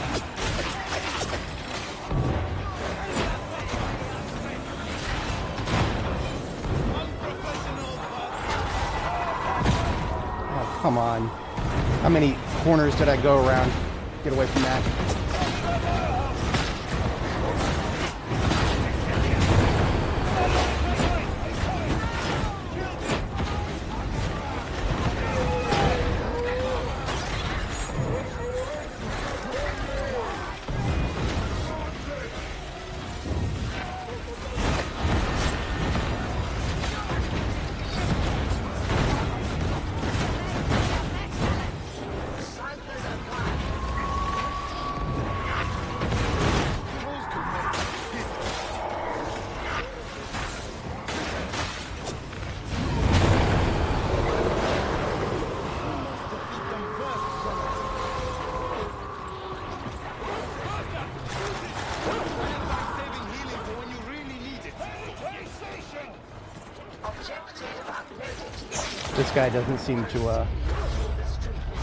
Oh, come on. How many corners did I go around? Get away from that. This guy doesn't seem to,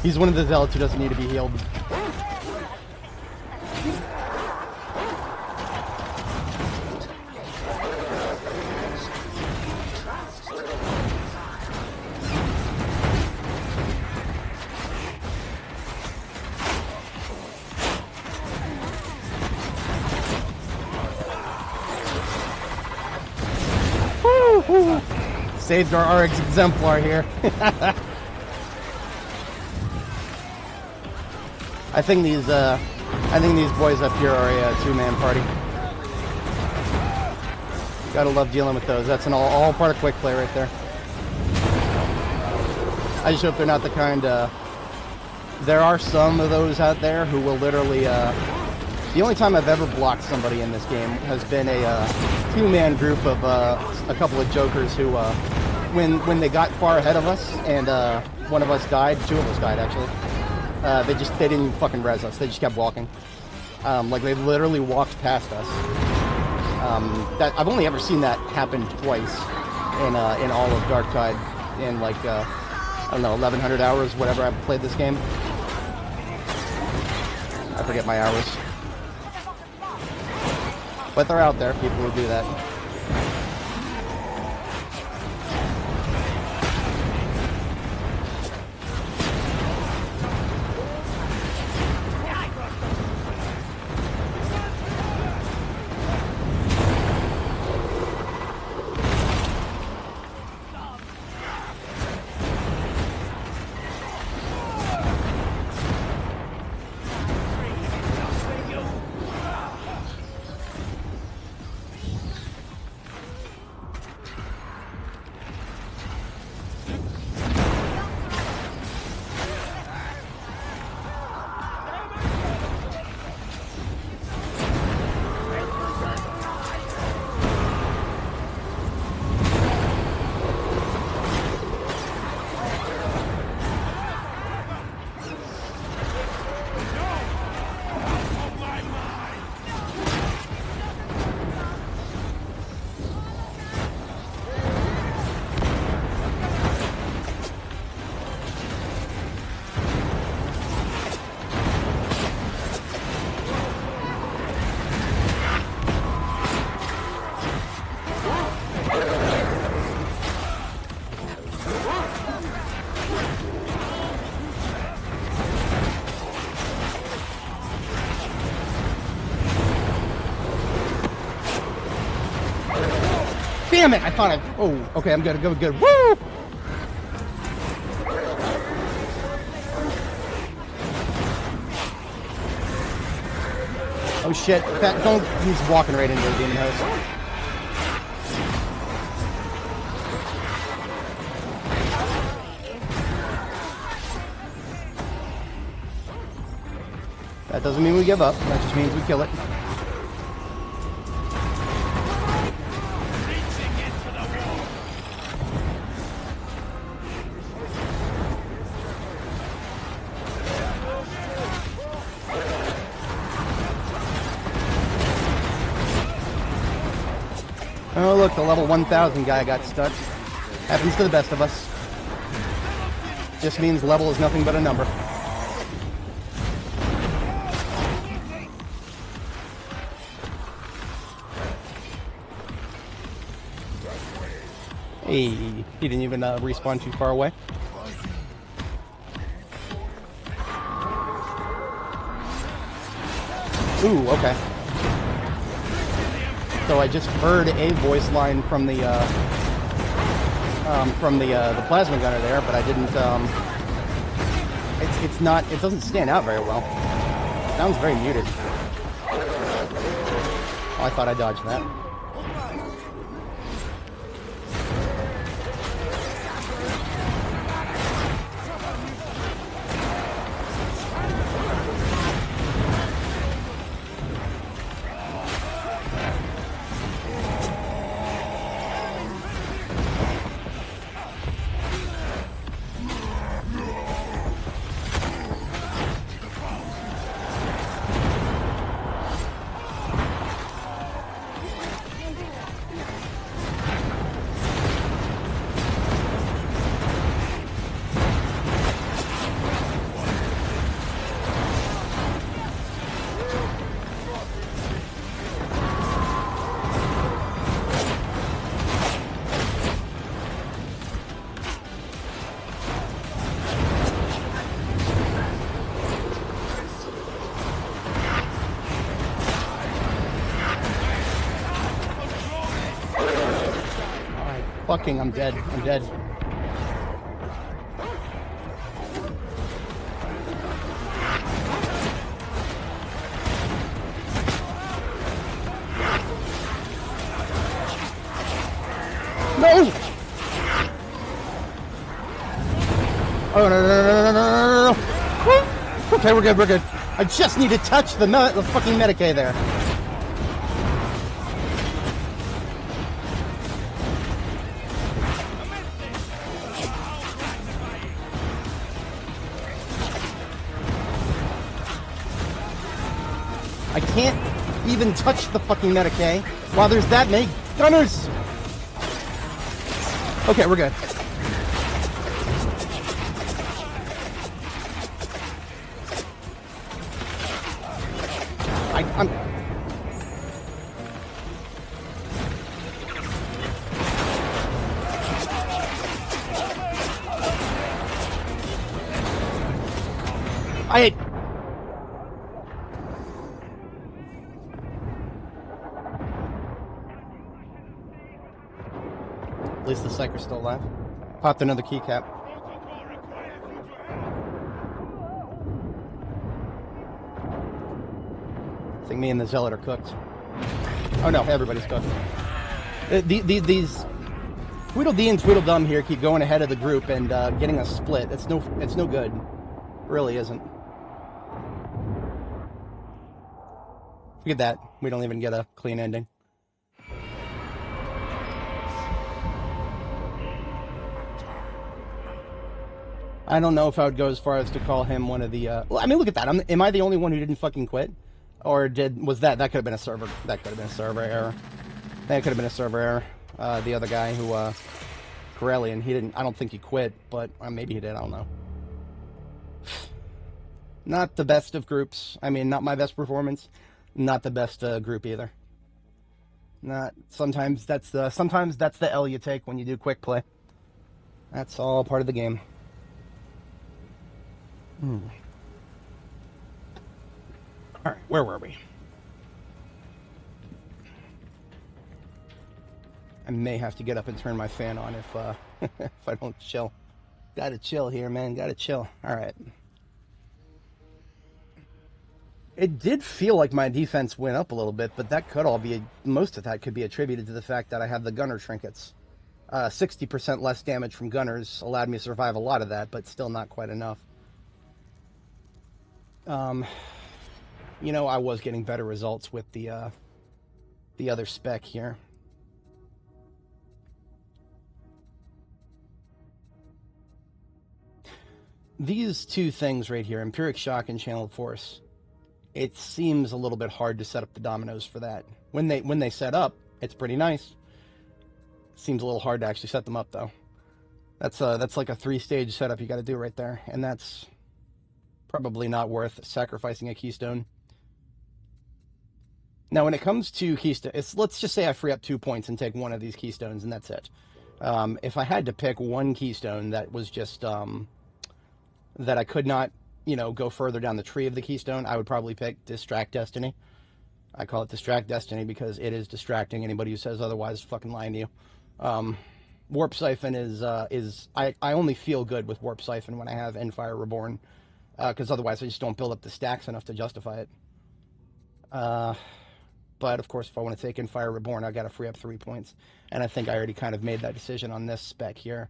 he's one of the zealots who doesn't need to be healed. Woo-hoo. Saved our Auric exemplar here. I think these boys up here are a two-man party. Gotta love dealing with those. That's an all part of Quickplay right there. I just hope they're not the kind. There are some of those out there who will literally. The only time I've ever blocked somebody in this game has been a two-man group of a couple of jokers who, when they got far ahead of us and one of us died, two of us died actually. They didn't fucking res us. They just kept walking. Like they literally walked past us. That I've only ever seen that happen twice in all of Darktide in like I don't know 1,100 hours, whatever I've played this game. I forget my hours. But they're out there, people who do that. Damn it! I thought I... Oh, okay, I'm good, good. Woo! Oh shit, don't, he's walking right into the demon host. That doesn't mean we give up, that just means we kill it. Oh look, the level 1000 guy got stuck. Happens to the best of us. Just means level is nothing but a number. Hey, he didn't even respawn too far away. Ooh, okay. So I just heard a voice line from the plasma gunner there, but I didn't. It's not. It doesn't stand out very well. It sounds very muted. Oh, I thought I dodged that. Fucking, I'm dead. I'm dead. No! Oh, no. Okay, we're good, we're good. I just need to touch the fucking Medicaid there. I can't even touch the fucking Medicaid while there's that many gunners. Okay, we're good. I'm... At least the Psyker's still alive. Popped another keycap. I think me and the Zealot are cooked. Oh no, everybody's cooked. These Tweedledee and Tweedledum here keep going ahead of the group and getting a split. It's no good. It really isn't. Forget that. We don't even get a clean ending. I don't know if I would go as far as to call him one of the, well, I mean, look at that. Am I the only one who didn't fucking quit? Or was that could have been a server, that could have been a server error. That could have been a server error. The other guy who, Corellian, he didn't, I don't think he quit, but maybe he did, I don't know. Not the best of groups. I mean, not my best performance. Not the best group either. Sometimes that's the L you take when you do quick play. That's all part of the game. Alright, where were we? I may have to get up and turn my fan on if if I don't chill. Gotta chill here, man. Gotta chill. Alright. It did feel like my defense went up a little bit, but that could all be, most of that could be attributed to the fact that I have the gunner trinkets. 60% less damage from gunners allowed me to survive a lot of that, but still not quite enough. You know, I was getting better results with the other spec here. These two things right here, Empiric Shock and Channel Force, it seems a little bit hard to set up the dominoes for that. When they set up, it's pretty nice. Seems a little hard to actually set them up, though. That's like a 3-stage setup you got to do right there, and that's probably not worth sacrificing a keystone. Now, when it comes to keystone, let's just say I free up 2 points and take one of these keystones, and that's it. If I had to pick one keystone that was just that I could not, you know, go further down the tree of the keystone, I would probably pick Distract Destiny. I call it Distract Destiny because it is distracting. Anybody who says otherwise is fucking lying to you. Warp Siphon is I only feel good with Warp Siphon when I have Endfire Reborn, because otherwise I just don't build up the stacks enough to justify it. But of course, if I want to take Endfire Reborn, I got to free up 3 points, and I think I already kind of made that decision on this spec here.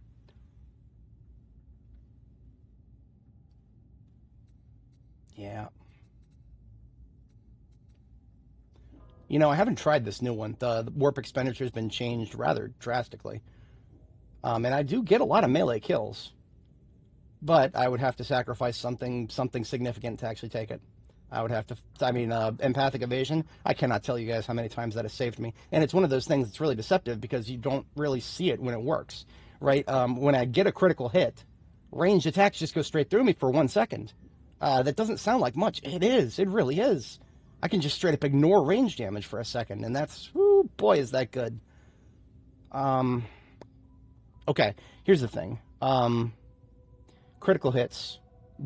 Yeah. You know, I haven't tried this new one. The warp expenditure has been changed rather drastically. And I do get a lot of melee kills. But I would have to sacrifice something significant to actually take it. I would have to, empathic evasion, I cannot tell you guys how many times that has saved me. And it's one of those things that's really deceptive because you don't really see it when it works, right? When I get a critical hit, ranged attacks just go straight through me for 1 second. That doesn't sound like much. It is. It really is. I can just straight up ignore range damage for a second, and that's, whoo, boy, is that good. Okay, here's the thing. Critical hits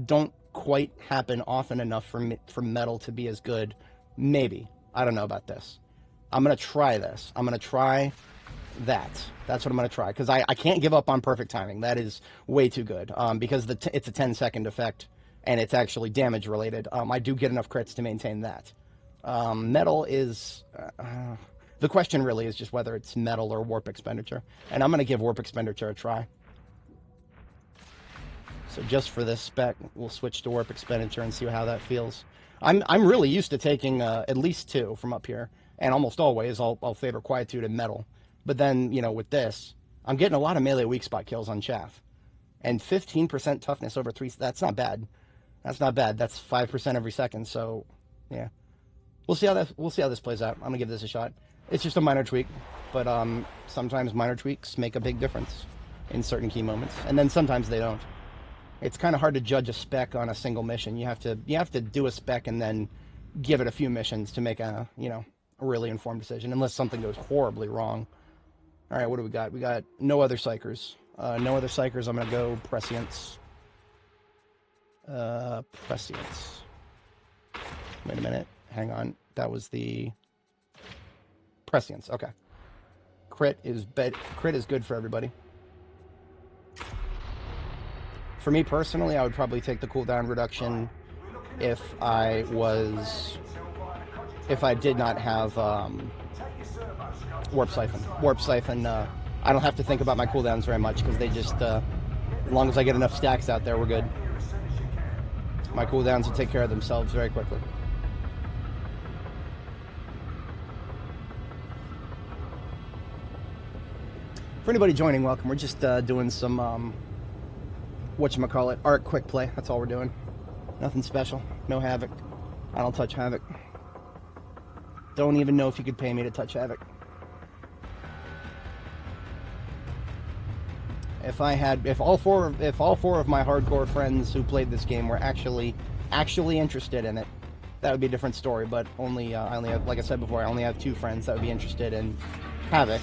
don't quite happen often enough for metal to be as good. Maybe. I don't know about this. I'm going to try this. I'm going to try that. That's what I'm going to try, because I can't give up on perfect timing. That is way too good, because it's a 10-second effect, and it's actually damage related. I do get enough crits to maintain that. Metal is... the question really is just whether it's metal or warp expenditure. And I'm going to give warp expenditure a try. So just for this spec, we'll switch to warp expenditure and see how that feels. I'm really used to taking at least 2 from up here. And almost always I'll favor Quietude and metal. But then, you know, with this, I'm getting a lot of melee weak spot kills on chaff. And 15% toughness over 3, that's not bad. That's not bad. That's 5% every second. So, yeah. We'll see how this plays out. I'm going to give this a shot. It's just a minor tweak, but sometimes minor tweaks make a big difference in certain key moments, and then sometimes they don't. It's kind of hard to judge a spec on a single mission. You have to do a spec and then give it a few missions to make a really informed decision, unless something goes horribly wrong. All right, what do we got? We got no other Psykers. No other Psykers. I'm going to go Prescience. Prescience. Wait a minute. Hang on. That was the Prescience. Okay. Crit is good for everybody. For me personally, I would probably take the cooldown reduction if I did not have Warp Siphon. Warp Siphon, I don't have to think about my cooldowns very much because they just, as long as I get enough stacks out there, we're good. My cooldowns will take care of themselves very quickly. For anybody joining, welcome. We're just doing some, whatchamacallit, Auric Quickplay. That's all we're doing. Nothing special. No Havoc. I don't touch Havoc. Don't even know if you could pay me to touch Havoc. If all four of my hardcore friends who played this game were actually interested in it, that would be a different story. But I only have, like I said before, I only have 2 friends that would be interested in Havoc.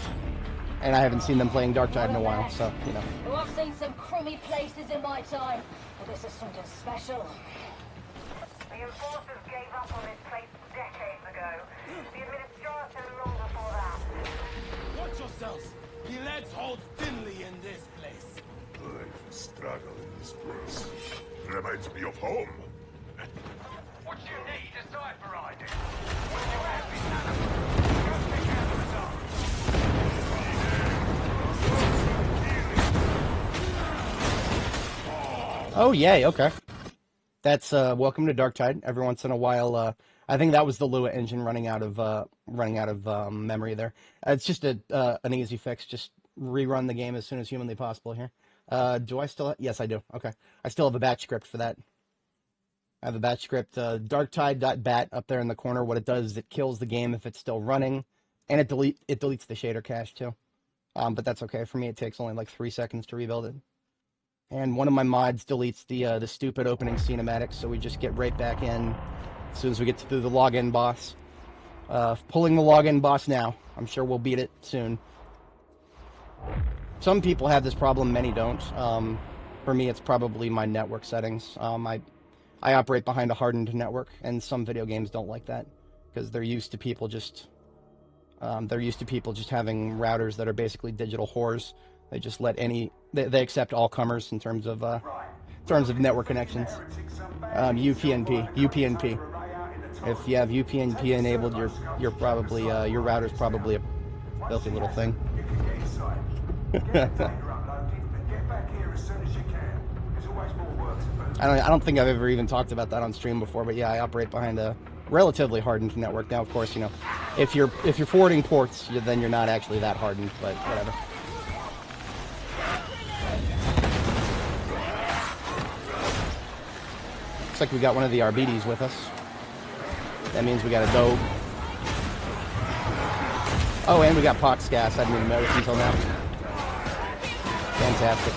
And I haven't seen them playing Darktide in a while, so, you know. Well, I've seen some crummy places in my time, but this is something special. The enforcers gave up on this place decades ago. The administration long before that. Watch yourselves! The legs hold thinly in this place. Life struggle in this place. Reminds me of home. What you need is cipher ID. What you have is none of them. Go check out the dark. Oh, yay, okay. That's welcome to Darktide. Every once in a while, I think that was the Lua engine running out of memory there. It's just an easy fix. Just rerun the game as soon as humanly possible here. Do I still? Yes, I do. Okay, I still have a batch script for that. I have a batch script, darktide.bat up there in the corner. What it does is it kills the game if it's still running, and it deletes the shader cache too. But that's okay for me. It takes only like 3 seconds to rebuild it. And one of my mods deletes the stupid opening cinematics, so we just get right back in as soon as we get through the login boss. Pulling the login boss now. I'm sure we'll beat it soon. Some people have this problem, many don't. For me, it's probably my network settings. I operate behind a hardened network, and some video games don't like that because they're used to people just having routers that are basically digital whores. They just let they accept all comers in terms of network connections. UPnP. If you have UPnP enabled, you're probably your router's probably a filthy little thing. I don't think I've ever even talked about that on stream before, but yeah, I operate behind a relatively hardened network. Now, of course, you know, if you're forwarding ports, then you're not actually that hardened, but whatever. Looks like we got one of the Arbites with us. That means we got a doe. Oh, and we got pox gas. I didn't even notice until now. Fantastic.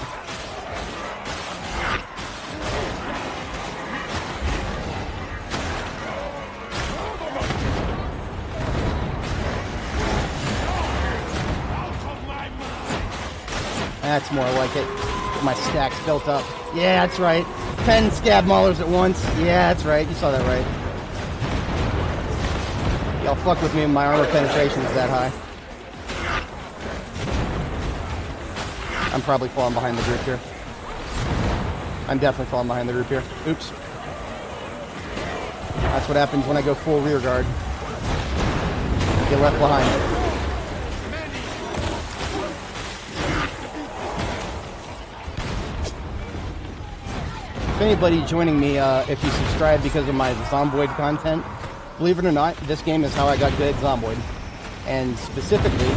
That's more like it. My stack's built up. Yeah, that's right. 10 scab maulers at once. Yeah, that's right. You saw that right. Y'all fuck with me when my armor penetration is that high. I'm probably falling behind the group here. I'm definitely falling behind the group here. Oops. That's what happens when I go full rear guard. Get left behind. Anybody joining me, if you subscribe because of my Zomboid content, believe it or not, this game is how I got good at Zomboid. And specifically,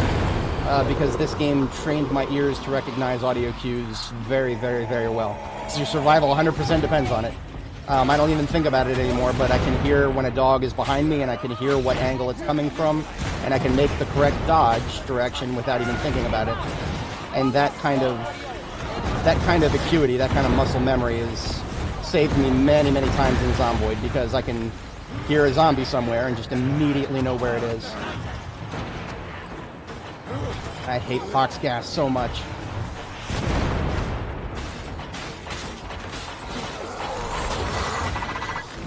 because this game trained my ears to recognize audio cues very, very, very well. So your survival 100% depends on it. I don't even think about it anymore, but I can hear when a dog is behind me, and I can hear what angle it's coming from, and I can make the correct dodge direction without even thinking about it. And that kind of acuity, that kind of muscle memory is saved me many, many times in Zomboid, because I can hear a zombie somewhere and just immediately know where it is. I hate pox gas so much.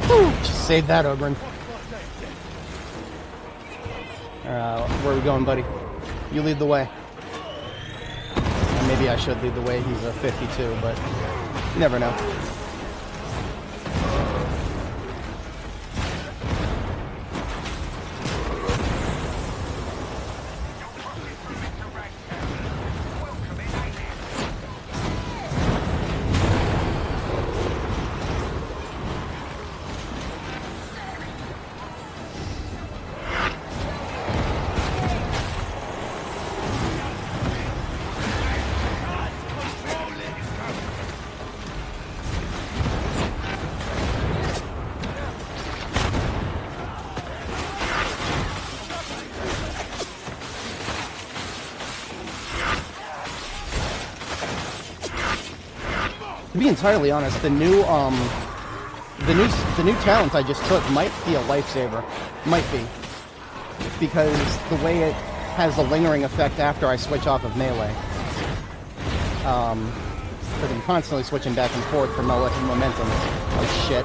Whew, just save that, Ogren. Where are we going, buddy? You lead the way. Maybe I should lead the way. He's a 52, but you never know. To be entirely honest, the new talent I just took might be a lifesaver. Might be. Because the way it has a lingering effect after I switch off of melee. Because I'm constantly switching back and forth for momentum. Oh shit.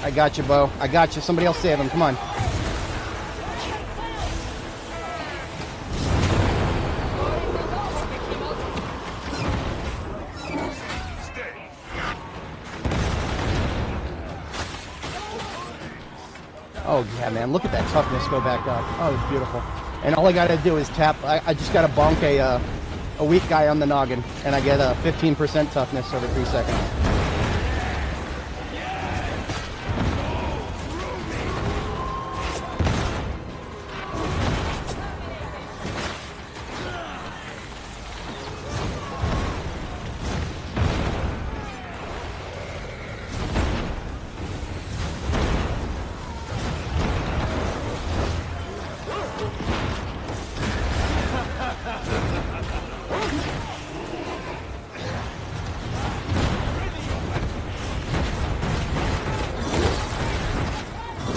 I got you, Bo. I got you. Somebody else save him. Come on. Oh, yeah, man. Look at that toughness go back up. Oh, it's beautiful. And all I got to do is tap. I just got to bonk a weak guy on the noggin, and I get a 15% toughness over 3 seconds.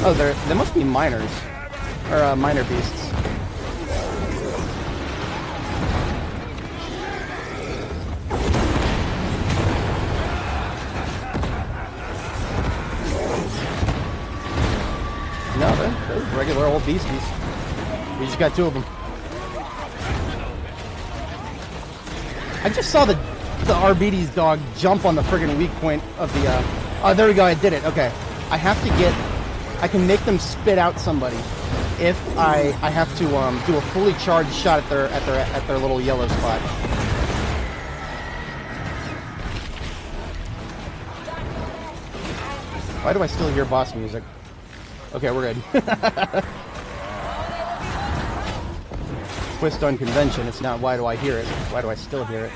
Oh, there must be miners, or miner beasts. No, they're regular old beasties. We just got 2 of them. I just saw the Arbites dog jump on the friggin' weak point of the. Oh, there we go. I did it. Okay, I have to get. I can make them spit out somebody if I have to do a fully charged shot at their little yellow spot. Why do I still hear boss music? Okay, we're good. Twist on convention. It's not why do I hear it? Why do I still hear it?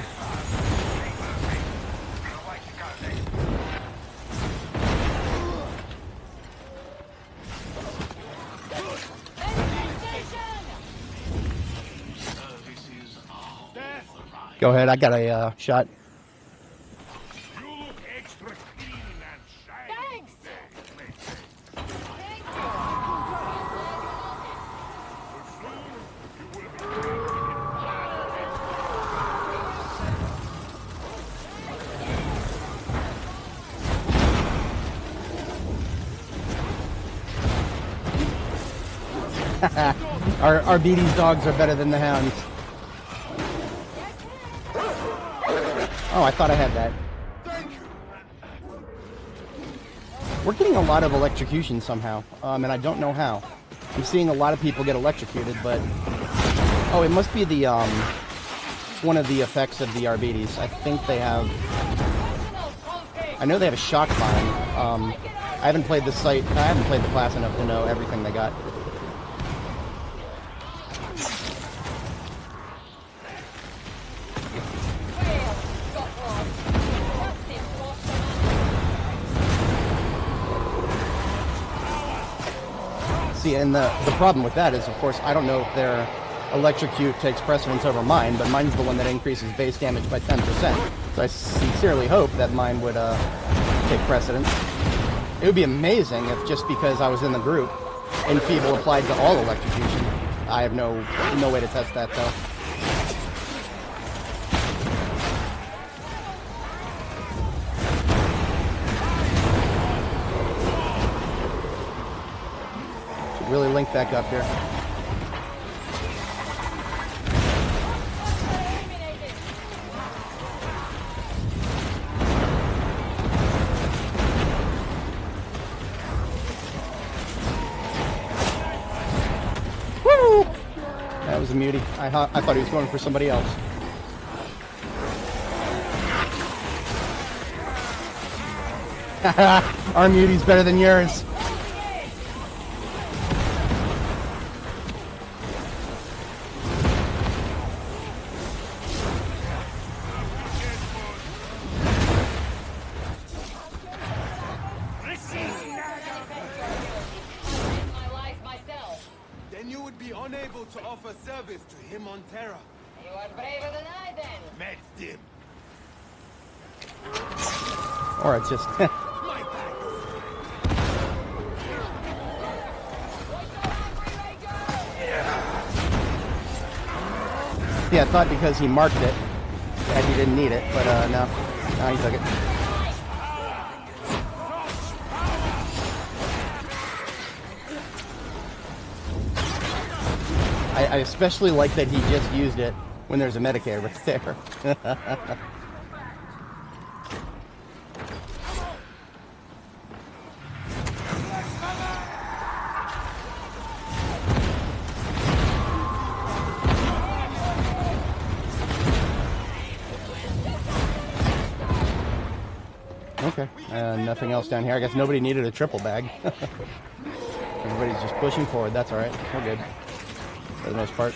Go ahead, I got a shot. You look extra clean and shiny. Thanks. Our Arbites dogs are better than the hounds. Oh, I thought I had that. We're getting a lot of electrocution somehow, and I don't know how. I'm seeing a lot of people get electrocuted, but... Oh, it must be the, one of the effects of the Arbites. I think they have... I know they have a shock mine. I haven't played the site, I haven't played the class enough to know everything they got. See, and the problem with that is, of course, I don't know if their electrocute takes precedence over mine, but mine's the one that increases base damage by 10%. So I sincerely hope that mine would take precedence. It would be amazing if just because I was in the group, Enfeeble applied to all electrocution. I have no way to test that, though. Really link back up here. Woo! That was a mutie. I thought he was going for somebody else. Our mutie's better than yours. Or it's just... Yeah, I thought because he marked it that he didn't need it, but no, he took it. I especially like that he just used it when there's a Medicaid right there. Okay, nothing else down here. I guess nobody needed a triple bag. Everybody's just pushing forward. That's all right. We're good for the most part.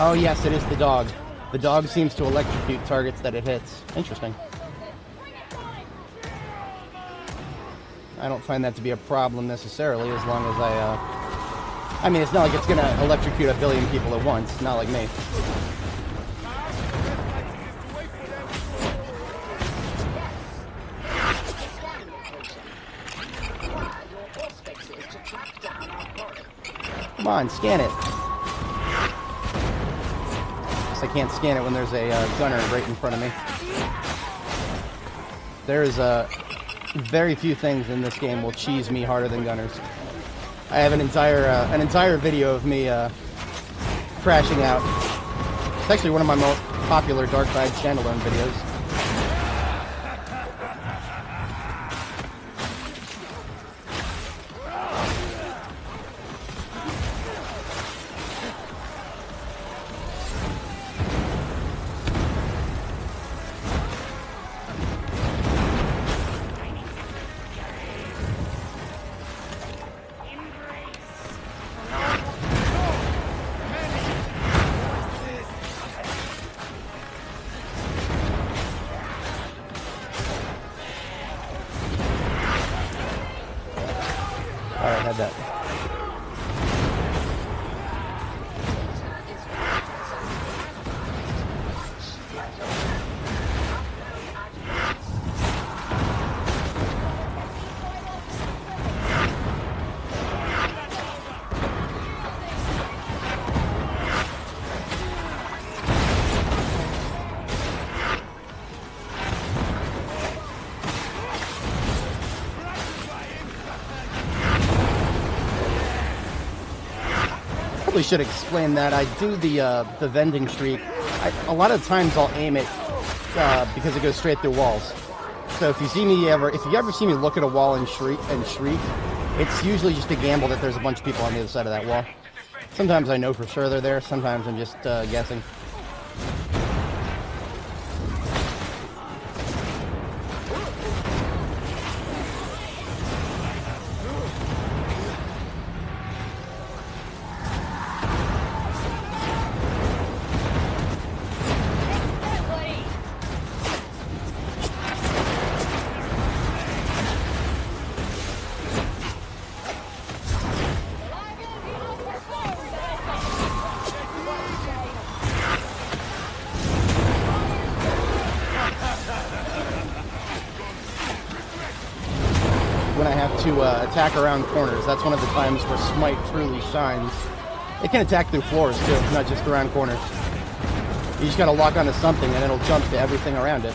Oh yes, it is the dog. The dog seems to electrocute targets that it hits. Interesting. I don't find that to be a problem necessarily, as long as I mean, it's not like it's gonna electrocute a billion people at once. Not like me. Come on, scan it. I can't scan it when there's a gunner right in front of me. There's very few things in this game will cheese me harder than gunners. I have an entire video of me crashing out. It's actually one of my most popular Darktide standalone videos. Alright, had that. Probably should explain that. I do the vending streak. A lot of times I'll aim it because it goes straight through walls. So if you ever see me look at a wall and shriek, it's usually just a gamble that there's a bunch of people on the other side of that wall. Sometimes I know for sure they're there. Sometimes I'm just guessing. When I have to attack around corners, that's one of the times where Smite truly shines. It can attack through floors too, not just around corners. You just gotta lock onto something and it'll jump to everything around it.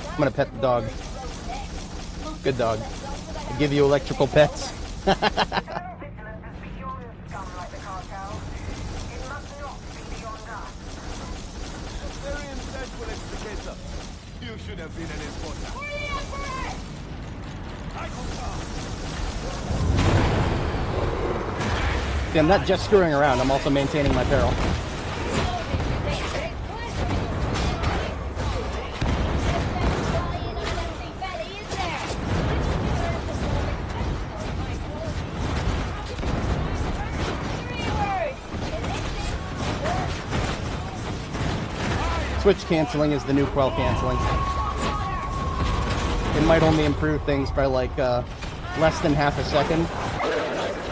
I'm gonna pet the dog. Good dog. I give you electrical pets. You should have been an importer. See, I'm not just screwing around, I'm also maintaining my peril. switch canceling is the new quell canceling. It might only improve things by like less than half a second,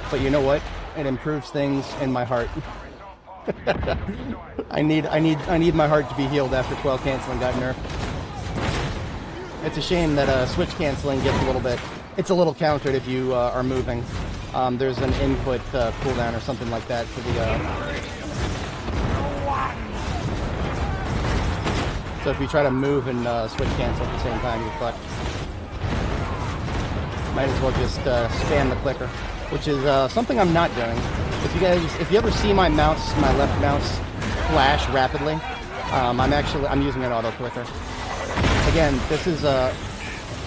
but you know what? It improves things in my heart. I need my heart to be healed after quell canceling got nerfed. It's a shame that switch canceling gets a little bit. It's a little countered if you are moving. There's an input cooldown or something like that for the. So if you try to move and switch cancel at the same time, you're fucked. Might as well just spam the clicker, which is something I'm not doing. If you ever see my mouse, my left mouse flash rapidly, I'm using an auto clicker. Again, this is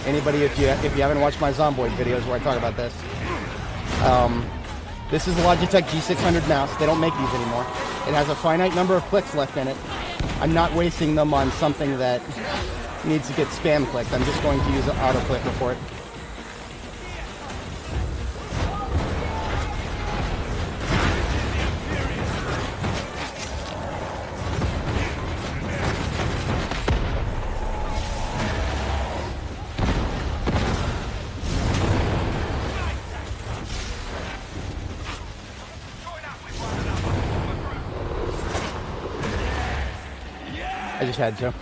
anybody if you haven't watched my Zomboid videos where I talk about this. This is a Logitech G600 mouse. They don't make these anymore. It has a finite number of clicks left in it. I'm not wasting them on something that needs to get spam clicked. I'm just going to use an auto clicker for it. I just had to.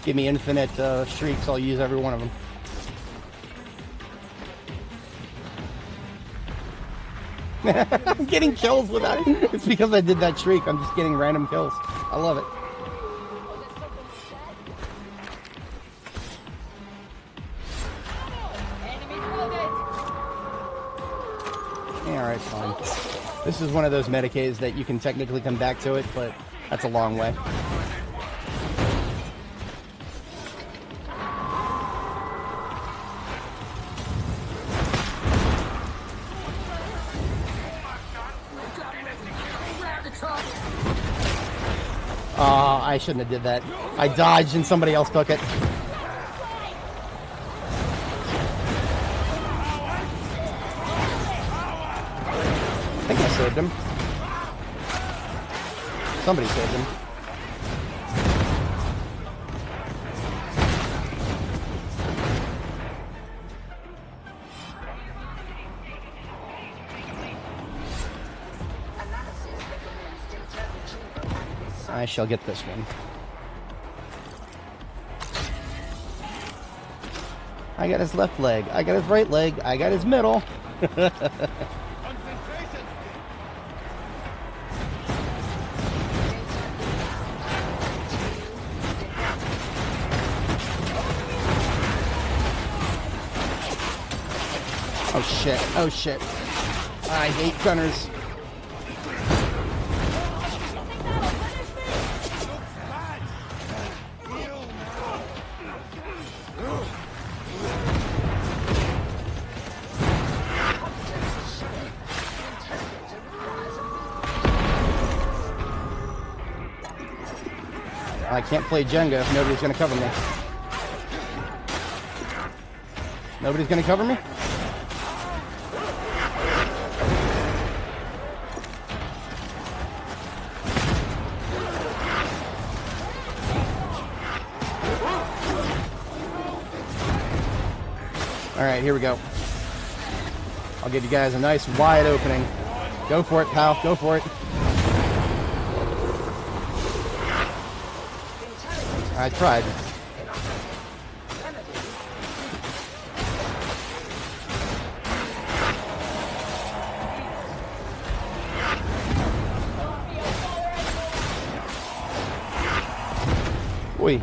Give me infinite shrieks, I'll use every one of them. I'm getting kills without it. It's because I did that shriek. I'm just getting random kills. I love it. Yeah, alright, fine. This is one of those Medicays that you can technically come back to it, but that's a long way. I shouldn't have did that. I dodged and somebody else took it. I think I saved him. Somebody saved him. I shall get this one. I got his left leg. I got his right leg. I got his middle. Oh shit. Oh shit. I hate gunners. I can't play Jenga if nobody's going to cover me. Nobody's going to cover me? Alright, here we go. I'll give you guys a nice wide opening. Go for it, pal. Go for it. I tried. Oi.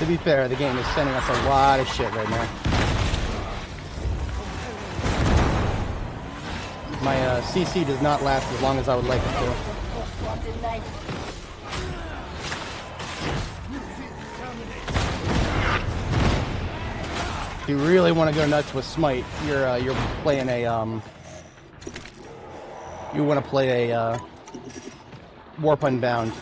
To be fair, the game is sending us a lot of shit right now. My CC does not last as long as I would like it to. What did they? If you really want to go nuts with Smite, you're playing a you want to play a Warp Unbound.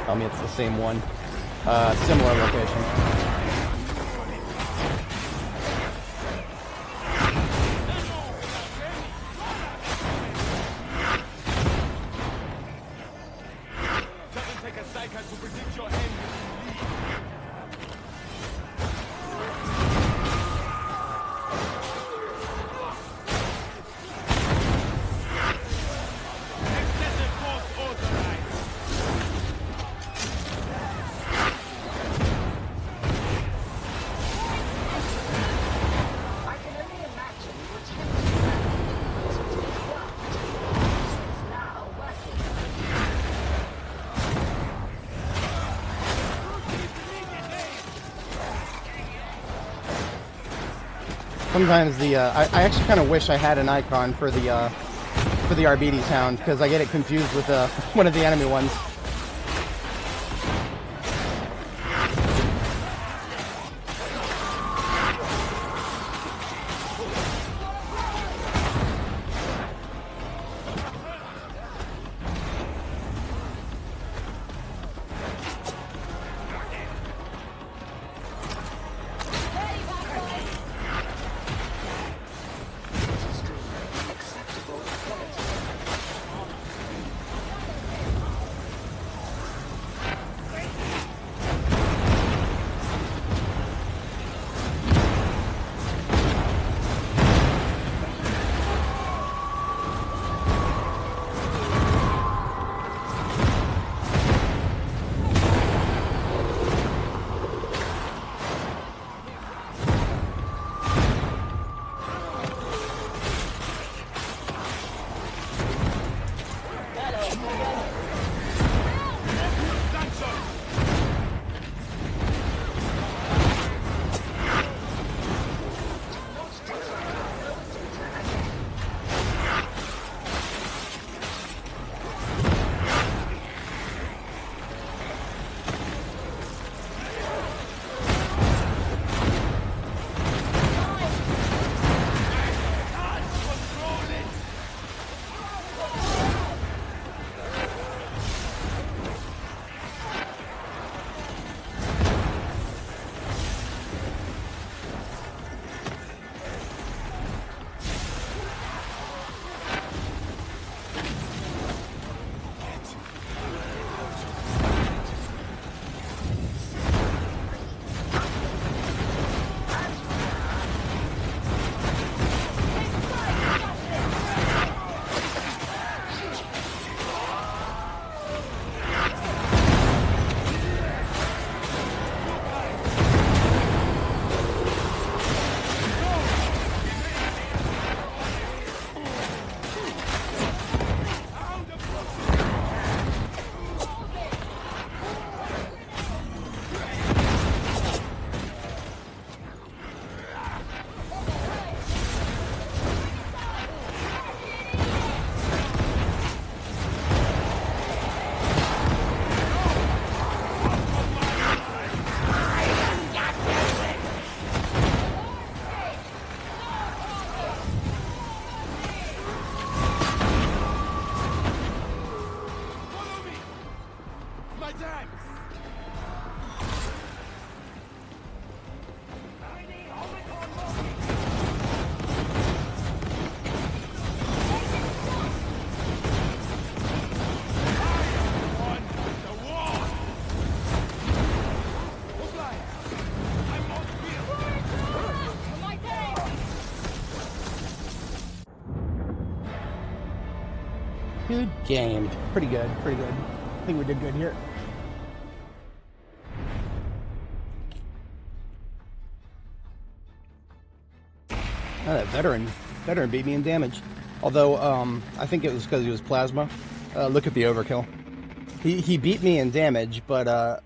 Tell me it's the same one. Similar location. Doesn't take a psyker to predict your end. Excessive force authorized. I can only imagine you attempting that. But it worked. It's now working. Sometimes I actually kind of wish I had an icon for the Arbites hound, because I get it confused with one of the enemy ones. Good game. Pretty good, pretty good. I think we did good here. Oh, that veteran beat me in damage. Although, I think it was because he was plasma. Look at the overkill. He beat me in damage, but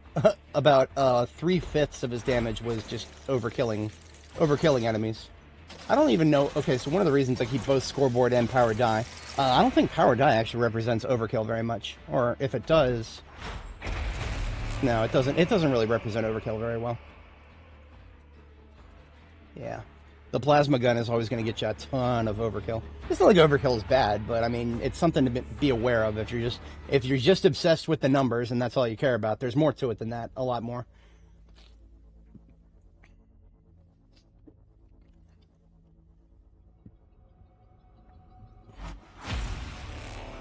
about 3/5 of his damage was just overkilling enemies. I don't even know. Okay, so one of the reasons I keep both scoreboard and power die, I don't think power die actually represents overkill very much. Or if it does, no, it doesn't. It doesn't really represent overkill very well. Yeah. The plasma gun is always going to get you a ton of overkill. It's not like overkill is bad, but I mean, it's something to be aware of if you're just obsessed with the numbers and that's all you care about. There's more to it than that, a lot more.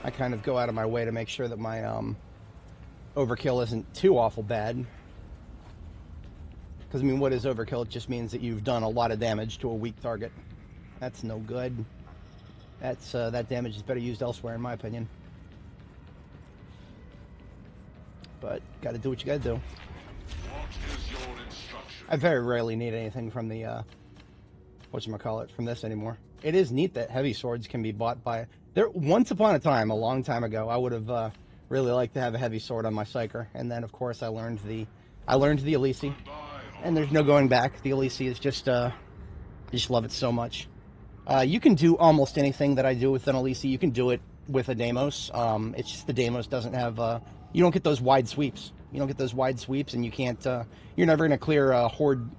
I kind of go out of my way to make sure that my overkill isn't too awful bad. Because, I mean, what is overkill? It just means that you've done a lot of damage to a weak target. That's no good. That damage is better used elsewhere, in my opinion. But, gotta do what you gotta do. What is your instruction? I very rarely need anything from the, whatchamacallit, from this anymore. It is neat that heavy swords can be bought by... Once upon a time, a long time ago, I would have really liked to have a heavy sword on my Psyker. And then, of course, I learned the Elise. And there's no going back. The Elise is just, I just love it so much. You can do almost anything that I do with an Elise. You can do it with a Deimos. It's just the Deimos doesn't have, you don't get those wide sweeps. You don't get those wide sweeps, and you can't, you're never going to clear horde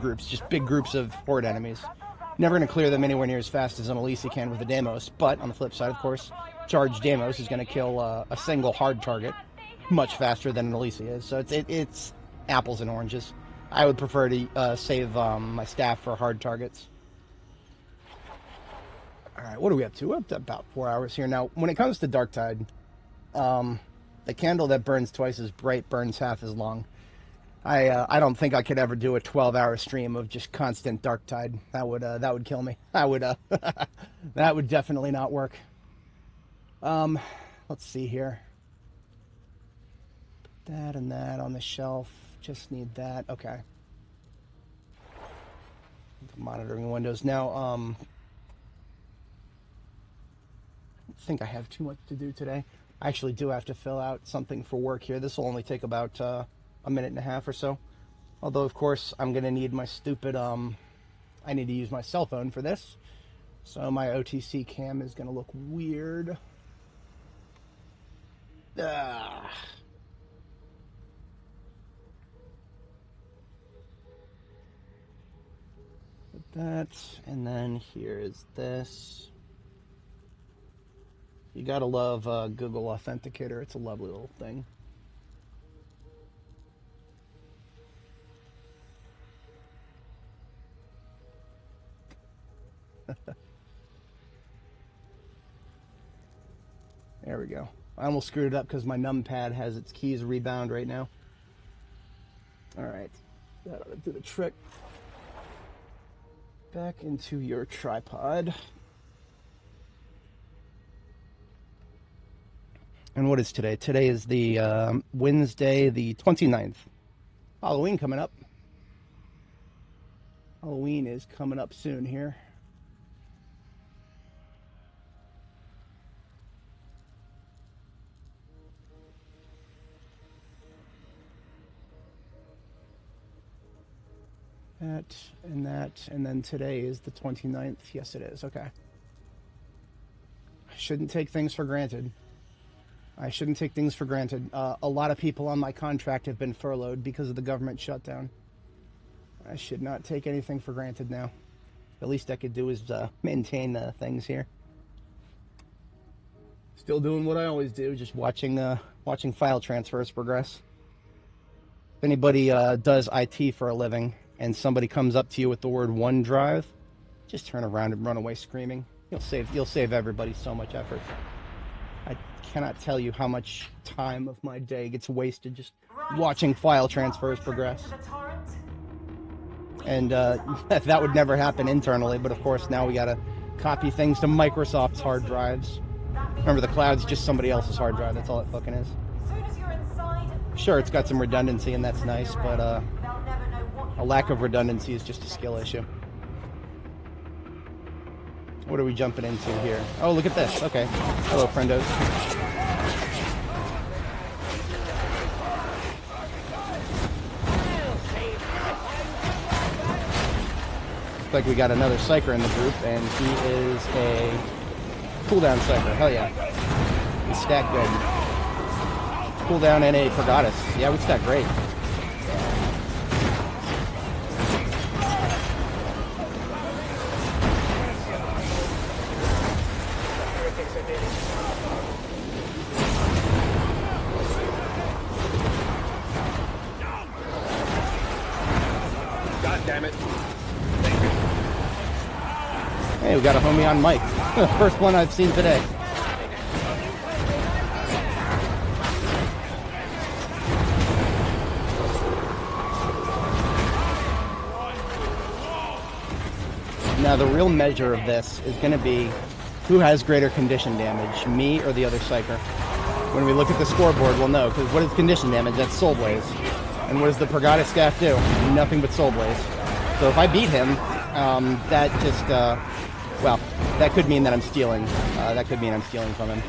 groups, just big groups of horde enemies. Never going to clear them anywhere near as fast as an Elise can with a Deimos. But, on the flip side, of course, charged Deimos is going to kill a single hard target much faster than an Elise is. So it's apples and oranges. I would prefer to save my staff for hard targets. Alright, what are we up to? We're up to about 4 hours here. Now, when it comes to Darktide, the candle that burns twice as bright burns half as long. I don't think I could ever do a 12-hour stream of just constant Darktide. That would kill me. That would definitely not work. Let's see here. Put that and that on the shelf. Just need that. Okay. Monitoring windows. Now, I don't think I have too much to do today. I actually do have to fill out something for work here. This will only take about a minute and a half or so. Although, of course, I'm going to need my stupid, I need to use my cell phone for this. So my OTC cam is going to look weird. Ah. That, and then here is this. You gotta love Google Authenticator. It's a lovely little thing. There we go. I almost screwed it up because my numpad has its keys rebound right now. Alright. That ought to do the trick. Back into your tripod. And what is today? Today is the Wednesday, the 29th. Halloween coming up. Halloween is coming up soon here. That, and then today is the 29th. Yes, it is. Okay. I shouldn't take things for granted. I shouldn't take things for granted. A lot of people on my contract have been furloughed because of the government shutdown. I should not take anything for granted now. The least I could do is maintain things here. Still doing what I always do, just watching file transfers progress. If anybody does IT for a living and somebody comes up to you with the word OneDrive, just turn around and run away screaming. You'll save everybody so much effort. I cannot tell you how much time of my day gets wasted just watching file transfers progress. And that would never happen internally, but of course now we gotta copy things to Microsoft's hard drives. Remember, the cloud's just somebody else's hard drive. That's all it fucking is. Sure, it's got some redundancy, and that's nice, but a lack of redundancy is just a skill issue. What are we jumping into here? Oh, look at this. Okay. Hello, friendos. Looks like we got another Psyker in the group, and he is a cooldown Psyker. Hell yeah. We stack good. Cooldown and a Pergatus. Yeah, we stack great. God damn it. Hey, we got a homie on mic. First one I've seen today. Now, the real measure of this is going to be who has greater condition damage, me or the other Psyker. When we look at the scoreboard, we'll know, because what is condition damage? That's Soul Blaze. And what does the Pergatus staff do? Nothing but Soul Blaze. So if I beat him, that just, well, that could mean that I'm stealing. That could mean I'm stealing from him.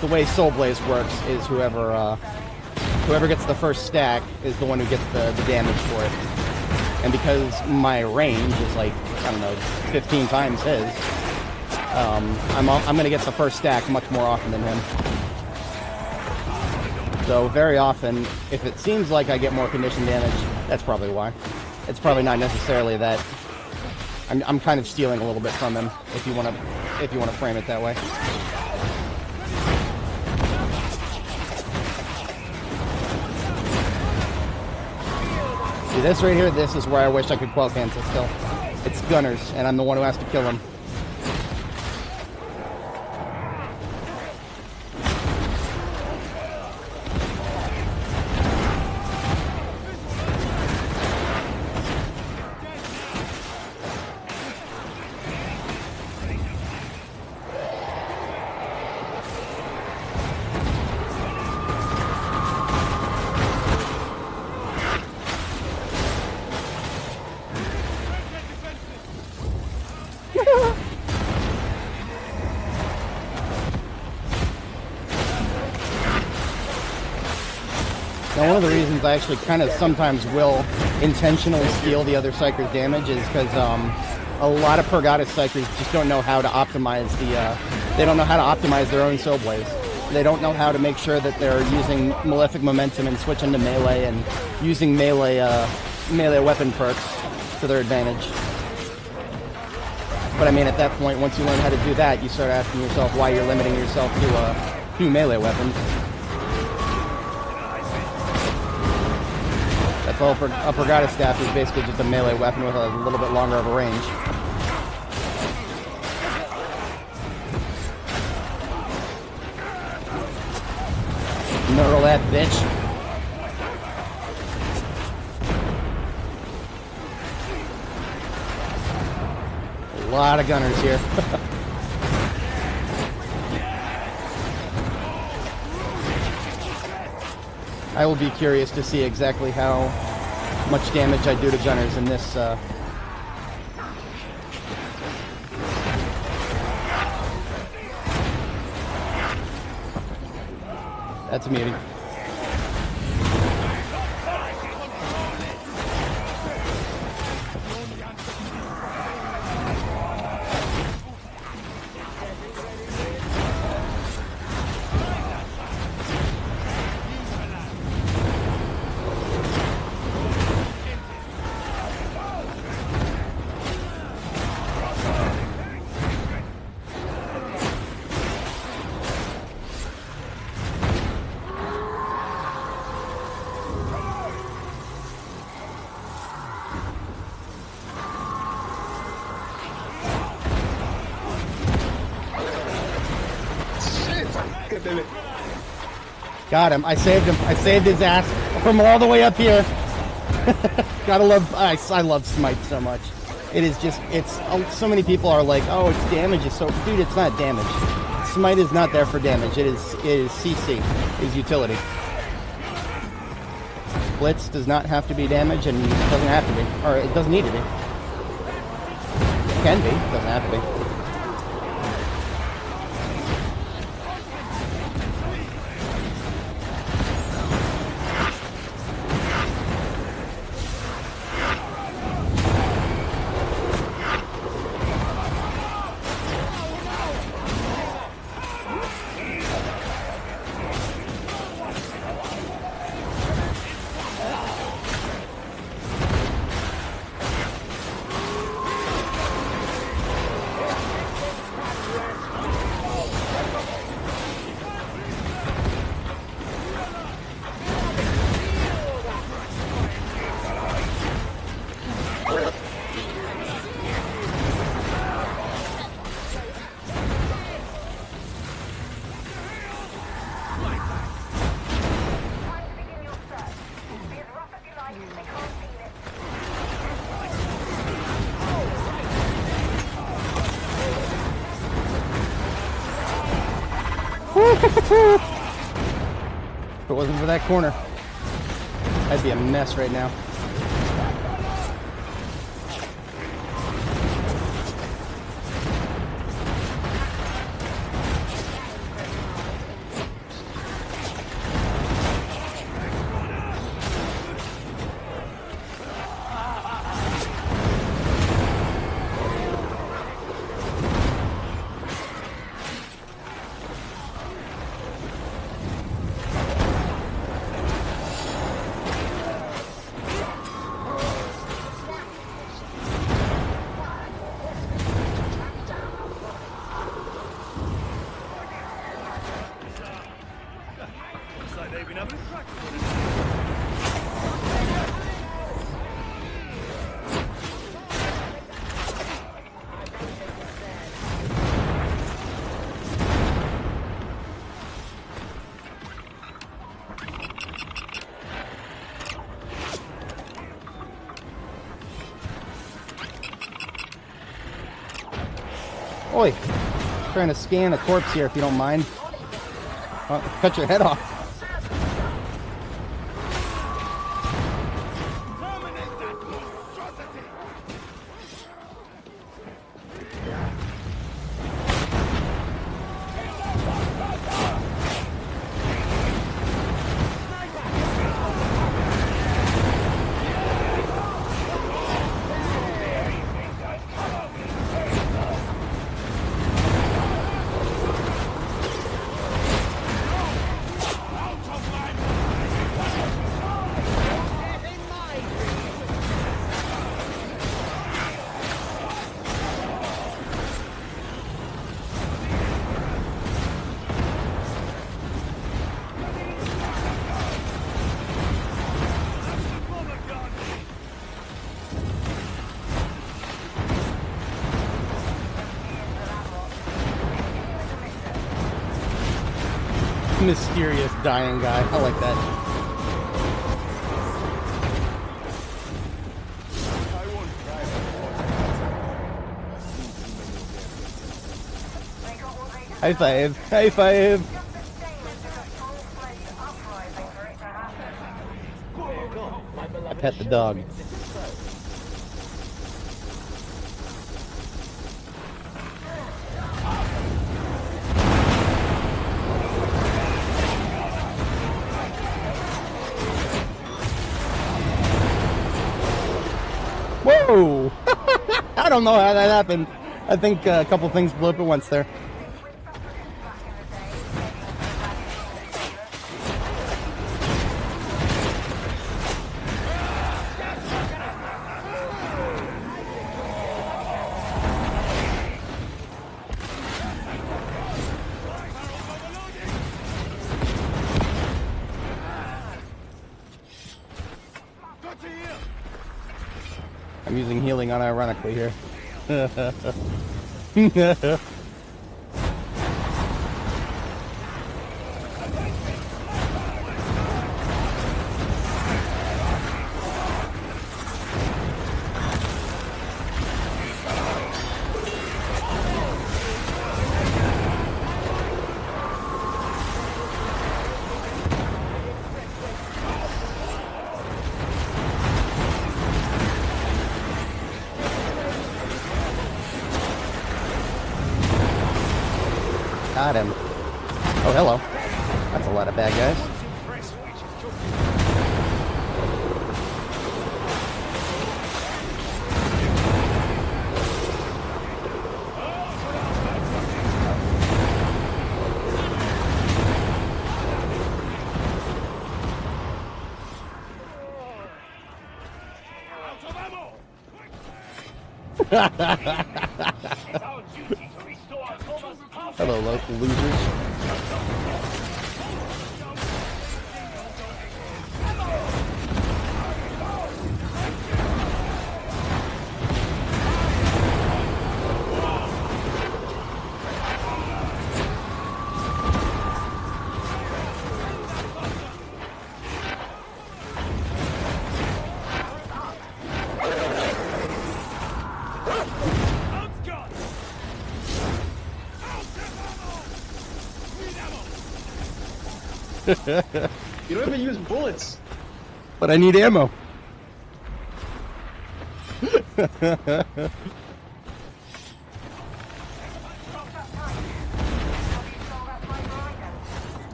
The way Soul Blaze works is whoever gets the first stack is the one who gets the damage for it. And because my range is like, I don't know, 15 times his, I'm going to get the first stack much more often than him. So very often, if it seems like I get more condition damage, that's probably why. It's probably not necessarily that. I'm kind of stealing a little bit from him, if you want to frame it that way. See this right here? This is where I wish I could quell cancel still. It's Gunners, and I'm the one who has to kill them. Now, one of the reasons I actually kind of sometimes will intentionally steal the other Psyker's damage is because a lot of Pergatus Psykers just don't know how to optimize they don't know how to optimize their own Soul Blaze. They don't know how to make sure that they're using Malefic Momentum and switching to melee and using melee weapon perks to their advantage. But I mean, at that point, once you learn how to do that, you start asking yourself why you're limiting yourself to 2 melee weapons. That's all. A Pergatus staff is basically just a melee weapon with a little bit longer of a range. Knurl that bitch. A lot of Gunners here. I will be curious to see exactly how much damage I do to Gunners in this. That's a meeting. Got him. I saved him. I saved his ass from all the way up here. Gotta love. I love Smite so much. It is just. It's. So many people are like, oh, it's damage. It's so. Dude, it's not damage. Smite is not there for damage. It is CC, is utility. Blitz does not have to be damage, and it doesn't have to be, or it doesn't need to be. It can be, it doesn't have to be. If it wasn't for that corner, I'd be a mess right now. Oi! Trying to scan a corpse here if you don't mind. I'll cut your head off. Mysterious dying guy. I like that. High five. High five. I pet the dog. Whoa! I don't know how that happened. I think a couple things blew up at once there. I'm using healing unironically here. Got him. Oh, hello. That's a lot of bad guys. Hello, local losers. You don't even use bullets. But I need ammo.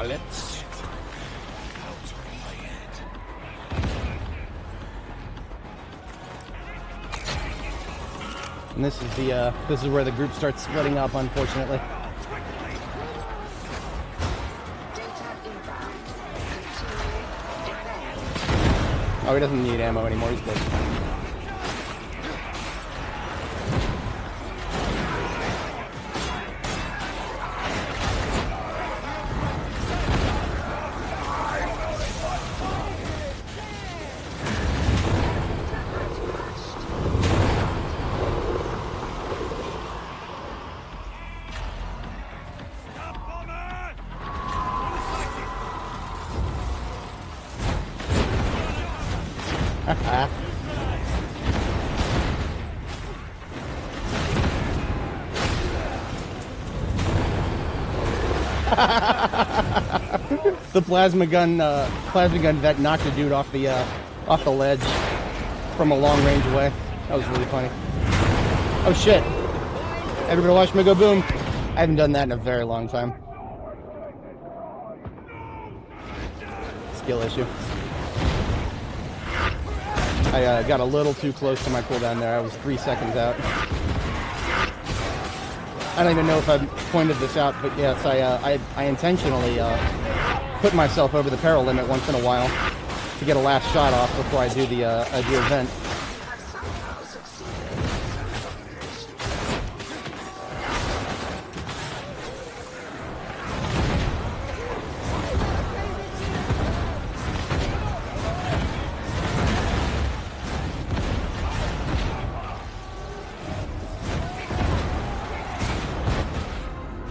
Let's. And this is where the group starts splitting up, unfortunately. Oh, he doesn't need ammo anymore. He's good. The plasma gun vet knocked a dude off the ledge from a long range away. That was really funny. Oh shit! Everybody watch me go boom. I haven't done that in a very long time. Skill issue. I got a little too close to my cooldown there. I was 3 seconds out. I don't even know if I pointed this out, but yes, I intentionally put myself over the peril limit once in a while to get a last shot off before I do the event.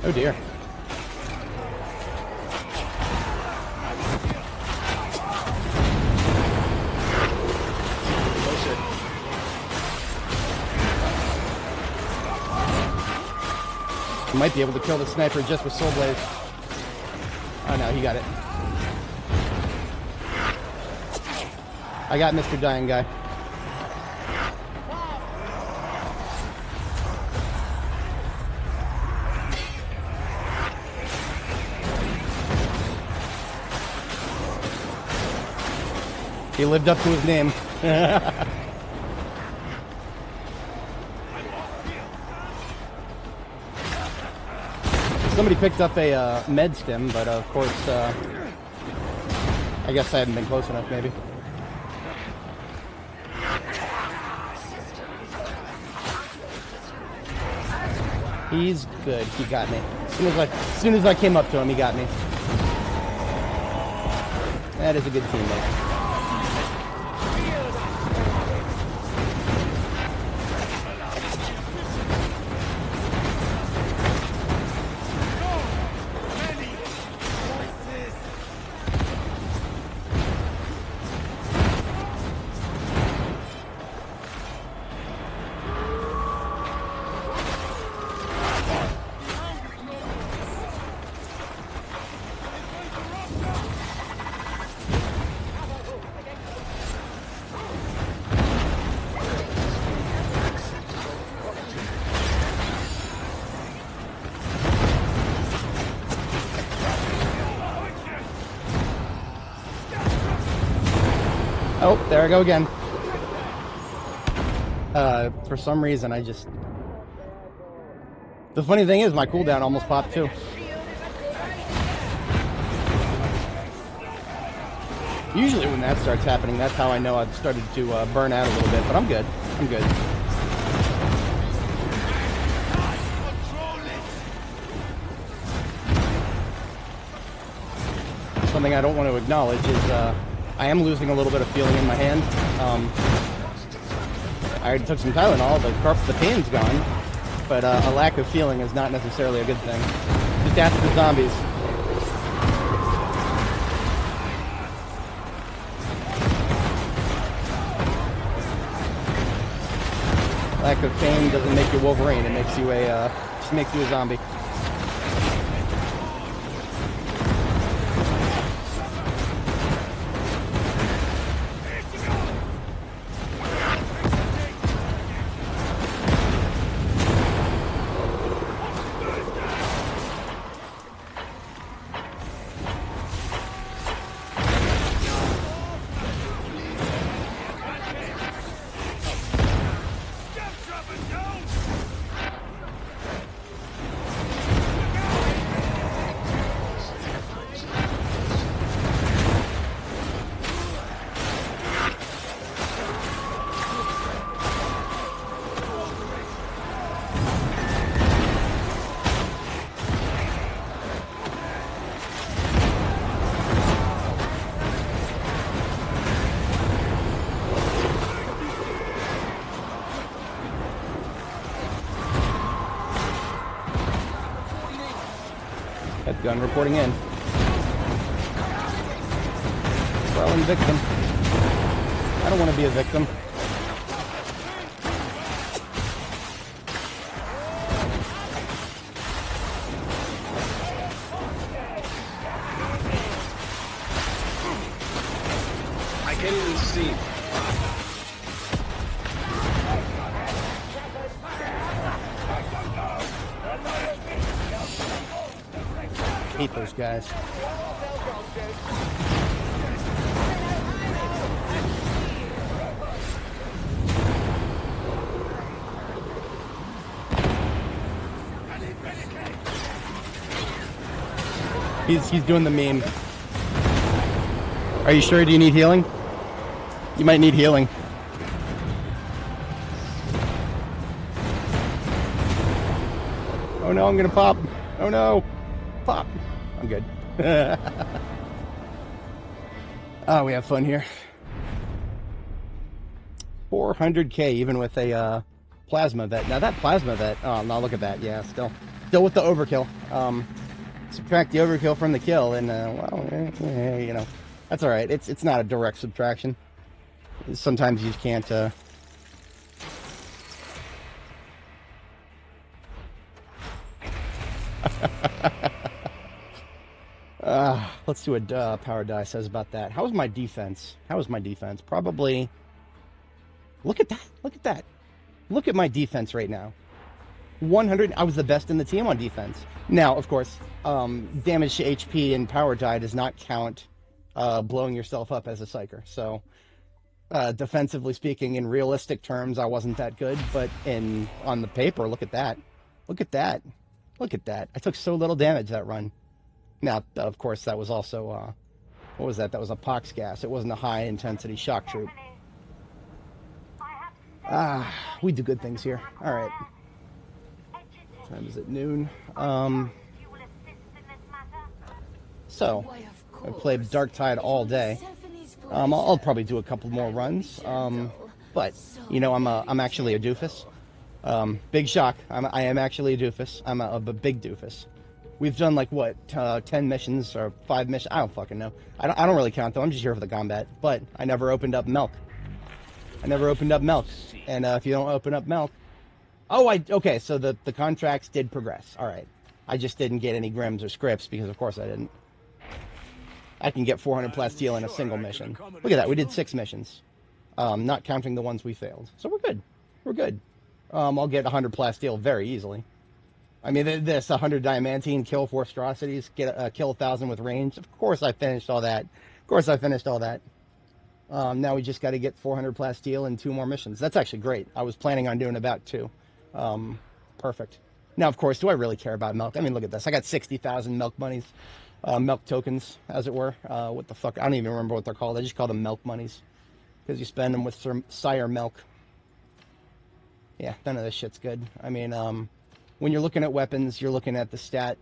Oh dear. Might be able to kill the sniper just with Soul Blaze. Oh no, he got it. I got Mr. Dying Guy. He lived up to his name. Somebody picked up a med stim, but of course, I guess I hadn't been close enough, maybe. He's good. He got me. As soon as I came up to him, he got me. That is a good teammate. Oh, there I go again. For some reason, I just... The funny thing is, my cooldown almost popped too. Usually when that starts happening, that's how I know I've started to burn out a little bit, but I'm good. I'm good. Something I don't want to acknowledge is I am losing a little bit of feeling in my hand. I already took some Tylenol, the pain's gone, but a lack of feeling is not necessarily a good thing. Just ask the zombies. Lack of pain doesn't make you Wolverine, it makes you just makes you a zombie. Gun reporting in. Fallen victim. I don't want to be a victim. I can't even see. Hate those guys. He's doing the meme. Are you sure? Do you need healing? You might need healing. Oh no, I'm gonna pop. Oh no. Pop. I'm good. Oh, we have fun here. 400k even with a plasma vet. Now that plasma vet, oh no, look at that. Yeah, still with the overkill. Subtract the overkill from the kill, and well, you know, that's all right. It's not a direct subtraction. Sometimes you just can't. Let's see what Power Die says about that. How was my defense? Probably. Look at that. Look at that. Look at my defense right now. 100. I was the best in the team on defense. Now, of course, damage to HP and Power Die does not count blowing yourself up as a Psyker. So, defensively speaking, in realistic terms, I wasn't that good. But on the paper, look at that. Look at that. Look at that. I took so little damage that run. Now, of course, that was also, what was that? That was a pox gas. It wasn't a high-intensity shock troop. We do good things here. All right. Time is at noon. So, I played Darktide all day. I'll probably do a couple more runs. But you know, I'm actually a doofus. Big shock. I am actually a doofus. I'm a big doofus. We've done like what 10 missions or 5 missions. I don't fucking know. I don't really count though. I'm just here for the combat. But I never opened up milk. And if you don't open up milk, okay. So the contracts did progress. All right. I just didn't get any Grims or scripts because of course I didn't. I can get 400 plasteel in a single mission. Look at that. We did 6 missions. Not counting the ones we failed. So we're good. We're good. I'll get 100 plasteel very easily. I mean, this 100 diamantine, kill 4 atrocities, kill 1,000 with range. Of course I finished all that. Now we just got to get 400 plasteel and 2 more missions. That's actually great. I was planning on doing about 2. Perfect. Now, of course, do I really care about milk? I mean, look at this. I got 60,000 milk monies. Milk tokens, as it were. What the fuck? I don't even remember what they're called. I just call them milk monies. Because you spend them with sire milk. Yeah, none of this shit's good. I mean, when you're looking at weapons, you're looking at the stat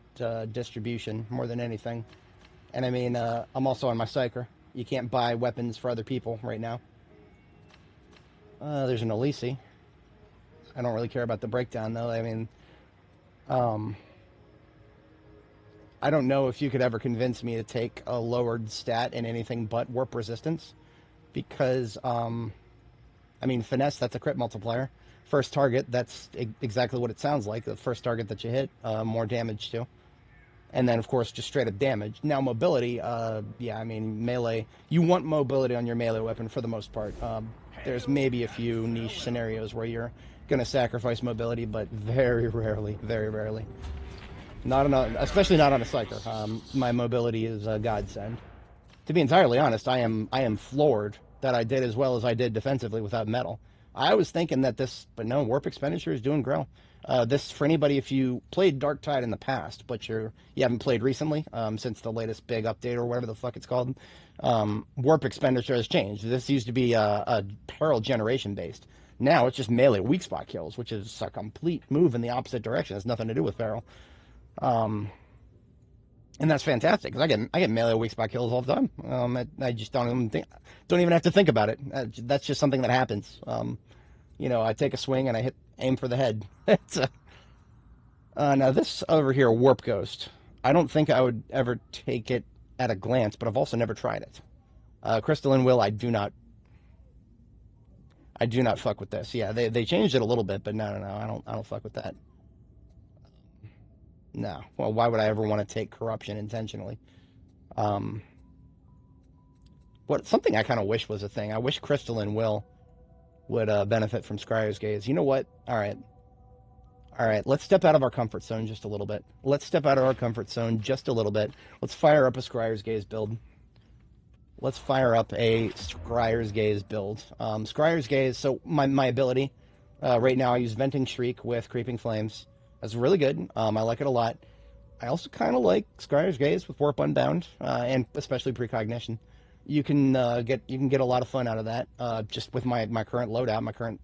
distribution more than anything. And I mean, I'm also on my Psyker. You can't buy weapons for other people right now. There's an Elise. I don't really care about the breakdown, though. I mean, I don't know if you could ever convince me to take a lowered stat in anything but warp resistance. Because, I mean, finesse, that's a crit multiplier. First target, that's exactly what it sounds like. The first target that you hit, more damage to. And then, of course, just straight up damage. Now, mobility, yeah, I mean, melee. You want mobility on your melee weapon for the most part. There's maybe a few niche scenarios where you're going to sacrifice mobility, but very rarely, very rarely. Especially not on a Psyker. My mobility is a godsend. To be entirely honest, I am floored that I did as well as I did defensively without metal. I was thinking that this, but no, warp expenditure is doing grow. This, for anybody, if you played Darktide in the past, but you haven't played recently, since the latest big update or whatever the fuck it's called, warp expenditure has changed. This used to be a peril generation based. Now it's just melee weak spot kills, which is a complete move in the opposite direction. It has nothing to do with peril. And that's fantastic because I get melee weak spot kills all the time. I just don't even have to think about it. That's just something that happens. You know, I take a swing and I aim for the head. Now this over here, Warp Ghost. I don't think I would ever take it at a glance, but I've also never tried it. Crystalline Will, I do not fuck with this. Yeah, they changed it a little bit, but no, I don't fuck with that. No. Well, why would I ever want to take corruption intentionally? Something I kind of wish was a thing. I wish Crystalline Will would benefit from Scryer's Gaze. You know what? All right. Let's step out of our comfort zone just a little bit. Let's fire up a Scryer's Gaze build. Scryer's Gaze, so my ability, right now I use Venting Shriek with Creeping Flames. That's really good. I like it a lot. I also kind of like Scryer's Gaze with Warp Unbound, and especially Precognition. You can get a lot of fun out of that, just with my current loadout,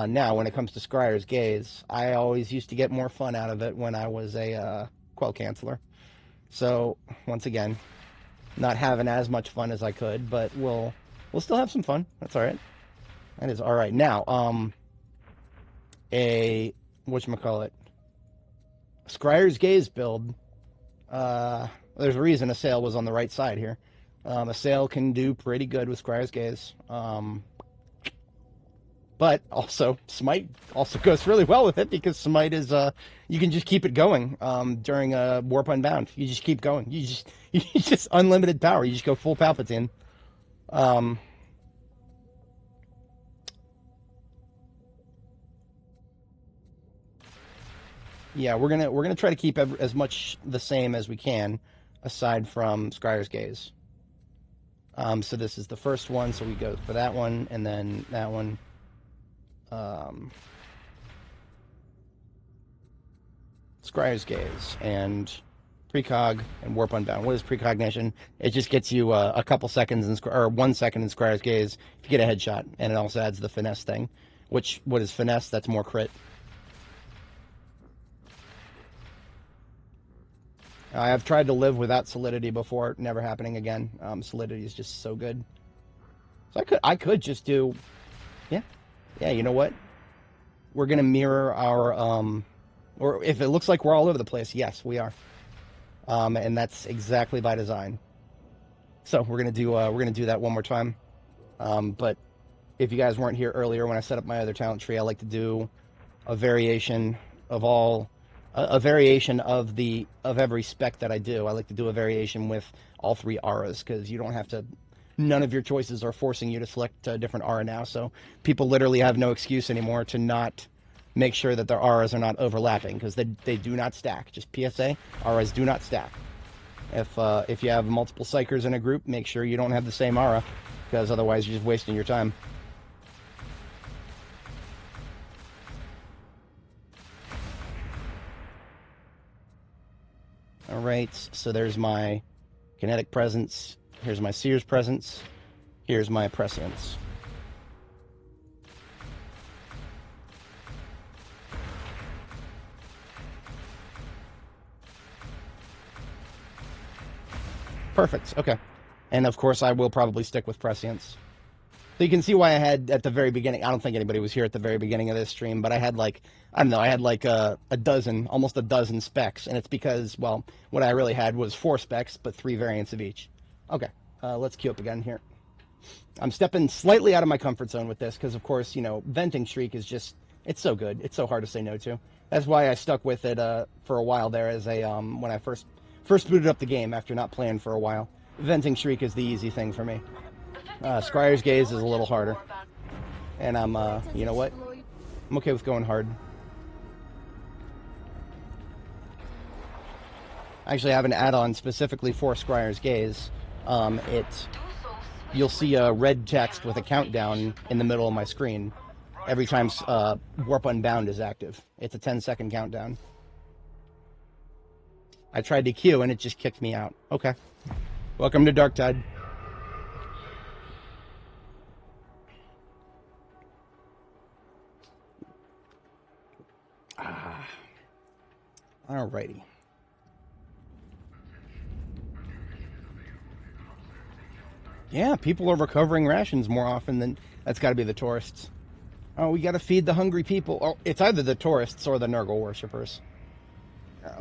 now when it comes to Scryer's Gaze, I always used to get more fun out of it when I was a Quell Canceller. So once again, not having as much fun as I could, but we'll still have some fun. That's all right. That is all right. Now, whatchamacallit, Scryer's Gaze build, there's a reason a sail was on the right side here. A sail can do pretty good with Scryer's Gaze, but also Smite also goes really well with it because Smite is you can just keep it going during Warp Unbound. You just keep going. You just unlimited power. You just go full Palpatine. Yeah, we're gonna try to keep as much the same as we can, aside from Scryer's Gaze. So this is the first one, so we go for that one, and then that one. Scryer's Gaze and Precog and Warp Unbound. What is Precognition? It just gets you a couple seconds or 1 second in Scryer's Gaze if you get a headshot, and it also adds the finesse thing. What is finesse? That's more crit. I have tried to live without solidity before, never happening again. Solidity is just so good. So I could just do, yeah, you know what? We're going to mirror our, or if it looks like we're all over the place, yes, we are. And that's exactly by design. So we're going to do that one more time. But if you guys weren't here earlier when I set up my other talent tree, I like to do a variation of every spec that I do. I like to do a variation with all 3 auras, because you don't have to, none of your choices are forcing you to select a different aura now, so people literally have no excuse anymore to not make sure that their auras are not overlapping, because they do not stack. Just PSA, auras do not stack. If you have multiple Psykers in a group, make sure you don't have the same aura, because otherwise you're just wasting your time. Alright, so there's my kinetic presence, here's my Seer's presence, here's my prescience. Perfect, okay. And of course I will probably stick with prescience. So you can see why I had at the very beginning, I don't think anybody was here at the very beginning of this stream, but I had like, I don't know, I had like almost a dozen specs, and it's because, well, what I really had was 4 specs, but 3 variants of each. Okay, let's queue up again here. I'm stepping slightly out of my comfort zone with this, because of course, you know, Venting Shriek is just, it's so good, it's so hard to say no to. That's why I stuck with it for a while there as a, when I first booted up the game after not playing for a while. Venting Shriek is the easy thing for me. Scryer's Gaze is a little harder. And I'm, you know what? I'm okay with going hard. I actually have an add-on specifically for Scryer's Gaze. You'll see a red text with a countdown in the middle of my screen every time Warp Unbound is active. It's a 10-second countdown. I tried to queue and it just kicked me out. Okay. Welcome to Darktide. Alrighty. Yeah, people are recovering rations more often than... That's got to be the tourists. Oh, we got to feed the hungry people. Oh, it's either the tourists or the Nurgle worshippers.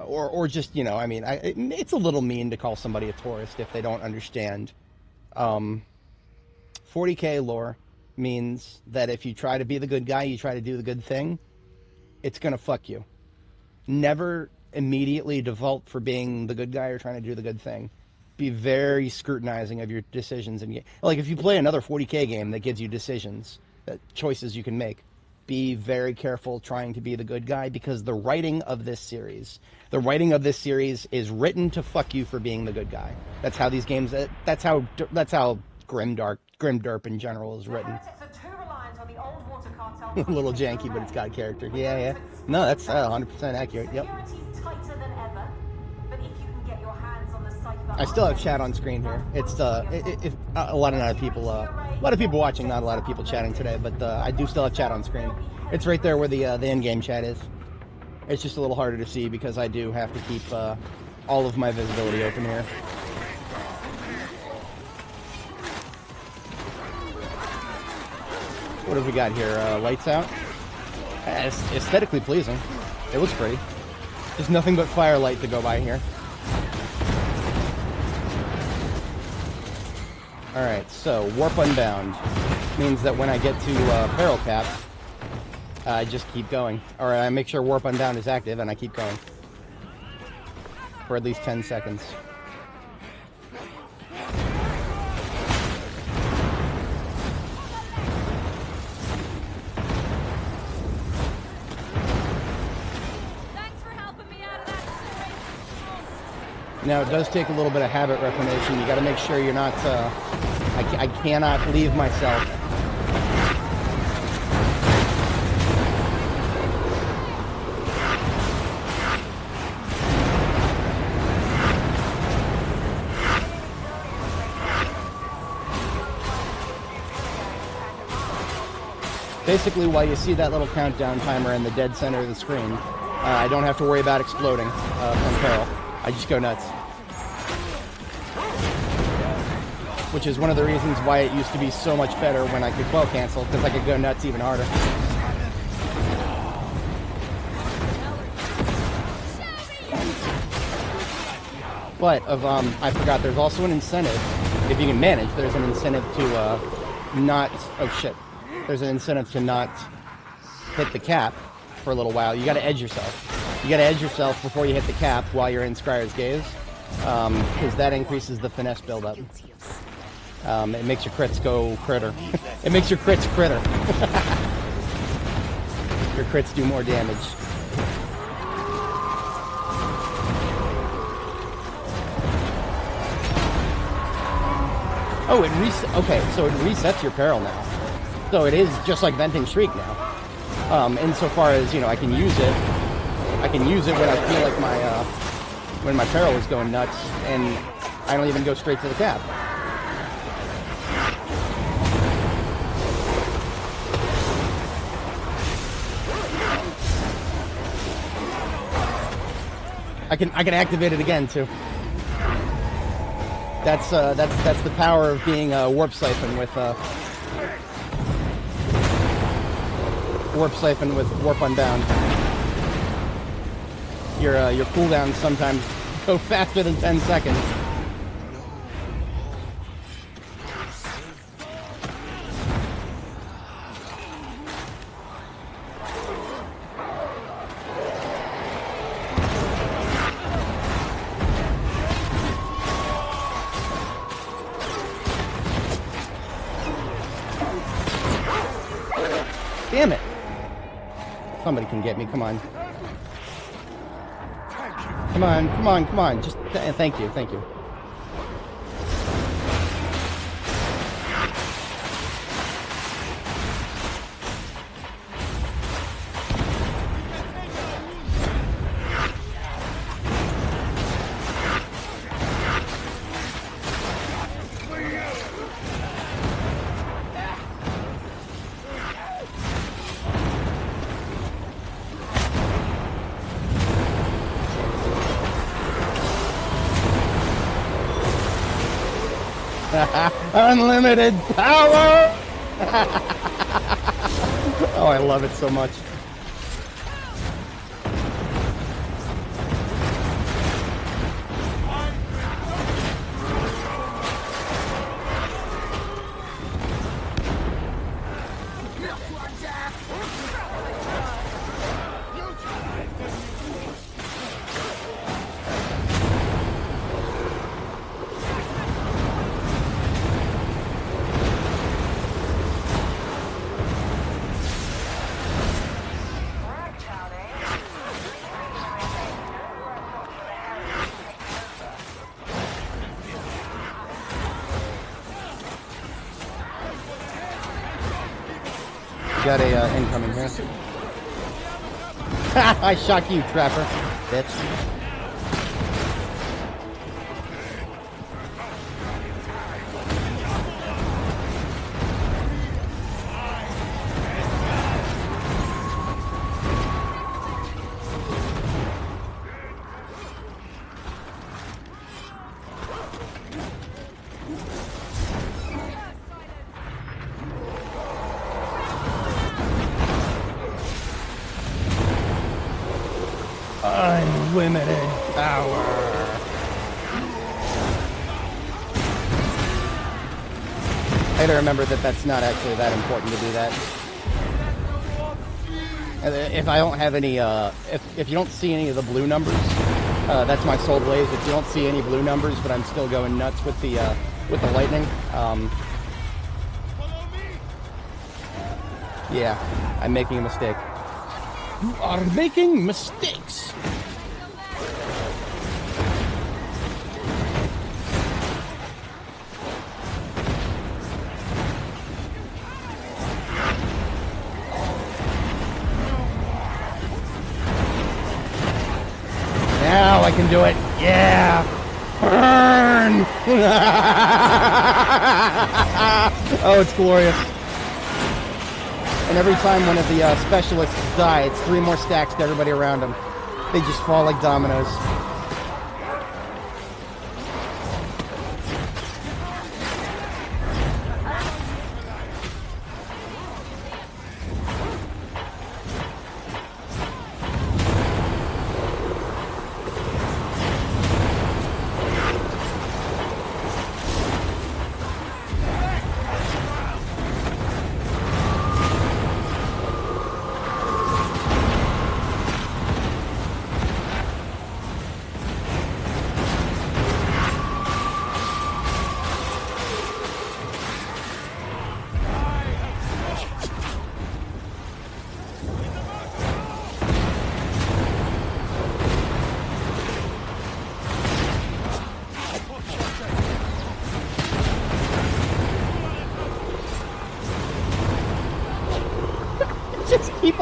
Or just, you know, I mean, it's a little mean to call somebody a tourist if they don't understand. 40k lore means that if you try to be the good guy, you try to do the good thing, it's going to fuck you. Never immediately default for being the good guy or trying to do the good thing. Be very scrutinizing of your decisions. And like, if you play another 40k game that gives you decisions, choices you can make, be very careful trying to be the good guy, because the writing of this series is written to fuck you for being the good guy. That's how these games, that's how Grimdark in general is written. A little janky, but it's got character. Yeah. No, that's 100% accurate. Yep. I still have chat on screen here. It's a lot of people watching, not a lot of people chatting today, but I do still have chat on screen. It's right there where the in-game chat is. It's just a little harder to see because I do have to keep all of my visibility open here. What have we got here? Lights out? It's aesthetically pleasing. It looks pretty. There's nothing but firelight to go by here. Alright, so Warp Unbound means that when I get to Peril Cap, I just keep going. Or I make sure Warp Unbound is active and I keep going. For at least 10 seconds. Now, it does take a little bit of habit reclamation. You got to make sure you're not... I cannot leave myself. Basically, while you see that little countdown timer in the dead center of the screen, I don't have to worry about exploding from peril. I just go nuts. Which is one of the reasons why it used to be so much better when I could quell cancel, because I could go nuts even harder. But I forgot, there's also an incentive, if you can manage, there's an incentive to not, oh shit, there's an incentive to not hit the cap for a little while. You gotta edge yourself. You gotta edge yourself before you hit the cap while you're in Scryer's Gaze, because that increases the finesse buildup. It makes your crits go critter. It makes your crits critter. Your crits do more damage. Oh, it okay, so it resets your peril now. So it is just like Venting Shriek now. Insofar as, you know, I can use it. I can use it when I feel like when my peril is going nuts, and I don't even go straight to the cap. I can activate it again too. That's the power of being Warp Siphon with Warp Unbound. Your cooldowns sometimes go faster than 10 seconds. Damn it! Somebody can get me, come on. Come on, come on, come on. Just, thank you, thank you. Unlimited power! Oh, I love it so much. Got a incoming here. I shock you, Trapper. Bitch. Unlimited power. I gotta remember that that's not actually that important to do that. If I don't have any, if you don't see any of the blue numbers, that's my soul blaze. If you don't see any blue numbers, but I'm still going nuts with the lightning, yeah, I'm making a mistake. You are making mistakes. Now I can do it. Yeah. Burn. Oh, it's glorious. And every time one of the specialists die, it's 3 more stacks to everybody around them. They just fall like dominoes.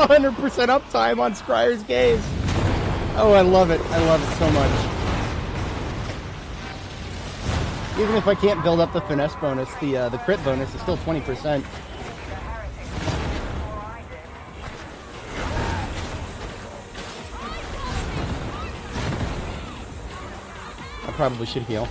100% uptime on Scryer's Gaze. Oh, I love it. I love it so much. Even if I can't build up the finesse bonus, the crit bonus is still 20%. I probably should heal.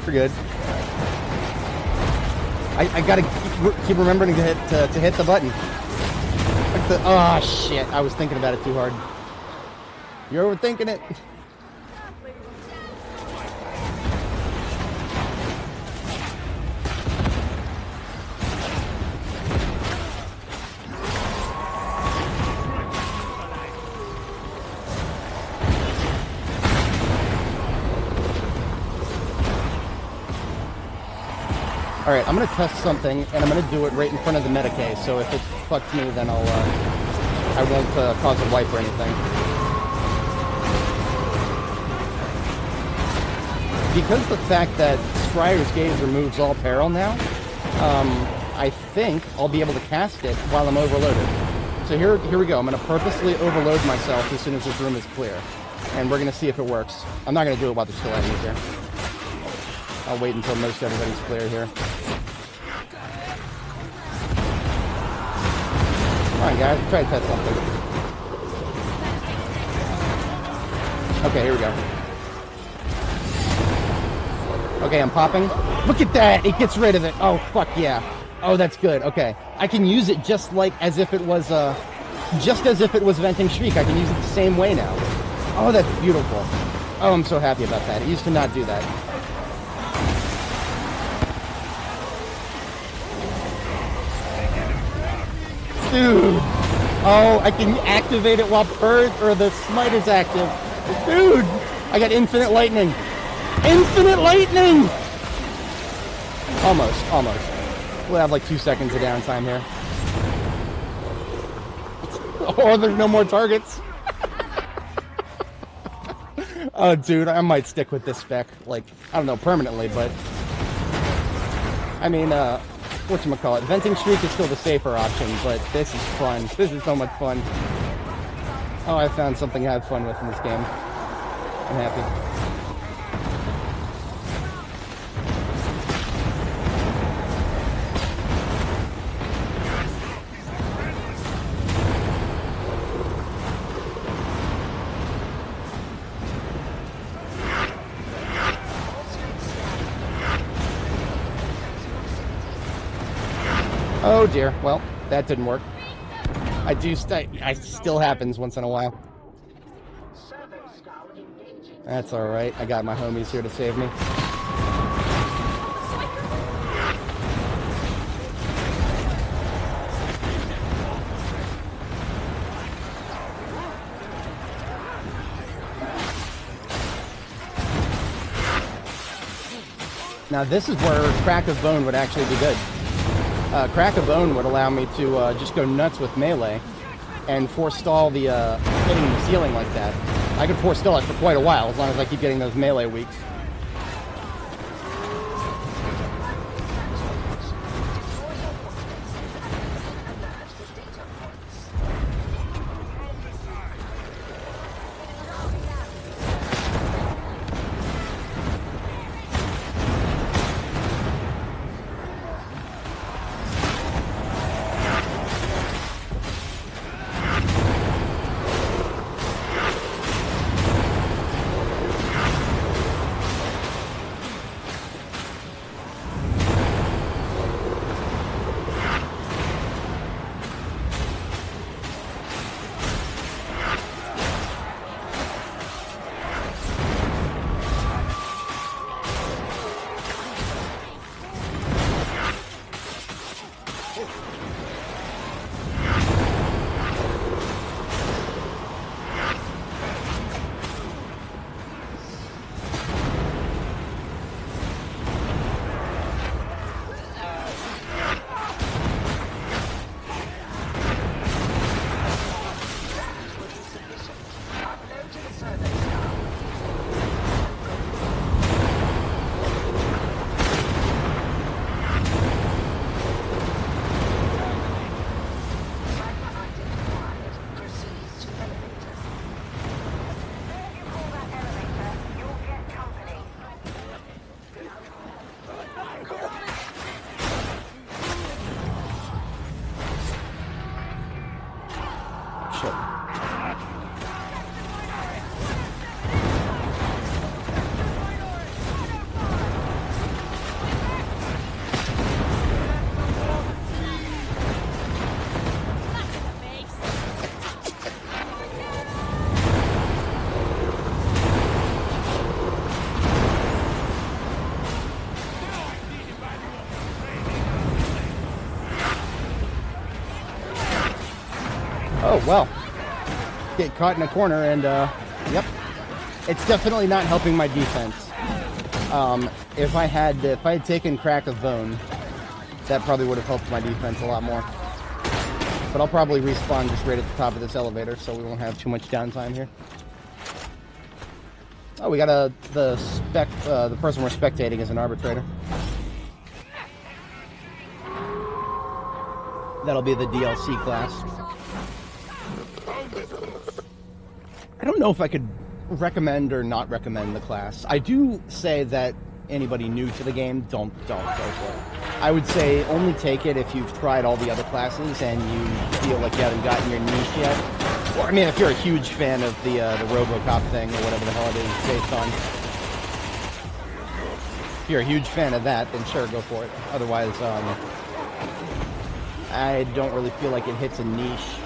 We're good. I gotta keep remembering to hit the button. Oh shit! I was thinking about it too hard. You're overthinking it. Alright, I'm gonna test something, and I'm gonna do it right in front of the Medicae, so if it fucks me, then I won't cause a wipe or anything. Because the fact that Scryer's Gaze removes all peril now, I think I'll be able to cast it while I'm overloaded. So here we go. I'm gonna purposely overload myself as soon as this room is clear. And we're gonna see if it works. I'm not gonna do it while there's still enemies here. I'll wait until most everybody's clear here. Come on, guys. Try to test something. Okay, here we go. Okay, I'm popping. Look at that! It gets rid of it. Oh, fuck yeah. Oh, that's good. Okay. I can use it just like as if it was, just as if it was Venting Shriek. I can use it the same way now. Oh, that's beautiful. Oh, I'm so happy about that. It used to not do that. Dude! Oh, I can activate it while Purge or the Smite is active. Dude! I got infinite lightning. Infinite lightning! Almost. We'll have like 2 seconds of downtime here. Oh, there's no more targets. Oh, dude, I might stick with this spec. Like, I don't know, permanently, but... I mean, whatchamacallit, Venting Shriek is still the safer option, but this is fun. This is so much fun. Oh, I found something to have fun with in this game. I'm happy. Oh dear, well, that didn't work. It still happens once in a while. That's alright, I got my homies here to save me. Now this is where Crack of Bone would actually be good. Crack of Bone would allow me to just go nuts with melee and forestall the hitting the ceiling like that. I could forestall it for quite a while as long as I keep getting those melee weeks. Oh, well. Get caught in a corner and, yep. It's definitely not helping my defense. If I had taken Crack of Bone, that probably would have helped my defense a lot more. But I'll probably respawn just right at the top of this elevator, so we won't have too much downtime here. Oh, we got the person we're spectating is an arbitrator. That'll be the DLC class. I don't know if I could recommend or not recommend the class. I do say that anybody new to the game, don't go for it. I would say only take it if you've tried all the other classes and you feel like you haven't gotten your niche yet. Or, I mean, if you're a huge fan of the RoboCop thing or whatever the hell it is based on. If you're a huge fan of that, then sure, go for it. Otherwise, I don't really feel like it hits a niche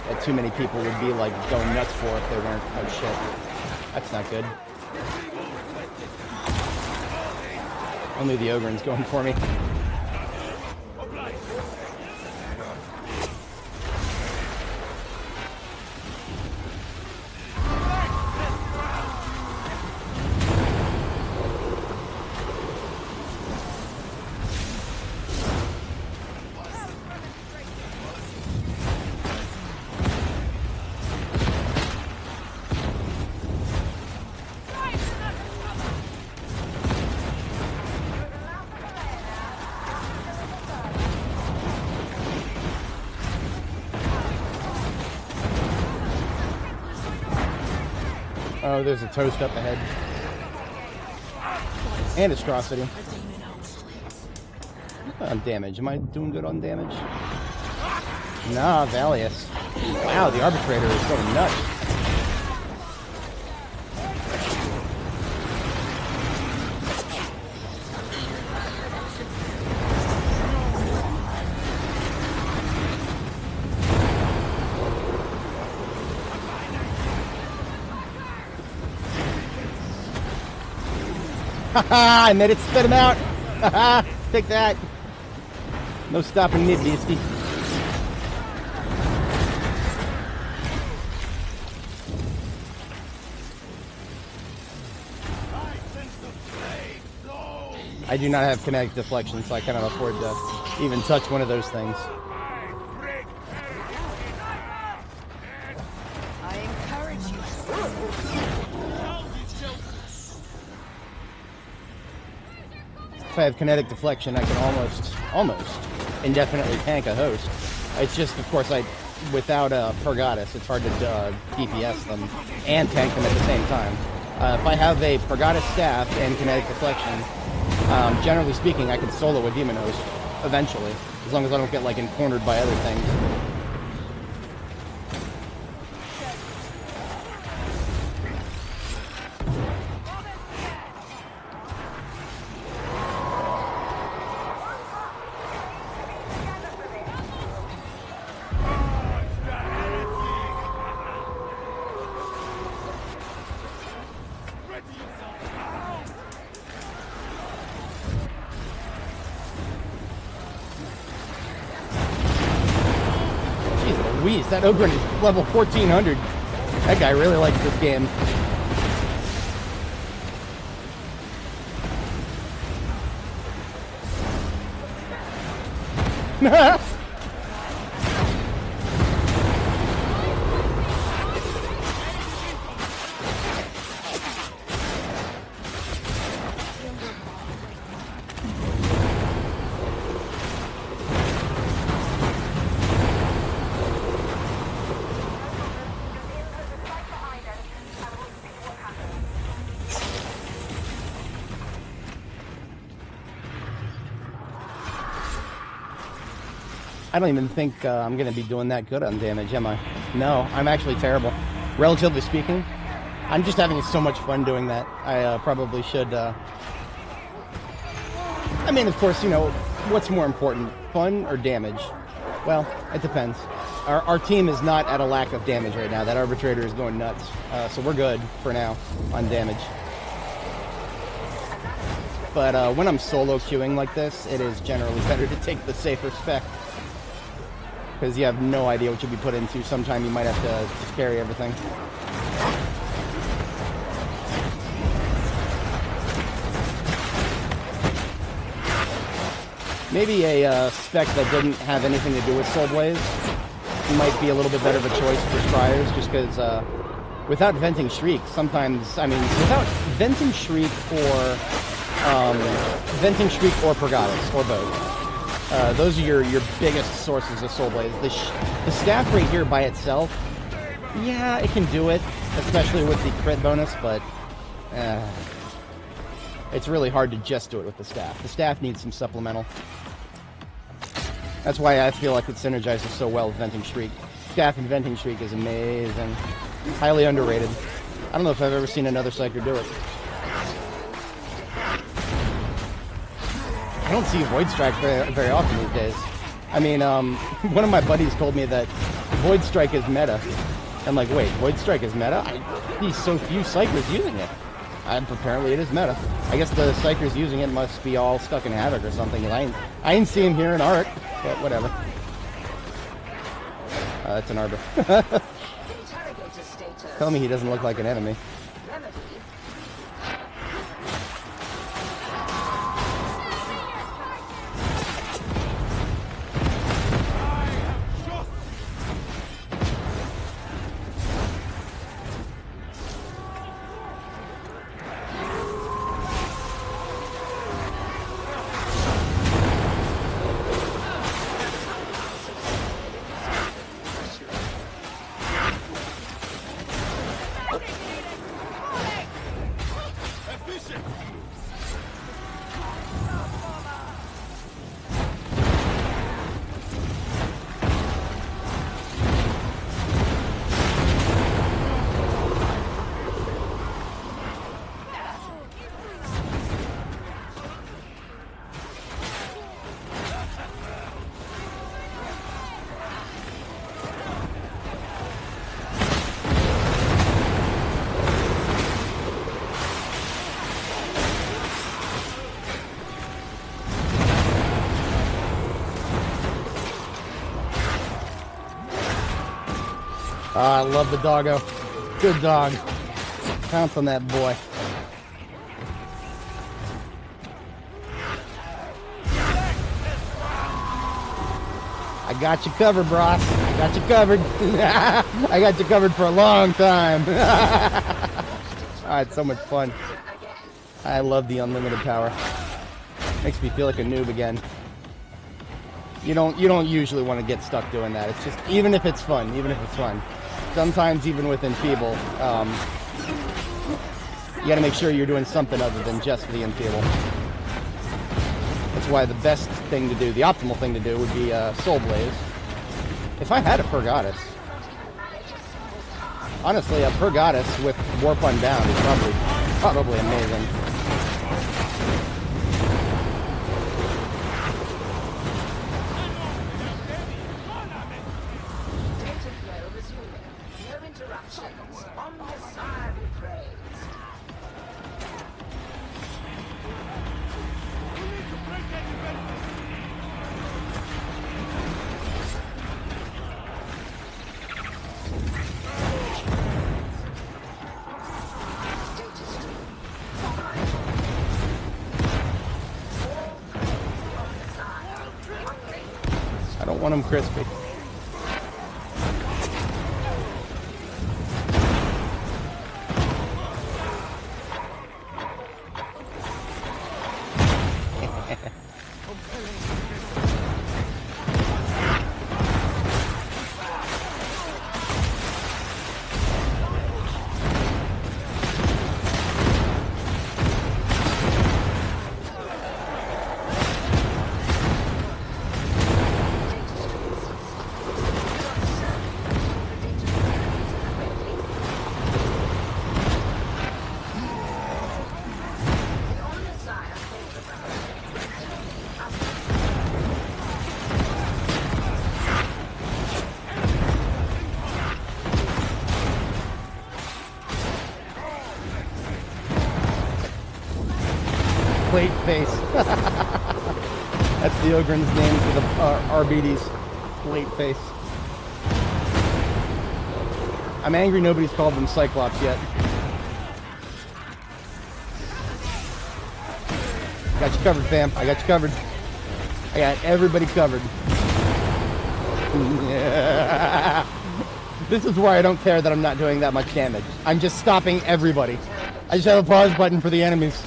that too many people would be like going nuts for if they weren't. Oh shit. That's not good. Only the Ogren's going for me. Oh, there's a toast up ahead. And atrocity. On damage. Am I doing good on damage? Nah, Valius. Wow, the arbitrator is going nuts. Haha, I made it spit him out. Haha, take that. No stopping me, beastie. I do not have kinetic deflection, so I cannot afford to even touch one of those things. I encourage you. If I have kinetic deflection, I can almost indefinitely tank a host. It's just, of course, without Purgatus, it's hard to DPS them and tank them at the same time. If I have a Purgatus staff and kinetic deflection, generally speaking, I can solo a demon host eventually, as long as I don't get like cornered by other things. That Ogren is level 1400. That guy really likes this game. I don't even think I'm going to be doing that good on damage, am I? No, I'm actually terrible. Relatively speaking, I'm just having so much fun doing that. I probably should... I mean, of course, you know, what's more important, fun or damage? Well, it depends. Our team is not at a lack of damage right now. That arbitrator is going nuts. So we're good for now on damage. But when I'm solo queuing like this, it is generally better to take the safer spec. because you have no idea what you'll be put into. Sometime you might have to just carry everything. Maybe a spec that didn't have anything to do with Soul Blaze might be a little bit better of a choice for Scryers, just because without Venting Shriek, sometimes, I mean, without Venting Shriek or Purgatus, or both, those are your biggest sources of Soul Blaze. The staff right here by itself, yeah, it can do it, especially with the crit bonus, but it's really hard to just do it with the staff. The staff needs some supplemental. That's why I feel like it synergizes so well with Venting Shriek. Staff and Venting Shriek is amazing. Highly underrated. I don't know if I've ever seen another Psyker do it. I don't see Void Strike very often these days. I mean, one of my buddies told me that Void Strike is meta. I'm like, wait, Void Strike is meta? I see so few Psykers using it. Apparently it is meta. I guess the Psykers using it must be all stuck in Havoc or something. I ain't see him here in Auric, but whatever. That's an Arbor. Tell me he doesn't look like an enemy. I love the doggo. Good dog. Pounce on that boy. I got you covered, Bros. I got you covered. I got you covered for a long time. Oh, it's so much fun. I love the unlimited power. Makes me feel like a noob again. You don't usually want to get stuck doing that. It's just, even if it's fun. Sometimes even with Enfeeble, you gotta make sure you're doing something other than just the Enfeeble. That's why the best thing to do, the optimal thing to do, would be Soul Blaze. If I had a Purgatus, honestly, a Purgatus with Warp Unbound is probably amazing. I don't want them crispy. Plate face. That's the Ogryn's name for the Arbites. Plate face. I'm angry nobody's called them Cyclops yet. Got you covered, fam. I got you covered. I got everybody covered. This is where I don't care that I'm not doing that much damage. I'm just stopping everybody. I just have a pause button for the enemies.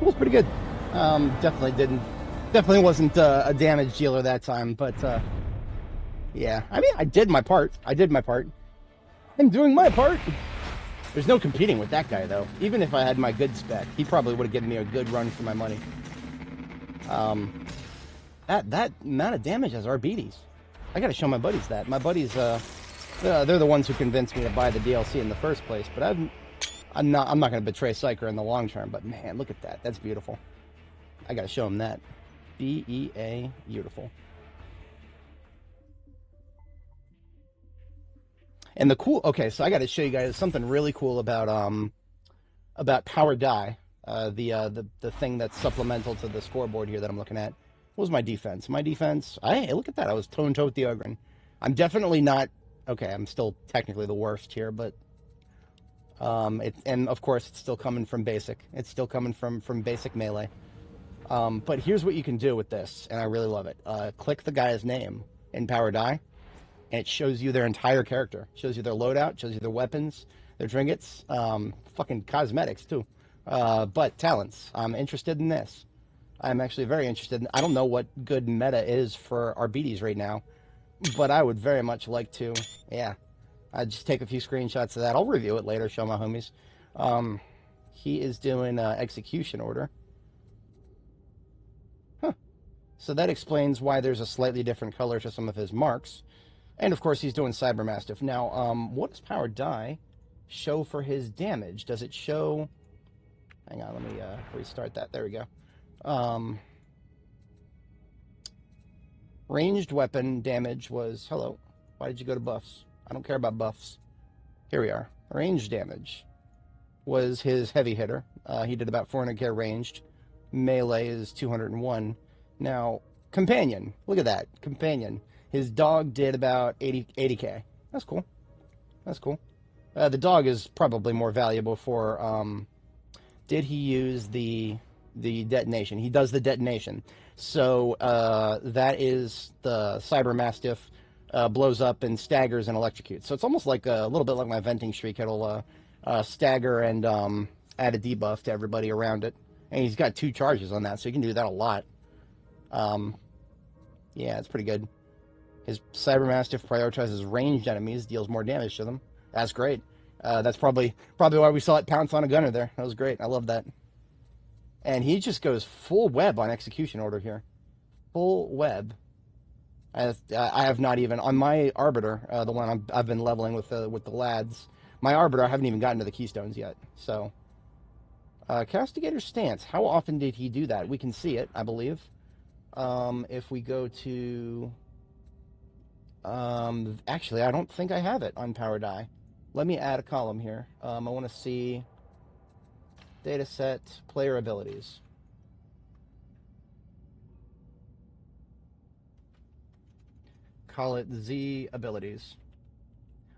It was pretty good. Definitely wasn't a damage dealer that time, but yeah. I mean, I did my part. I'm doing my part. There's no competing with that guy, though. Even if I had my good spec, he probably would have given me a good run for my money. That amount of damage as Arbites. I gotta show my buddies that. My buddies, they're the ones who convinced me to buy the DLC in the first place, but I'm not going to betray Psyker in the long term, but man, look at that. That's beautiful. I got to show him that. BEA, beautiful. And the cool, okay, so I got to show you guys something really cool about Power Die, the thing that's supplemental to the scoreboard here that I'm looking at. What was my defense? Hey, look at that. I was toe-to-toe with the Ogren. I'm definitely not, okay, I'm still technically the worst here, but and of course it's still coming from basic. It's still coming from basic melee. But here's what you can do with this, and I really love it. Click the guy's name in Power Die, and it shows you their entire character. Shows you their loadout, shows you their weapons, their trinkets, fucking cosmetics too. But talents. I'm interested in this. I'm actually very interested in, I don't know what good meta is for Arbites right now, but I would very much like to, yeah. I'd just take a few screenshots of that. I'll review it later, show my homies. He is doing execution order. Huh. So that explains why there's a slightly different color to some of his marks. And of course he's doing Cybermastiff. Now, what does Power Die show for his damage? Does it show... Hang on, let me restart that. There we go. Ranged weapon damage was... Hello. Why did you go to buffs? I don't care about buffs. Here we are. Range damage was his heavy hitter. He did about 400k ranged. Melee is 201. Now, companion. Look at that. Companion. His dog did about 80k. That's cool. That's cool. The dog is probably more valuable for... did he use the detonation? He does the detonation. So that is the Cybermastiff. Blows up and staggers and electrocutes. So it's almost like a little bit like my venting shriek. It'll stagger and add a debuff to everybody around it. And he's got 2 charges on that, so you can do that a lot. Yeah, it's pretty good. His Cybermastiff prioritizes ranged enemies, deals more damage to them. That's great. That's probably why we saw it pounce on a gunner there. That was great. I love that. And he just goes full web on execution order here. Full web. I have not even, on my Arbiter, the one I've been leveling with the lads, my Arbiter, I haven't even gotten to the keystones yet. So, Castigator's Stance, how often did he do that? We can see it, I believe. If we go to, actually, I don't think I have it on Power Die. Let me add a column here. I want to see dataset, player abilities. Call it Z abilities.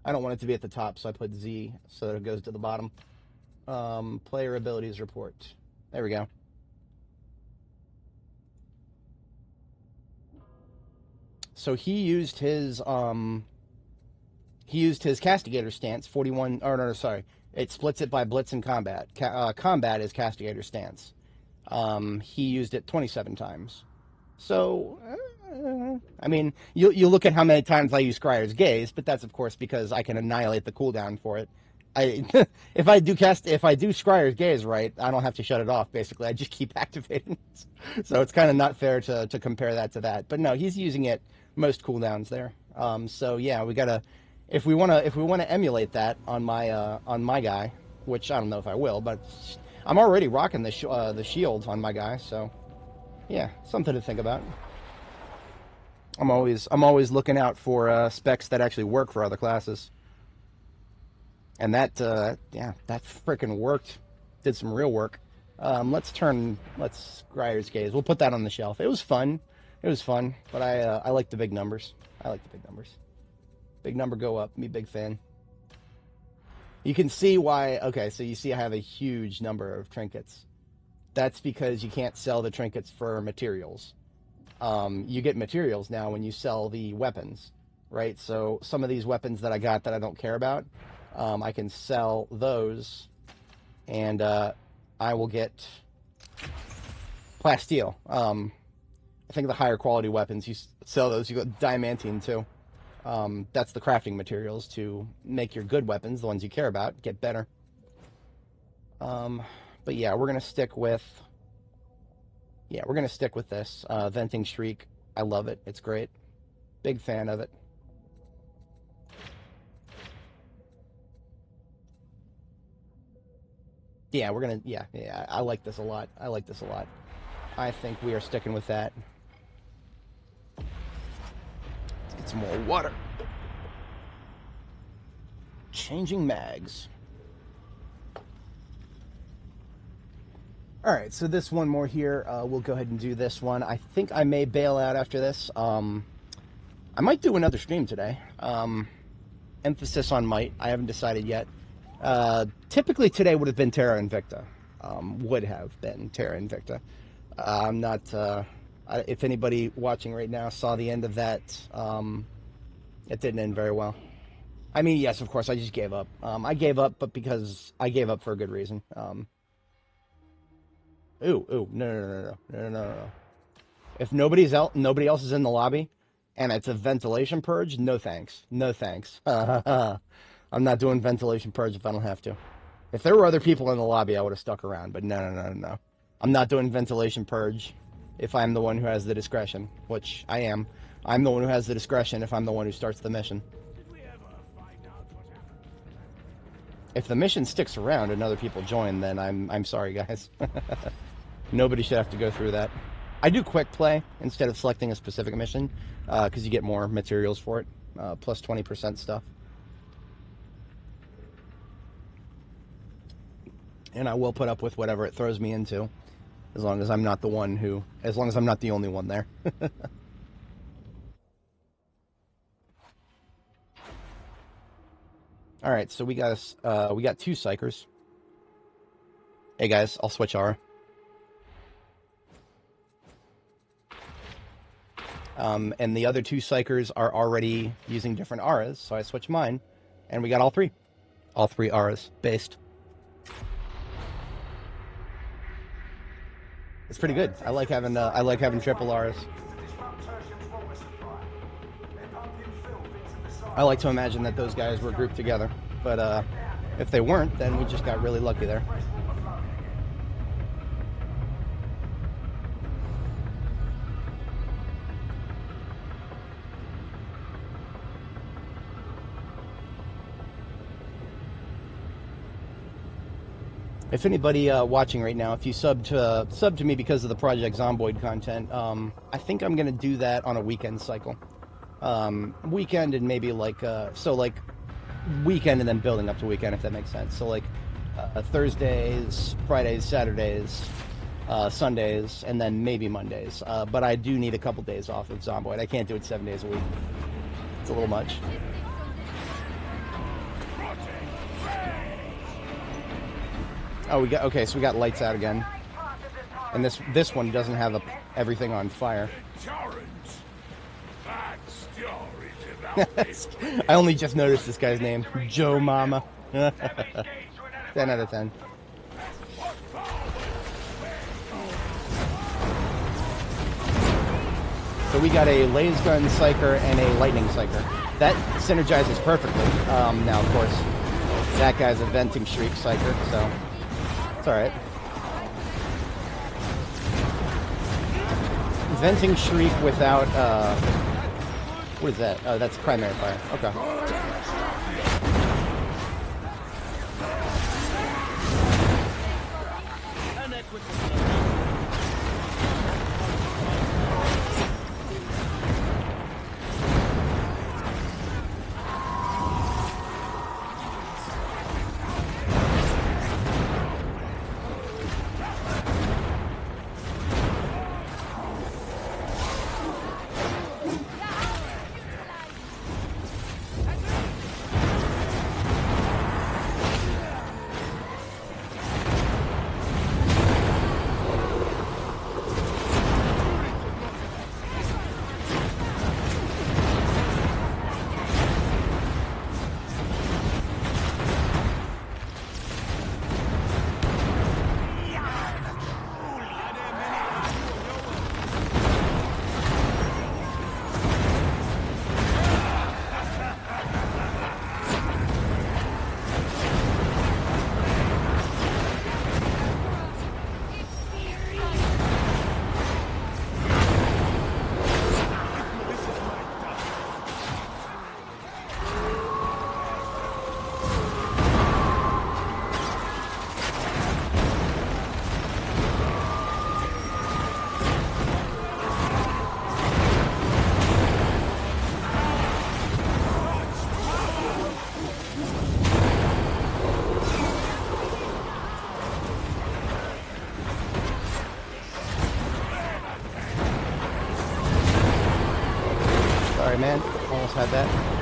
I don't want it to be at the top, so I put Z so that it goes to the bottom. Player abilities report. There we go. So he used his he used his Castigator stance, 41, or no, sorry, it splits it by Blitz and Combat. Combat is Castigator stance. He used it 27 times. So, I mean, you look at how many times I use Scryer's Gaze, but that's, of course, because I can annihilate the cooldown for it. If I do Scryer's Gaze right, I don't have to shut it off, basically. I just keep activating it. So it's kind of not fair to compare that to that. But no, he's using it most cooldowns there. So yeah, we gotta, if we wanna emulate that on my guy, which I don't know if I will, but I'm already rocking the shield on my guy, so yeah, something to think about. I'm always looking out for specs that actually work for other classes. And that freaking worked. Did some real work. Let's Scryer's Gaze. We'll put that on the shelf. It was fun. But I like the big numbers. Big number go up. Me big fan. You can see why. Okay, so you see I have a huge number of trinkets. That's because you can't sell the trinkets for materials. You get materials now when you sell the weapons, right? So some of these weapons that I got that I don't care about, I can sell those, and I will get plasteel. I think the higher quality weapons, you sell those, you get diamantine too. That's the crafting materials to make your good weapons, the ones you care about, get better. But yeah, we're gonna stick with this venting shriek. I love it. It's great. Big fan of it. Yeah, we're gonna. Yeah. I like this a lot. I think we are sticking with that. Let's get some more water. Changing mags. All right, so this one more here. We'll go ahead and do this one. I think I may bail out after this. I might do another stream today. Emphasis on might. I haven't decided yet. Typically today would have been Terra Invicta. I'm not, if anybody watching right now saw the end of that, it didn't end very well. I mean, yes, of course, I just gave up. I gave up, but because I gave up for a good reason. No. If nobody else is in the lobby, and it's a ventilation purge, no thanks. I'm not doing ventilation purge if I don't have to. If there were other people in the lobby, I would have stuck around, but no. I'm not doing ventilation purge if I'm the one who has the discretion, which I am. I'm the one who has the discretion if I'm the one who starts the mission. If the mission sticks around and other people join, then I'm sorry, guys. Nobody should have to go through that. I do quick play instead of selecting a specific mission, because you get more materials for it, plus 20% stuff. And I will put up with whatever it throws me into, as long as I'm not the only one there. All right, so we got two Psykers. Hey guys, I'll switch aura. And the other two Psykers are already using different auras, so I switched mine, and we got all three auras based. It's pretty good. I like having triple auras. I like to imagine that those guys were grouped together, but if they weren't, then we just got really lucky there. If anybody watching right now, if you sub to me because of the Project Zomboid content, I think I'm gonna do that on a weekend cycle. Weekend and maybe like weekend and then building up to weekend, if that makes sense. So like Thursdays, Fridays, Saturdays, Sundays, and then maybe Mondays. But I do need a couple days off of Zomboid. I can't do it 7 days a week. It's a little much. Oh, so we got lights out again, and this one doesn't have everything on fire. That story I only just noticed this guy's name. Joe Mama. 10 out of 10. So we got a laser gun Psyker and a lightning Psyker. That synergizes perfectly. Now, of course, that guy's a venting shriek Psyker, so it's alright. Venting shriek without, what is that? Oh, that's primary fire. Okay. Sorry, man. Almost had that.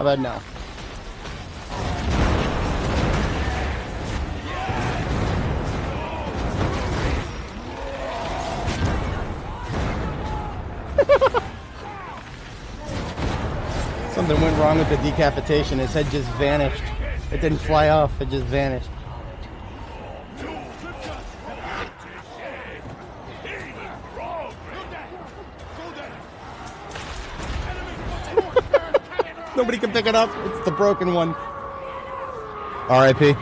How about no? Something went wrong with the decapitation. His head just vanished. It didn't fly off, it just vanished. Nobody can pick it up. It's the broken one. R.I.P.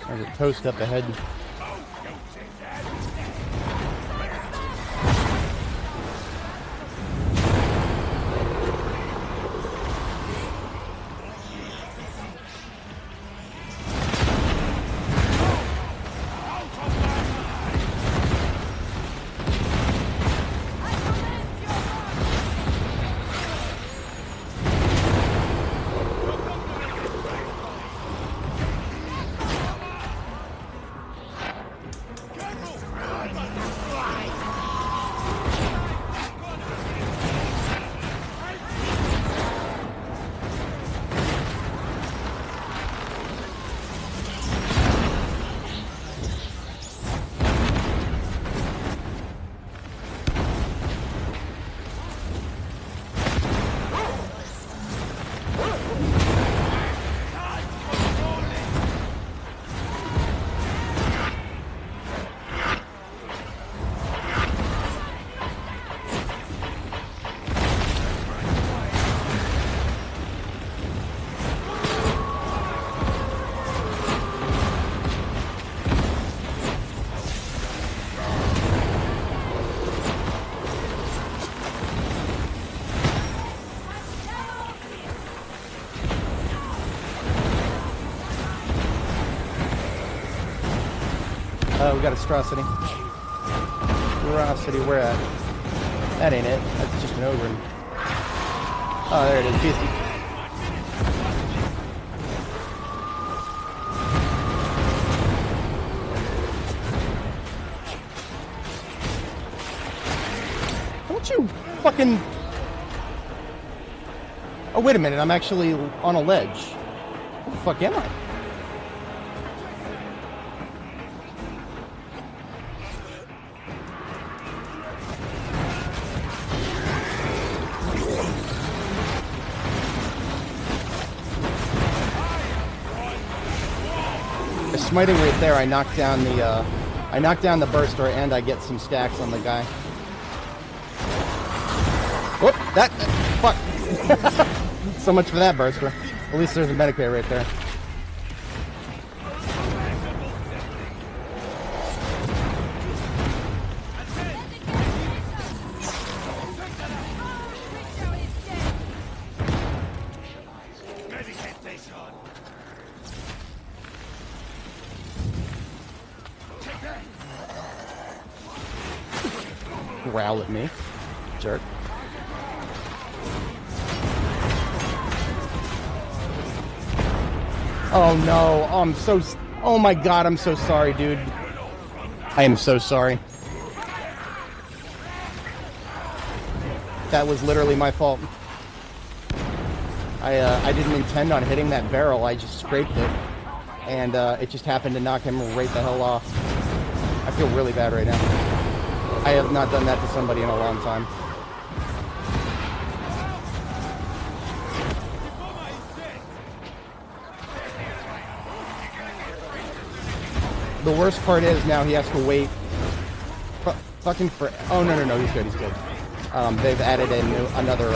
There's a toast up ahead. We got Atrocity. Atrocity, where at? That ain't it. That's just an ogre. Oh, there it is. Beastie. Don't you fucking... Oh, wait a minute. I'm actually on a ledge. What the fuck am I? Smiting right there, I knocked down the burster and I get some stacks on the guy. Whoop! That fuck. So much for that burster. At least there's a medic bay right there. Growl at me, jerk. Oh no, oh my god, I'm so sorry, dude. I am so sorry. That was literally my fault. I didn't intend on hitting that barrel, I just scraped it. And it just happened to knock him right the hell off. I feel really bad right now. I have not done that to somebody in a long time. The worst part is now he has to wait fucking for... Oh, no, he's good, he's good. They've added in another...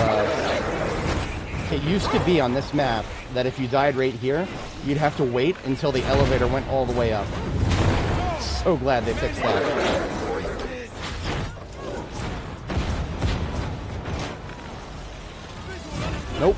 It used to be on this map that if you died right here, you'd have to wait until the elevator went all the way up. So glad they fixed that. Nope.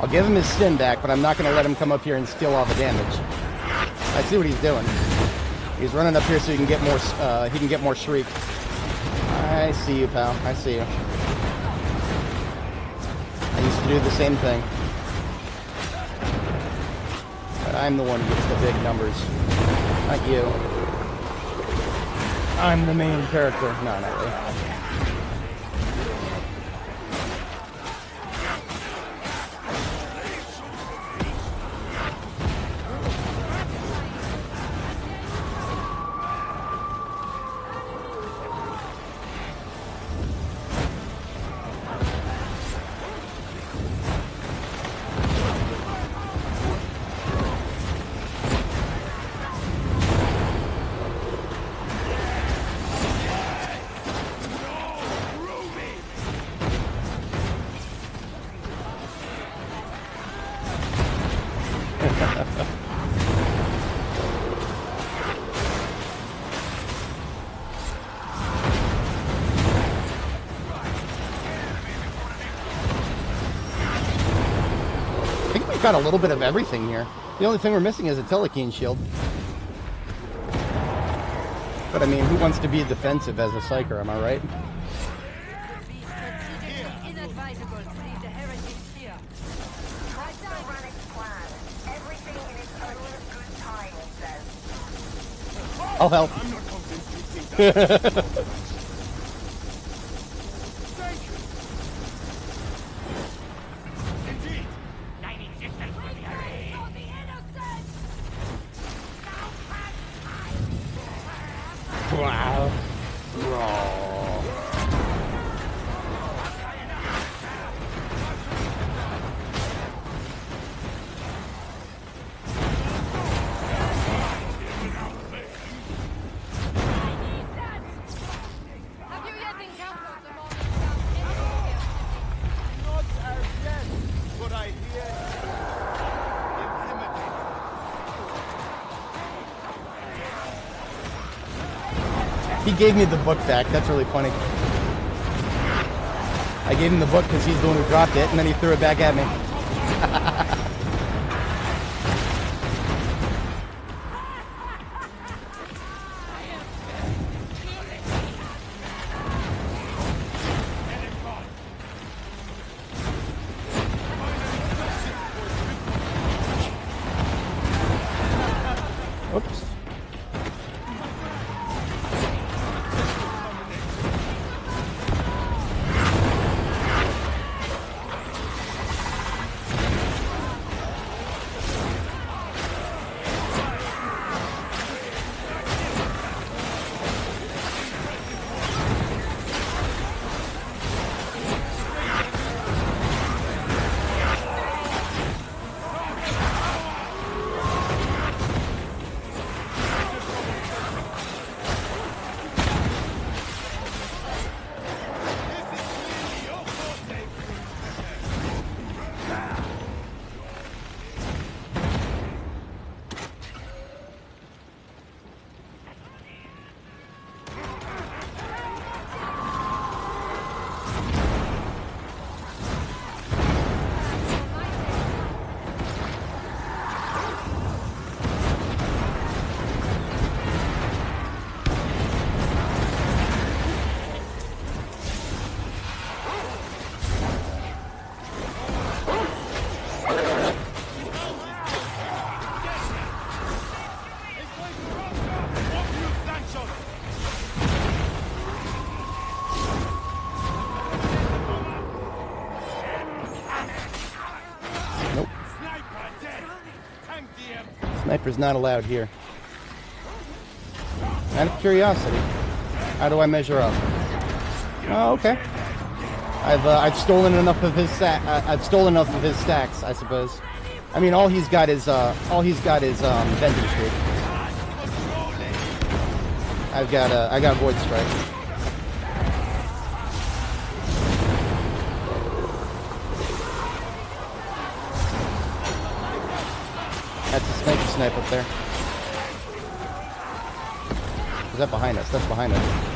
I'll give him his stin back, but I'm not going to let him come up here and steal all the damage. I see what he's doing. He's running up here so he can get more shriek. I see you, pal. I see you. I used to do the same thing. But I'm the one who gets the big numbers. Not you. I'm the main character. No, not really. Got a little bit of everything here. The only thing we're missing is a Telekine shield. But I mean, who wants to be defensive as a Psyker, am I right? I'll help. Have you yet encountered the monsters? Not as yet, but I hear intimidating. He gave me the book back. That's really funny. I gave him the book because he's the one who dropped it, and then he threw it back at me. Oops. Sniper's not allowed here. Out of curiosity, how do I measure up? Oh, okay. I've stolen enough of his stacks, I suppose. I mean, all he's got is venting streak. I got void strike. That's a snipe up there. Is that behind us? That's behind us.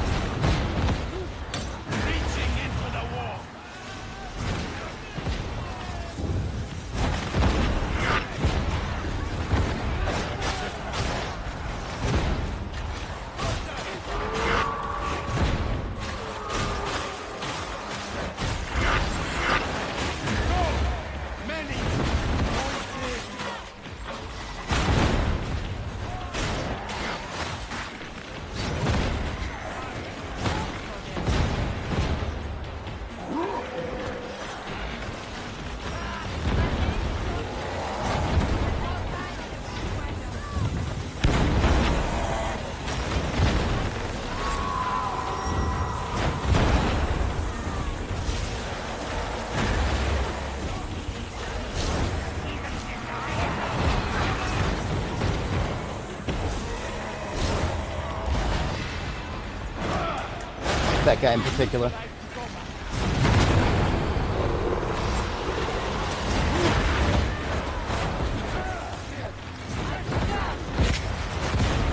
That guy in particular.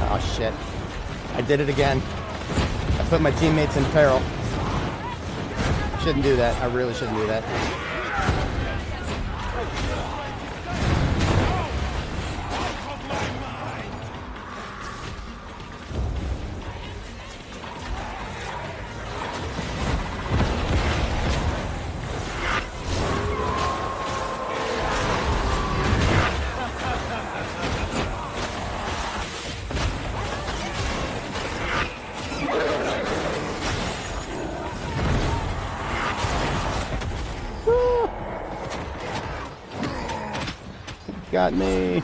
Oh shit. I did it again. I put my teammates in peril. Shouldn't do that. I really shouldn't do that. Got me.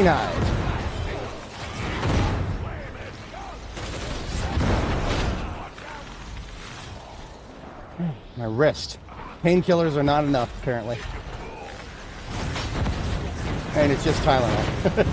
Denied. My wrist. Painkillers are not enough, apparently. And it's just Tylenol.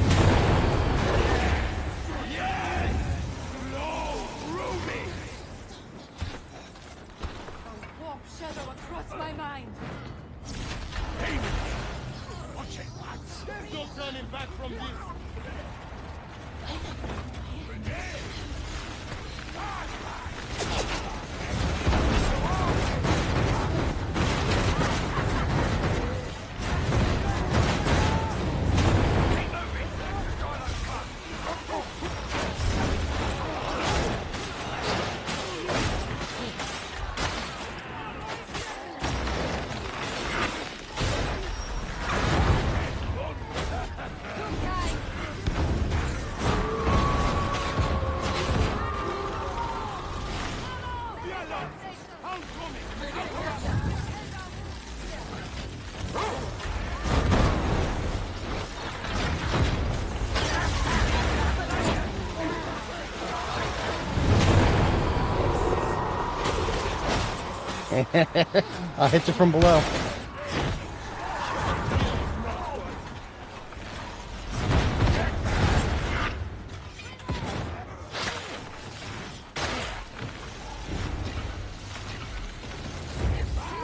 I'll hit you from below.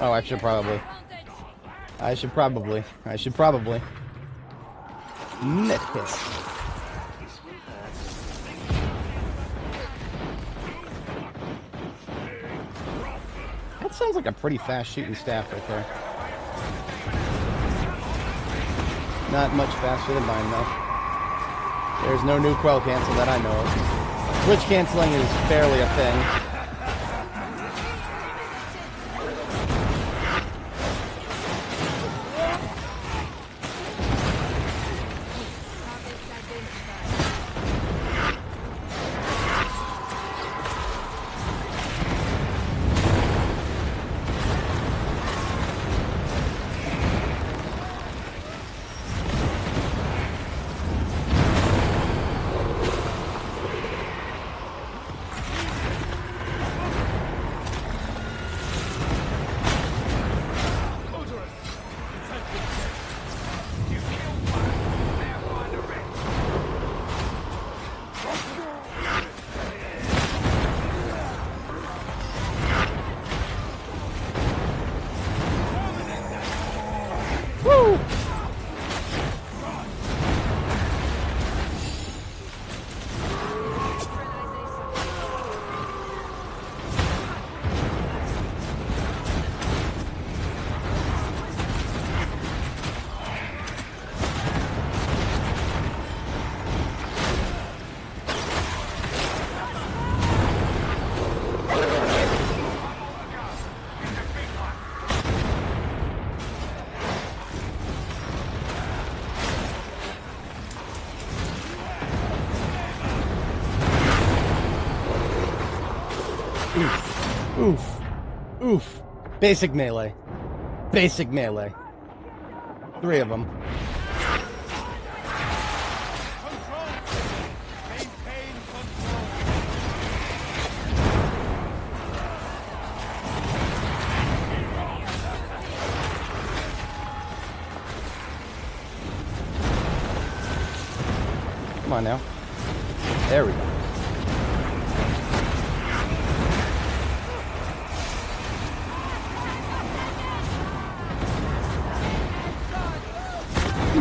Oh, I should probably. Net hit. That sounds like a pretty fast shooting staff right there. Not much faster than mine, though. There's no new quell cancel that I know of. Switch canceling is barely a thing. Oof. Oof. Basic melee. Basic melee. 3 of them. Come on now. There we go.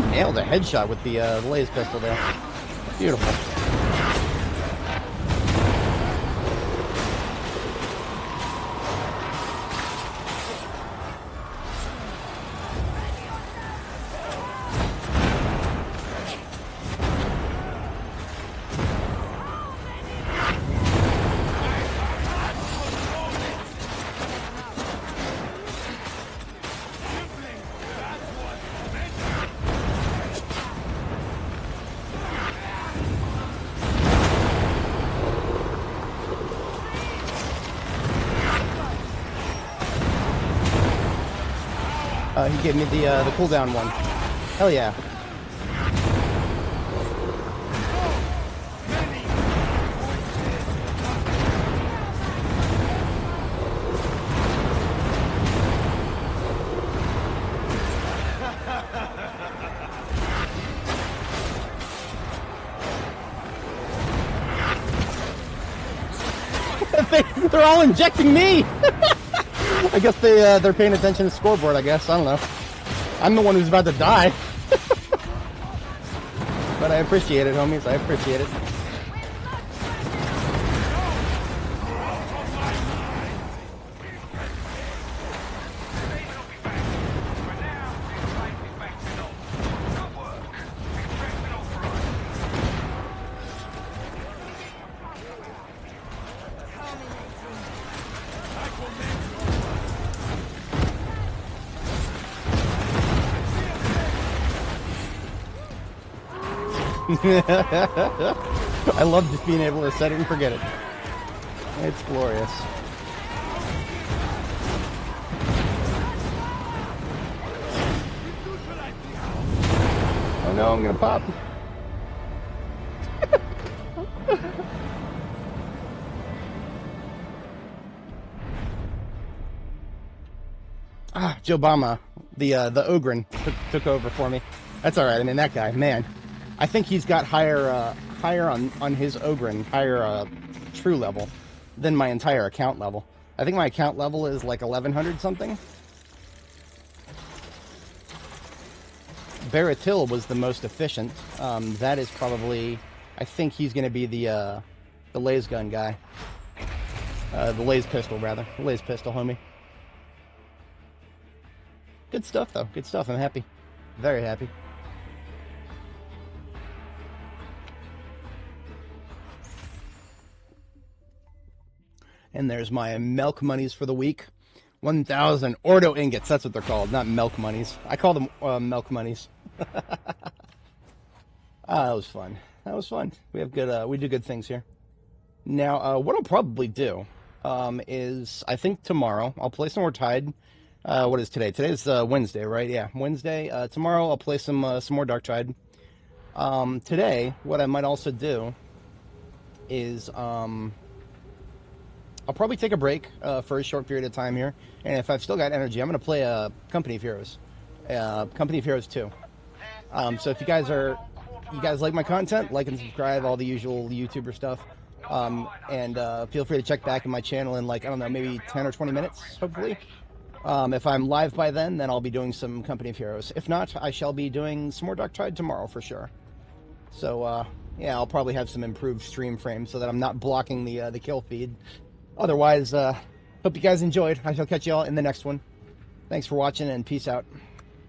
Nailed a headshot with the laser pistol there. Beautiful. He gave me the cooldown one. Hell yeah. they're all injecting me. I guess they're paying attention to the scoreboard. I guess I don't know. I'm the one who's about to die. But I appreciate it, homies. I appreciate it. I love just being able to set it and forget it. It's glorious. Oh no, I'm gonna pop. Joe Obama, the Ogren, took over for me. That's all right. I mean, that guy, man. I think he's got higher on his Ogren, higher true level than my entire account level. I think my account level is like 1100 something. Baratil was the most efficient. That is probably, I think he's going to be the laser gun guy. The laser pistol, rather. The laser pistol, homie. Good stuff, though. Good stuff. I'm happy. Very happy. And there's my milk monies for the week. 1,000 Ordo ingots. That's what they're called, not milk monies. I call them milk monies. That was fun. That was fun. We have good. We do good things here. Now, what I'll probably do is, I think tomorrow I'll play some more Tide. What is today? Today's Wednesday, right? Yeah, Wednesday. Tomorrow I'll play some more Darktide. Today, what I might also do is I'll probably take a break for a short period of time here, and if I've still got energy, I'm going to play Company of Heroes, Company of Heroes 2. So if you guys like my content, like and subscribe, all the usual YouTuber stuff, and feel free to check back in my channel in, like, I don't know, maybe 10 or 20 minutes, hopefully. If I'm live by then I'll be doing some Company of Heroes. If not, I shall be doing some more Darktide tomorrow for sure. So yeah, I'll probably have some improved stream frames so that I'm not blocking the kill feed. Otherwise, hope you guys enjoyed. I shall catch you all in the next one. Thanks for watching, and peace out.